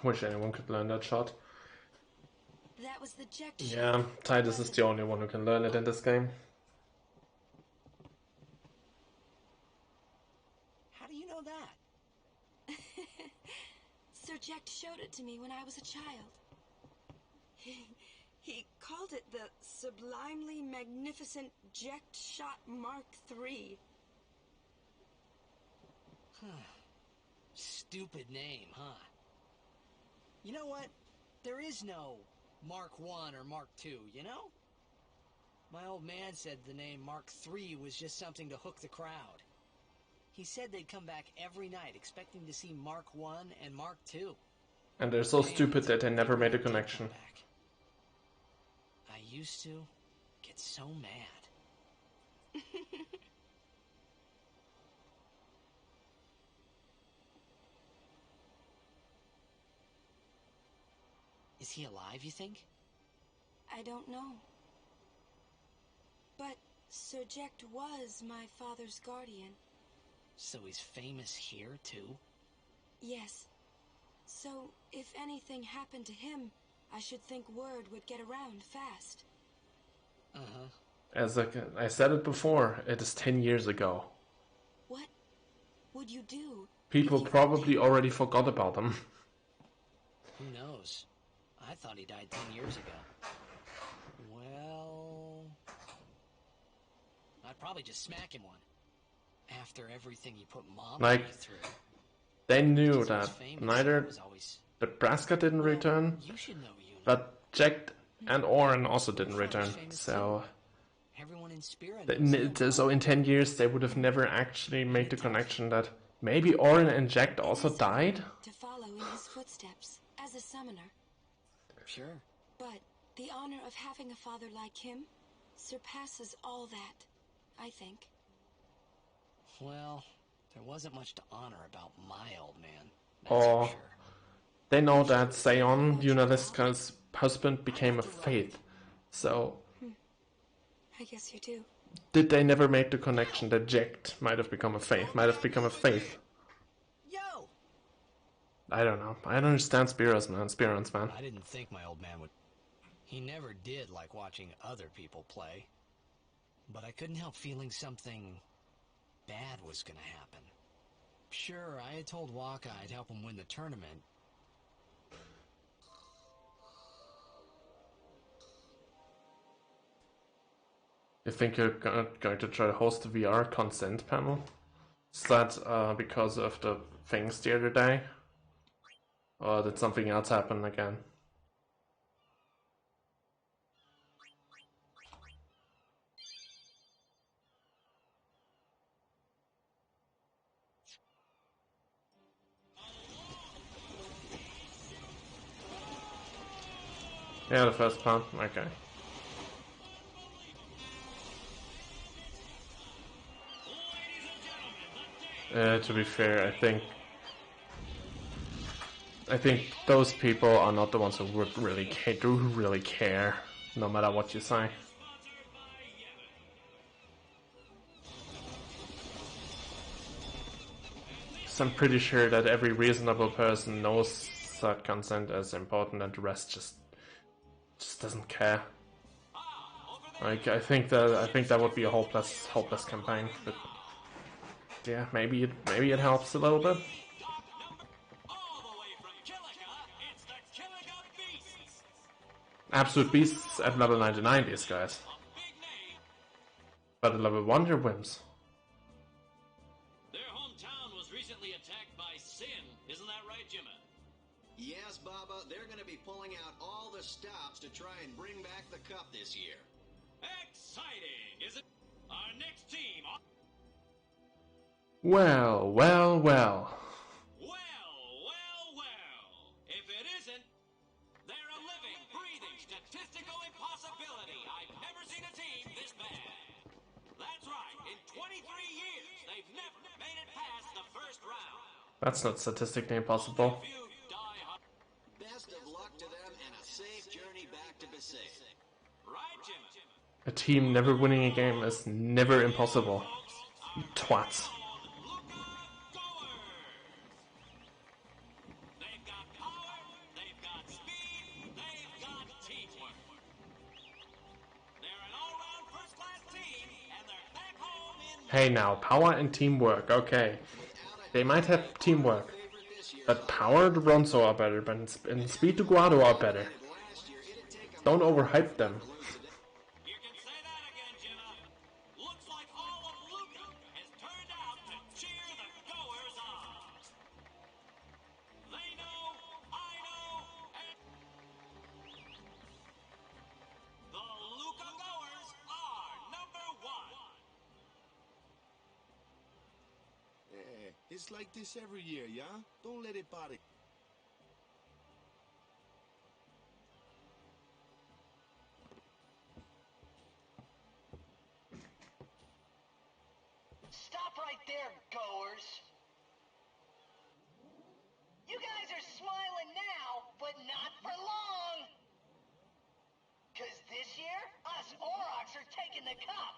Wish anyone could learn that shot. That was the Ject Yeah, shot. Titus is the only one who can learn it in this game. How do you know that? Sir Ject showed it to me when I was a child. He called it the Sublimely Magnificent Ject Shot Mark III. Stupid name, huh? You know what? There is no Mark I or Mark II, you know? My old man said the name Mark III was just something to hook the crowd. He said they'd come back every night expecting to see Mark I and Mark II. And they're so stupid that they never made a connection. I used to get so mad. Is he alive, you think? I don't know. But Sir Ject was my father's guardian. So he's famous here, too? Yes. So, if anything happened to him, I should think word would get around fast. Uh-huh. As I said it before, it is 10 years ago. What would you do? People probably already forgot about him. Who knows? I thought he died 10 years ago. Well... I'd probably just smack him one. After everything he put Mom and me through. They knew that neither Nebraska didn't return, but Jack and Oren also didn't return. So, so in 10 years they would have never actually made the connection that maybe Oren and Jack also died? To follow in his footsteps as a summoner. Sure. But the honor of having a father like him surpasses all that, I think. Well, there wasn't much to honor about my old man. Or they know that Seon, Yunaliska's husband, became a faith. So I guess you do. did they never make the connection that Jack might have become a faith? Yo! I don't know. I don't understand Spearons, man. I didn't think my old man would. He never did like watching other people play. But I couldn't help feeling something bad was gonna happen. Sure, I had told Waka I'd help him win the tournament. You think you're going to try to host a VR consent panel? Is that because of the things the other day? Or did something else happen again? Yeah, the first part, okay. To be fair, I think those people are not the ones who would really care, no matter what you say. So I'm pretty sure that every reasonable person knows that consent is important, and the rest just doesn't care. Like I think that would be a hopeless campaign, but yeah, maybe it helps a little bit. Absolute beasts at level 99, these guys. But at level 1, they're wimps. Their hometown was recently attacked by Sin, isn't that right, Jimmy? Yes, Baba, they're going to be pulling out all the stops to try and bring back the cup this year. Exciting, is it? Our next team... Well. Well. If it isn't, they're a living, breathing, statistical impossibility. I've never seen a team this bad. That's right, in 23 years, they've never made it past the first round. That's not statistically impossible. Best of luck to them and a safe journey back to Besaid. Right, Jimmy? A team never winning a game is never impossible. You twats. They've got power, they've got speed, they've got teamwork. They're an all-round first-class team, and they're back home in... Hey now, power and teamwork, okay. They might have teamwork, but power to Bronzo are better, and speed to Guado are better. Don't overhype them. You can say that again, Jenna. Looks like all of Luca has turned out to cheer the goers on. They know, I know, and... The Luca goers are number one. It's like this every year, yeah? Don't let it bother. Stop right there, goers. You guys are smiling now, but not for long. Because this year, us Aurochs are taking the cup.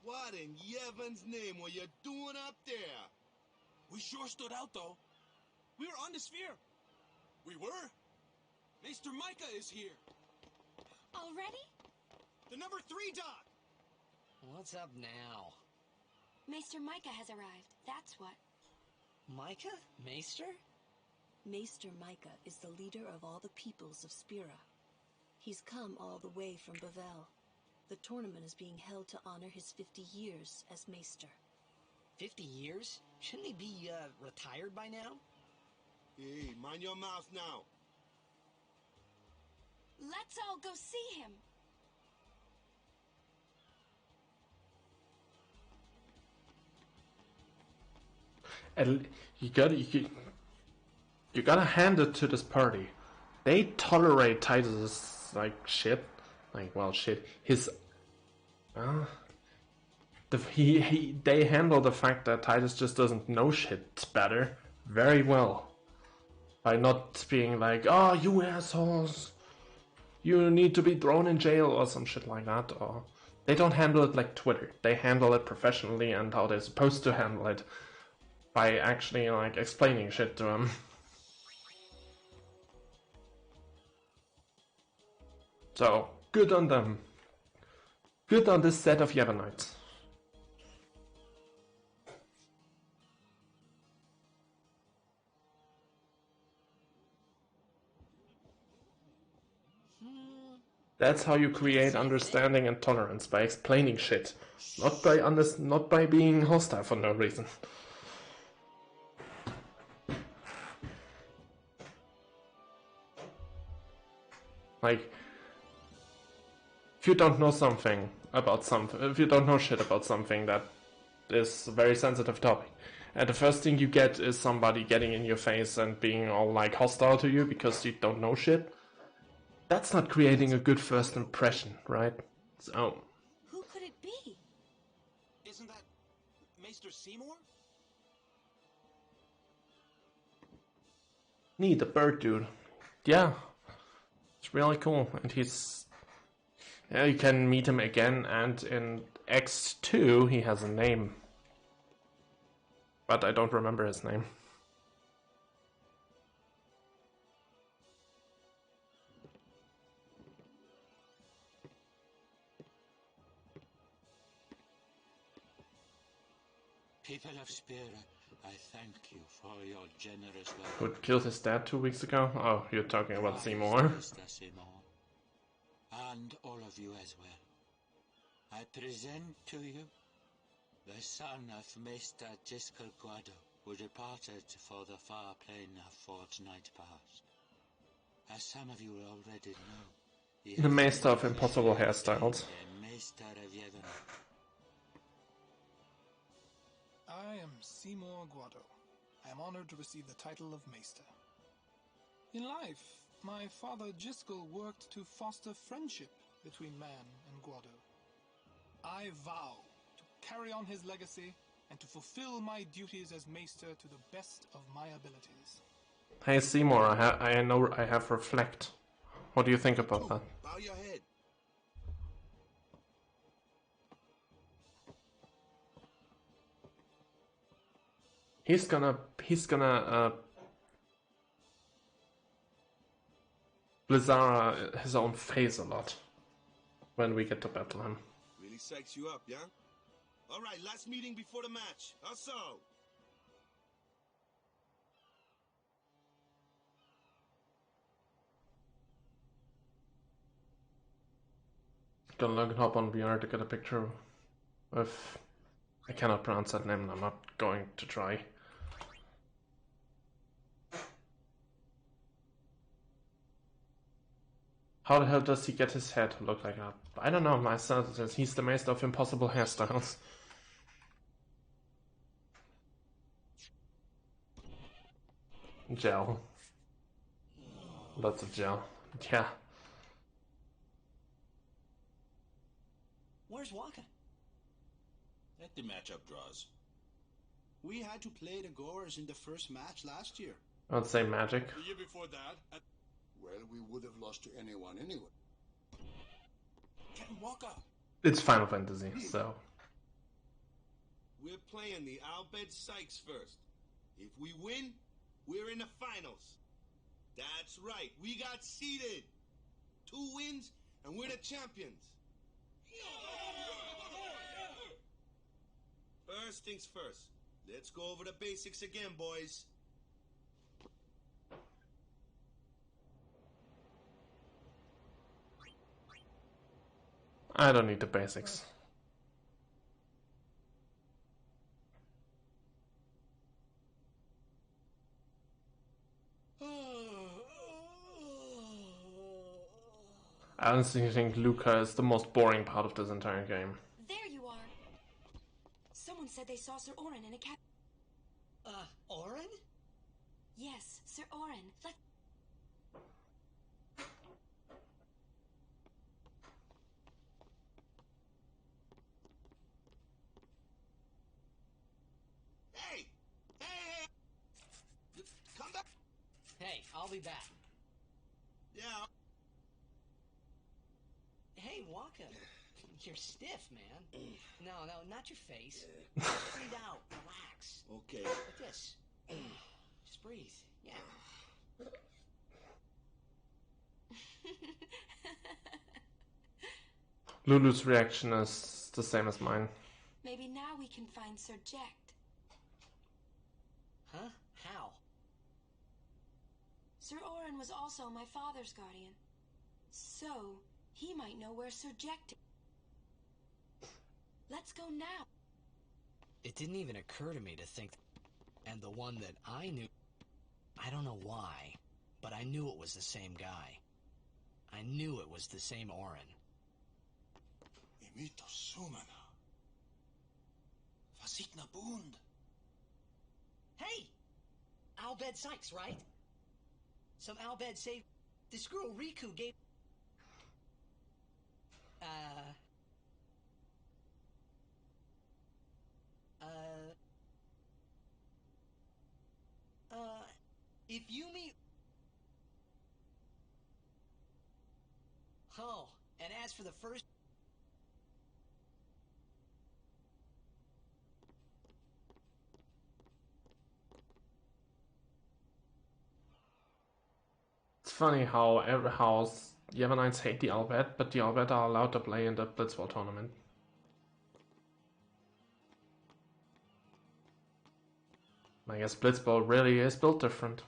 What in Yevon's name were you doing up there? We sure stood out, though. We were on the sphere. We were. Maester Micah is here. Already? The number 3 dot. What's up now? Maester Micah has arrived, that's what. Micah? Maester? Maester Micah is the leader of all the peoples of Spira. He's come all the way from Bavel. The tournament is being held to honor his 50 years as Maester. 50 years? Shouldn't he be, retired by now? Hey, mind your mouth now. Let's all go see him. And you gotta hand it to this party. They tolerate Titus like shit. Like, well, shit. They handle the fact that Titus just doesn't know shit better very well. By not being like, oh, you assholes, you need to be thrown in jail or some shit like that. Or they don't handle it like Twitter. They handle it professionally and how they're supposed to handle it. By actually, like, explaining shit to him. So, good on them. Good on this set of Yevonites. That's how you create understanding and tolerance, by explaining shit, not by being hostile for no reason. Like, if you don't know something about something, if you don't know shit about something that is a very sensitive topic, and the first thing you get is somebody getting in your face and being all like hostile to you because you don't know shit, that's not creating a good first impression, right? So. Who could it be? Isn't that Maester Seymour? Neat, the bird dude. Yeah. It's really cool. And he's... Yeah, you can meet him again, and in X2 he has a name. But I don't remember his name. People of Spira, I thank you for your generous Who welcome. killed his dad 2 weeks ago? Oh, you're talking about Seymour. Mr. Seymour, and all of you as well. I present to you the son of Maester Giskel Guado, who departed for the far plain of fortnight past. As some of you already know, he The has Maester of been Impossible officially Hairstyles. the Maester of Yevon. I am Seymour Guado. I am honored to receive the title of Maester. In life, my father Giskel worked to foster friendship between man and Guado. I vow to carry on his legacy and to fulfill my duties as Maester to the best of my abilities. Hey Seymour, I know I have Reflect. What do you think about that? Bow your head. He's gonna Blizzara his own face a lot when we get to battle him. Really psychs you up, yeah? Alright, last meeting before the match. How so? Gonna look and hop on VR to get a picture of... I cannot pronounce that name and I'm not going to try. How the hell does he get his hair to look like that? I don't know, my son says he's the master of impossible hairstyles. Gel. Lots of gel. Yeah. Where's Waka? Let the matchup draws. We had to play the Goers in the first match last year. I'd say magic. The year before that, Well, we would have lost to anyone anyway. Captain Walker. It's Final Fantasy, so... We're playing the Albed Sykes first. If we win, we're in the finals. That's right, we got seeded. 2 wins, and we're the champions. First things first. Let's go over the basics again, boys. I don't need the basics. I honestly think Luca is the most boring part of this entire game. There you are. Someone said they saw Sir Orin in a cab. Orin? Yes, Sir Orin. Let... Hey! Hey! Come back! Hey, I'll be back. Yeah. Hey, Waka. You're stiff, man. No, not your face. Breathe out. Relax. Okay. Like this. Just breathe. Yeah. Lulu's reaction is the same as mine. Maybe now we can find Sir Jecht. Huh? How? Sir Orin was also my father's guardian. So, he might know where Sir Ject is. Let's go now. It didn't even occur to me to think... And the one that I knew... I don't know why, but I knew it was the same guy. I knew it was the same Orin. Imito Sumana. Fasikna Bund. Hey! Albed Sykes, right? Some Albed saved... This girl Riku gave... If you meet... Oh, and as for the first... It's funny how every house Yavanites hate the Albed, but the Albed are allowed to play in the Blitzball tournament. I guess Blitzball really is built different.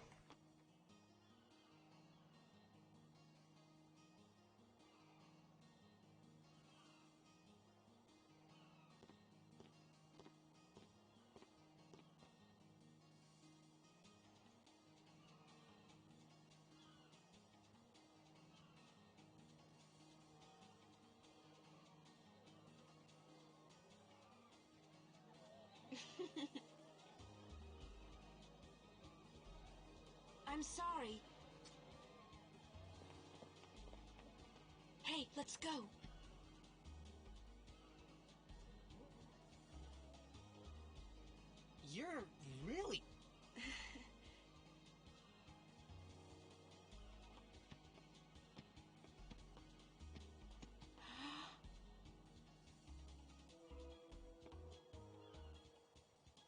I'm sorry. Hey, let's go. You're really...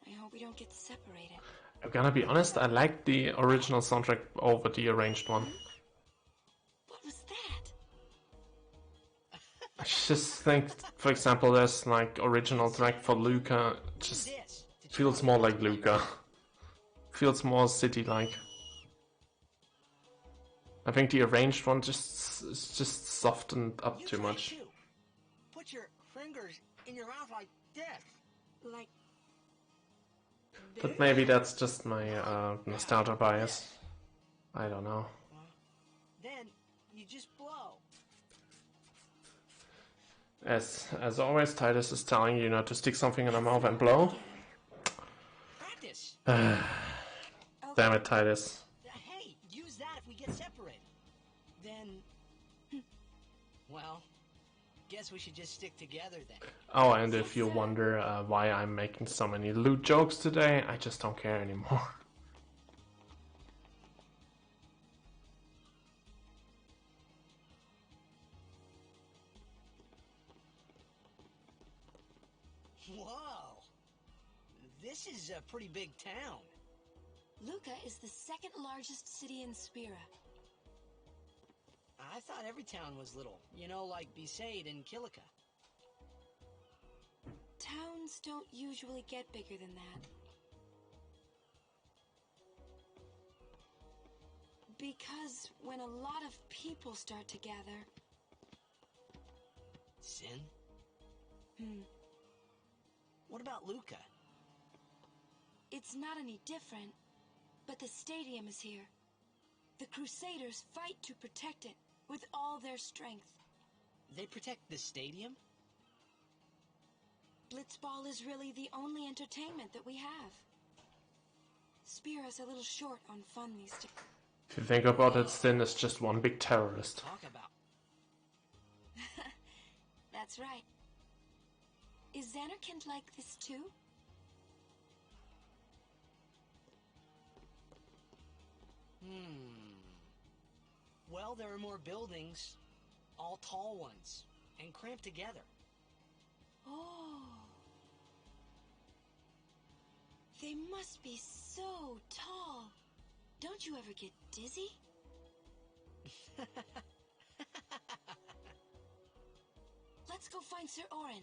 I hope we don't get separated. I'm gonna be honest, I like the original soundtrack over the arranged one. What was that? I just think, for example, there's like original track for Luca, just feels more like Luca. Feels more city-like. I think the arranged one is just softened up too much. Put your fingers in your mouth like this. Like... But maybe that's just my nostalgia bias. I don't know. Then you just blow. As always, Titus is telling you not to stick something in the mouth and blow. Practice. Damn it, Titus. Hey, use that if we get separated. Then... Well, guess we should just stick together then. Oh, and if you wonder why I'm making so many loot jokes today, I just don't care anymore. Whoa! This is a pretty big town. Luca is the second largest city in Spira. I thought every town was little. You know, like Besaid and Kilika. Towns don't usually get bigger than that. Because when a lot of people start to gather... Sin? Hmm. What about Luca? It's not any different, but the stadium is here. The Crusaders fight to protect it with all their strength. They protect the stadium? Blitzball is really the only entertainment that we have. Spira's a little short on fun these days. If you think about it, Sin is just one big terrorist. Talk about... That's right. Is Xanarkand like this too? Well, there are more buildings, all tall ones, and cramped together. Oh. They must be so tall. Don't you ever get dizzy? Let's go find Sir Orin.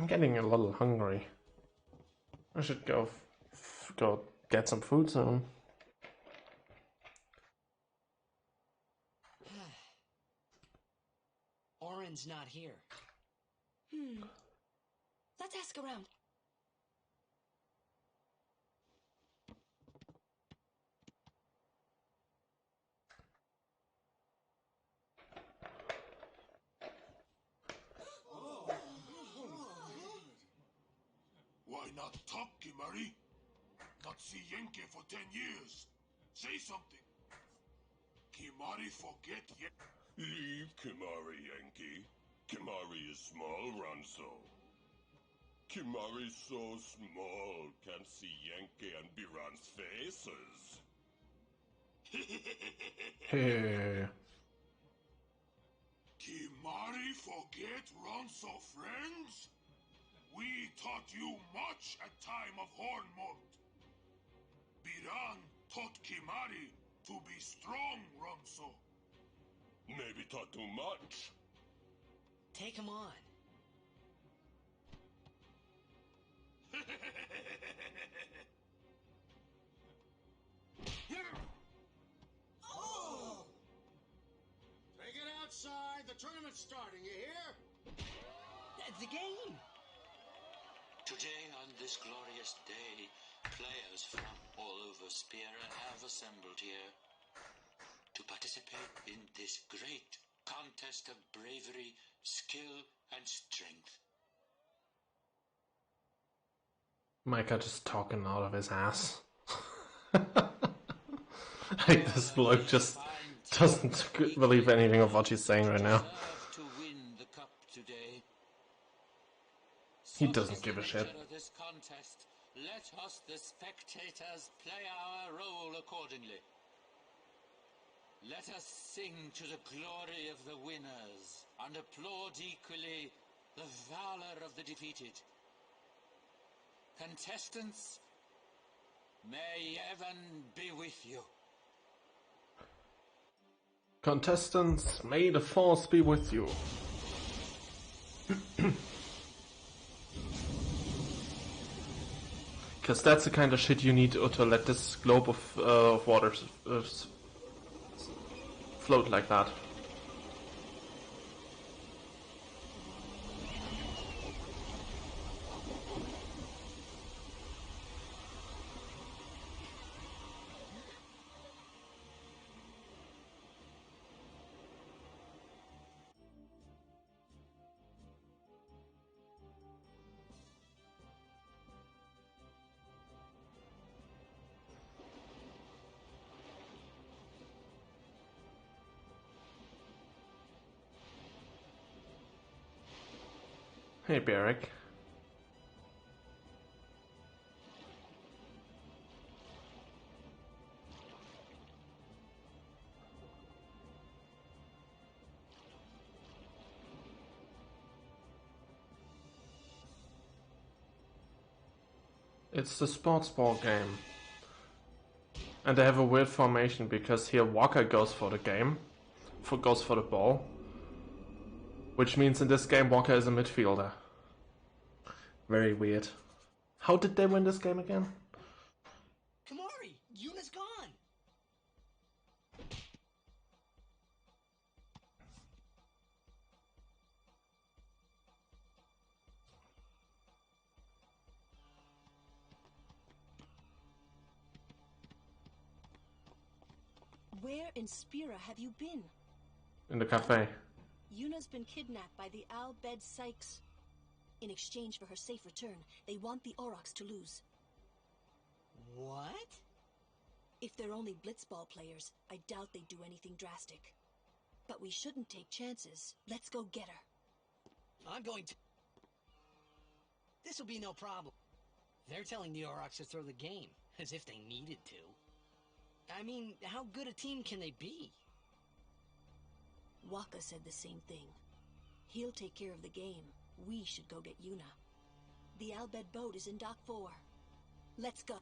I'm getting a little hungry. I should go get some food soon. Oren's not here. Let's ask around. Why not talk, Kimari? Not see Yenke for 10 years. Say something. Kimari forget Leave Kimari, Yenke. Kimari is small, Ranso. Kimari so small, can't see Yenke and Biran's faces. Hey. Kimari forget Ranso friends? We taught you much at time of Hornmold. Biran taught Kimari to be strong, Ranso. Maybe taught too much. Take him on. Oh! Take it outside. The tournament's starting, you hear? That's the game. Today, on this glorious day, players from all over Spira have assembled here to participate in this great contest of bravery, skill, and strength. Micah just talking out of his ass. Like, this bloke just doesn't believe anything of what he's saying right now. To win the cup today. He doesn't give a shit. This contest, let us, the spectators, play our role accordingly. Let us sing to the glory of the winners and applaud equally the valor of the defeated. Contestants, may heaven be with you. Contestants, may the force be with you. Because that's the kind of shit you need to let this globe of water float like that. Hey, Barrick. It's the sports ball game. And they have a weird formation because here Walker goes for the game, goes for the ball. Which means in this game Walker is a midfielder. Very weird. How did they win this game again? Kamari, Yuna's gone. Where in Spira have you been? In the cafe. Yuna's been kidnapped by the Al-Bed Sykes. In exchange for her safe return, they want the Aurochs to lose. What? If they're only blitzball players, I doubt they'd do anything drastic. But we shouldn't take chances. Let's go get her. I'm going to... This'll be no problem. They're telling the Aurochs to throw the game, as if they needed to. I mean, how good a team can they be? Waka said the same thing. He'll take care of the game. We should go get Yuna. The Al-Bed boat is in Dock 4. Let's go.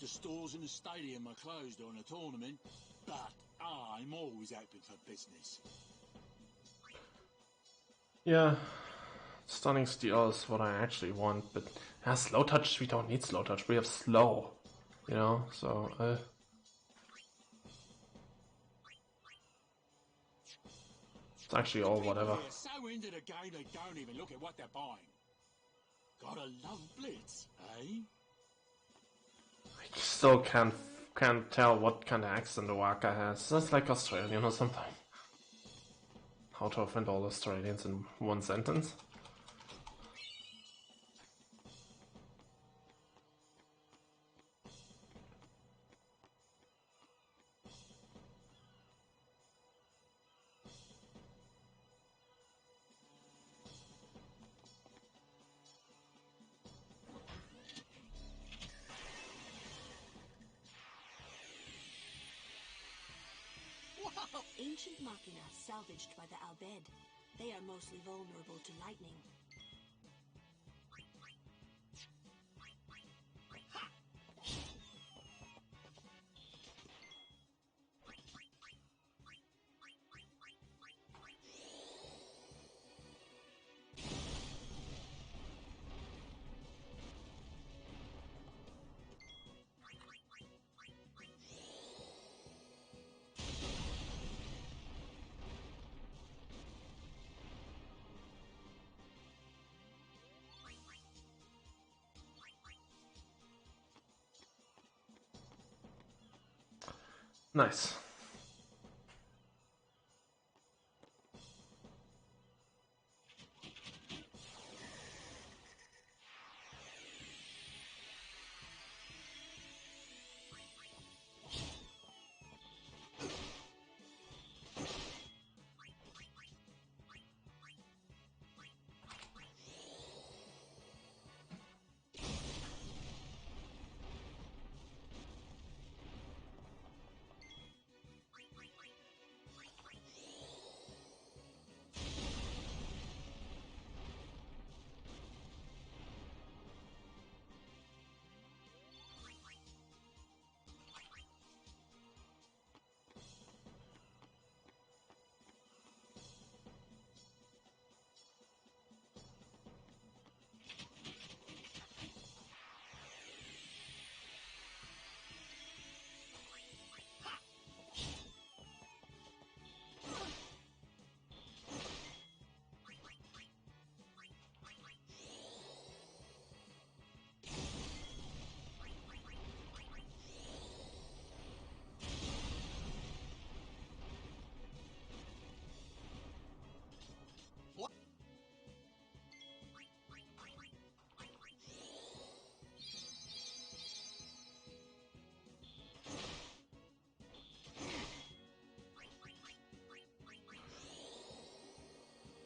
The stores in the stadium are closed during the tournament, but I'm always open for business. Yeah, stunning steel is what I actually want, but slow touch, we don't need slow touch, we have slow, you know, so it's actually all whatever. They're so into the game they don't even look at what they're buying. Gotta love Blitz, eh? I still can't tell what kind of accent the Waka has. It's like Australian or something. How to offend all Australians in one sentence? Ancient machina salvaged by the Albed. They are mostly vulnerable to lightning. Nice.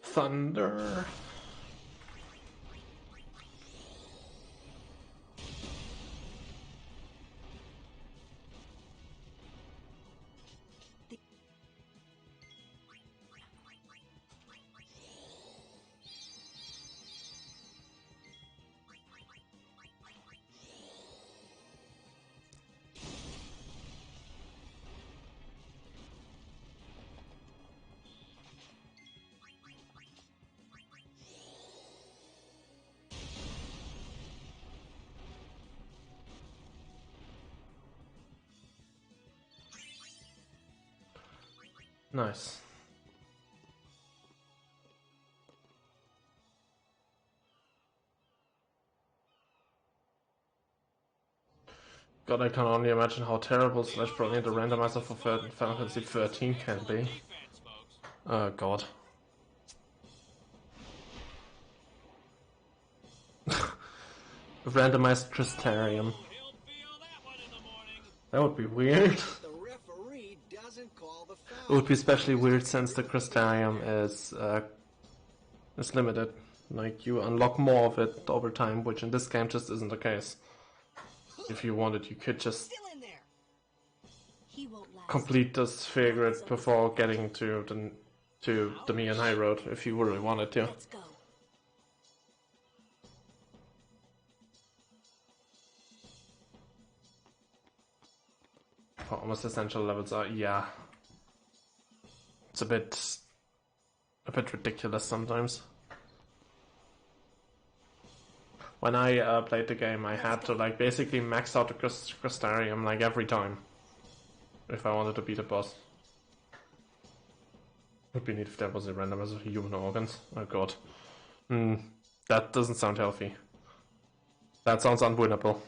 Thunder. Nice. God, I can only imagine how terrible / brilliant the randomizer for Final Fantasy 13 can be. God. Randomized Crystarium. That would be weird. The referee doesn't call the foul. It would be especially weird since the Crystarium is limited. Like, you unlock more of it over time, which in this game just isn't the case. If you wanted, you could just complete the sphere grid before getting to the Mian High Road, if you really wanted to. Let's go. for almost essential levels are, yeah. It's a bit ridiculous sometimes. When I played the game, I had to like basically max out the Crystarium like every time if I wanted to beat a boss. Would be neat if there was a randomizer of human organs. Oh god. That doesn't sound healthy. That sounds unwinnable.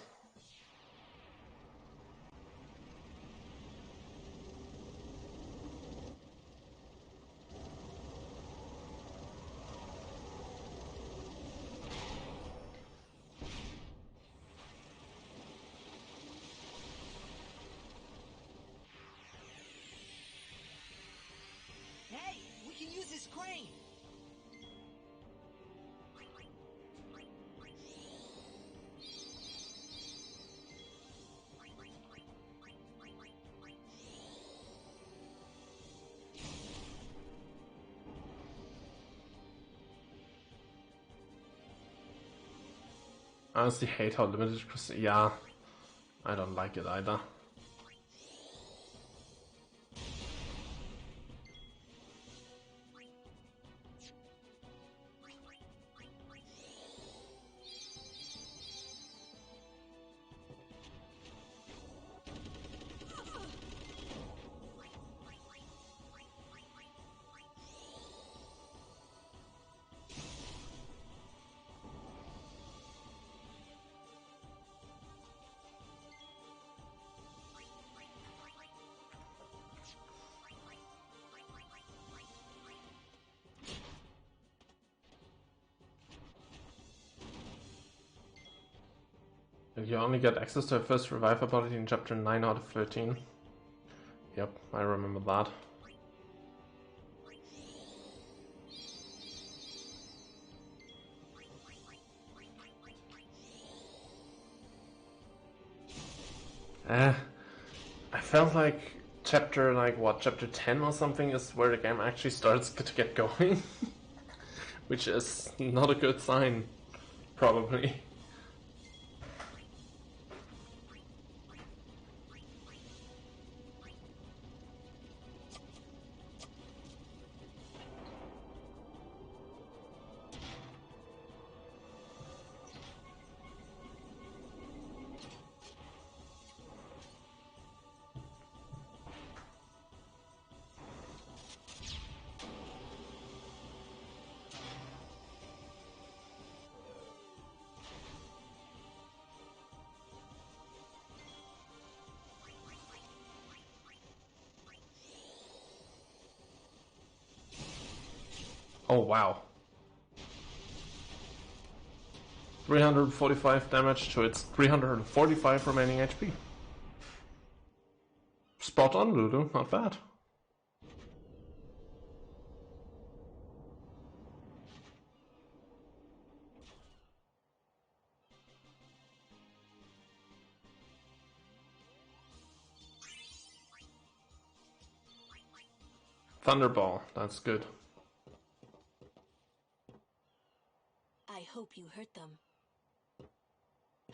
Hey, we can use this crane. I honestly hate how limited yeah, I don't like it either. You only get access to a first revive ability in chapter 9 out of 13. Yep, I remember that. I felt like chapter, chapter 10 or something is where the game actually starts to get going. Which is not a good sign, probably. Oh wow. 345 damage to its 345 remaining HP. Spot on, Lulu, not bad. Thunderball, that's good. I hope you hurt them.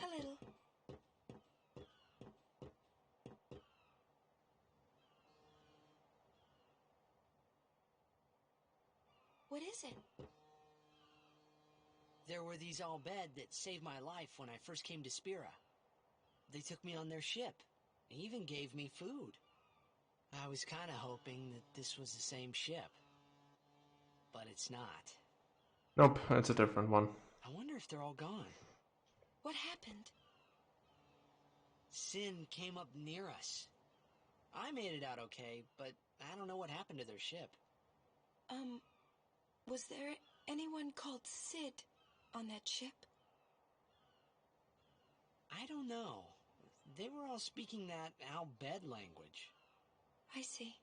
A little. What is it? There were these Al-Bhed that saved my life when I first came to Spira. They took me on their ship. They even gave me food. I was kind of hoping that this was the same ship. But it's not. Nope, it's a different one. I wonder if they're all gone. What happened? Sin came up near us. I made it out okay, but I don't know what happened to their ship. Was there anyone called Sid on that ship? I don't know. They were all speaking that Al-Bhed language. I see.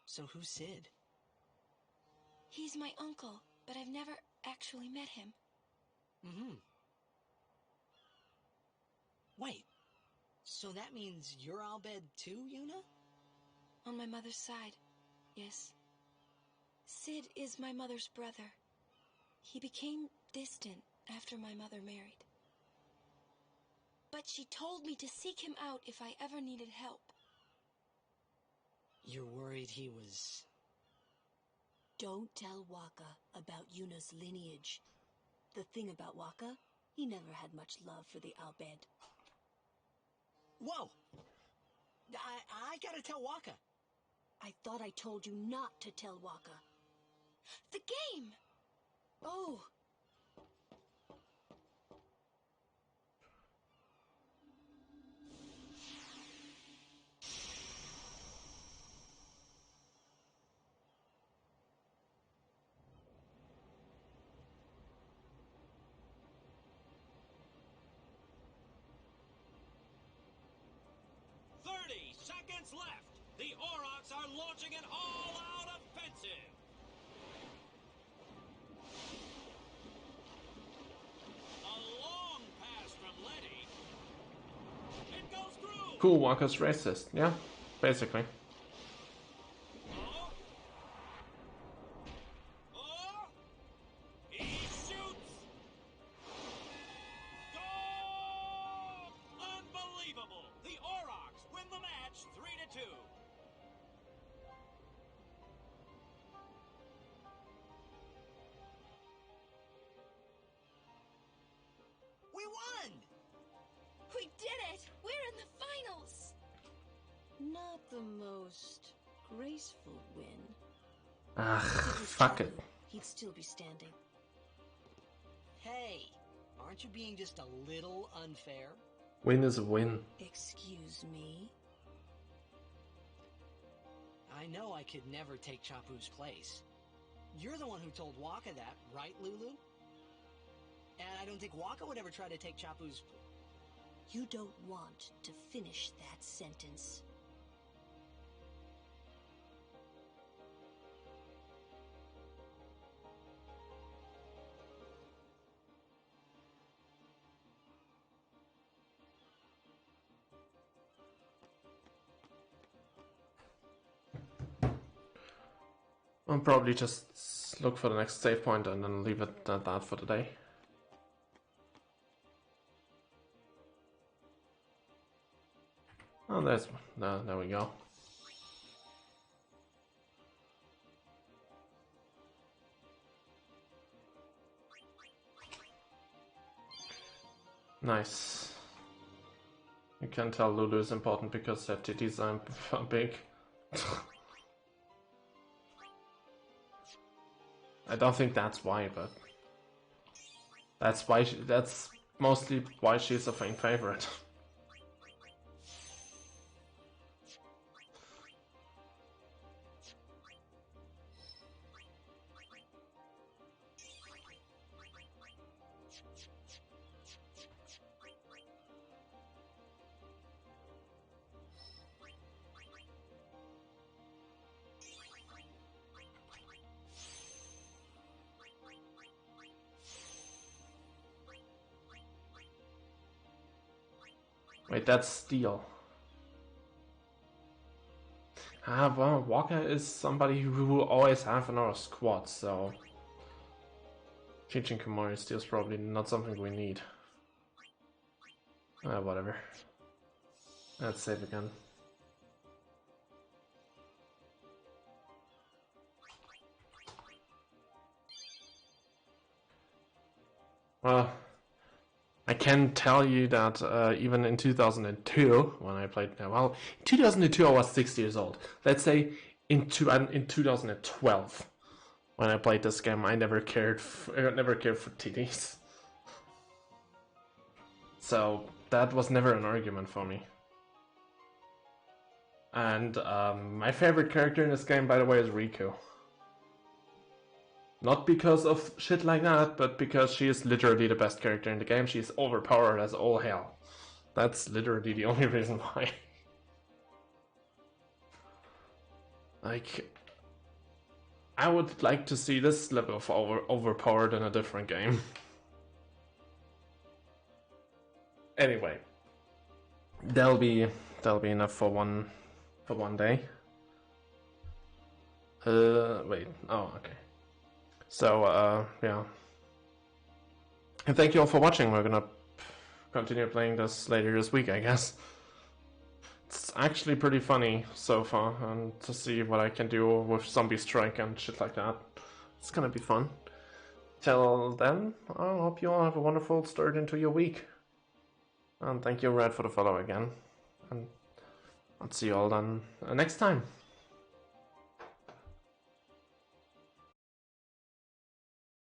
So who's Sid? He's my uncle, but I've never actually met him. Wait, so that means you're Al-Bhed too, Yuna? On my mother's side, yes. Sid is my mother's brother. He became distant after my mother married. But she told me to seek him out if I ever needed help. You're worried he was... Don't tell Waka about Yuna's lineage. The thing about Waka, he never had much love for the Al Bhed. Whoa! I gotta tell Waka. I thought I told you not to tell Waka. The game! Oh! Seconds left. The Aurochs are launching an all-out offensive. A long pass from Letty. It goes through. Cool, Walker's racist. Yeah, basically. He shoots. Goal! Unbelievable. The Aurochs win the match 3-2. We won! We did it! We're in the finals! Not the most graceful win. Ah, fuck it. He'd still be standing. Hey, aren't you being just a little unfair? Win is a win. Excuse me? I know I could never take Chapu's place. You're the one who told Waka that, right, Lulu? And I don't think Waka would ever try to take Chapu's... You don't want to finish that sentence. I'll probably just look for the next save point and then leave it at that for today. Oh, there's one. There we go. Nice. You can tell Lulu is important because her titties are big. I don't think that's why, but that's why. That's mostly why she's a fan favorite. Wait, that's steel. Ah, well, Walker is somebody who always have in our squad, so teaching Kumari steel is probably not something we need. Whatever. Let's save again. Well, I can tell you that even in 2002, when I played, well, in 2002 I was 6 years old. Let's say in 2012, when I played this game, I never cared for titties. So that was never an argument for me. And my favorite character in this game, by the way, is Riku. Not because of shit like that, but because she is literally the best character in the game. She is overpowered as all hell. That's literally the only reason why. Like, I would like to see this level of overpowered in a different game. Anyway, that'll be enough for one day. Wait. Oh, okay. So, yeah. And thank you all for watching. We're gonna continue playing this later this week, I guess. it's actually pretty funny so far, and to see what I can do with Zombie Strike and shit like that. It's gonna be fun. Till then, I hope you all have a wonderful start into your week. And thank you, Red, for the follow again. And I'll see you all then next time.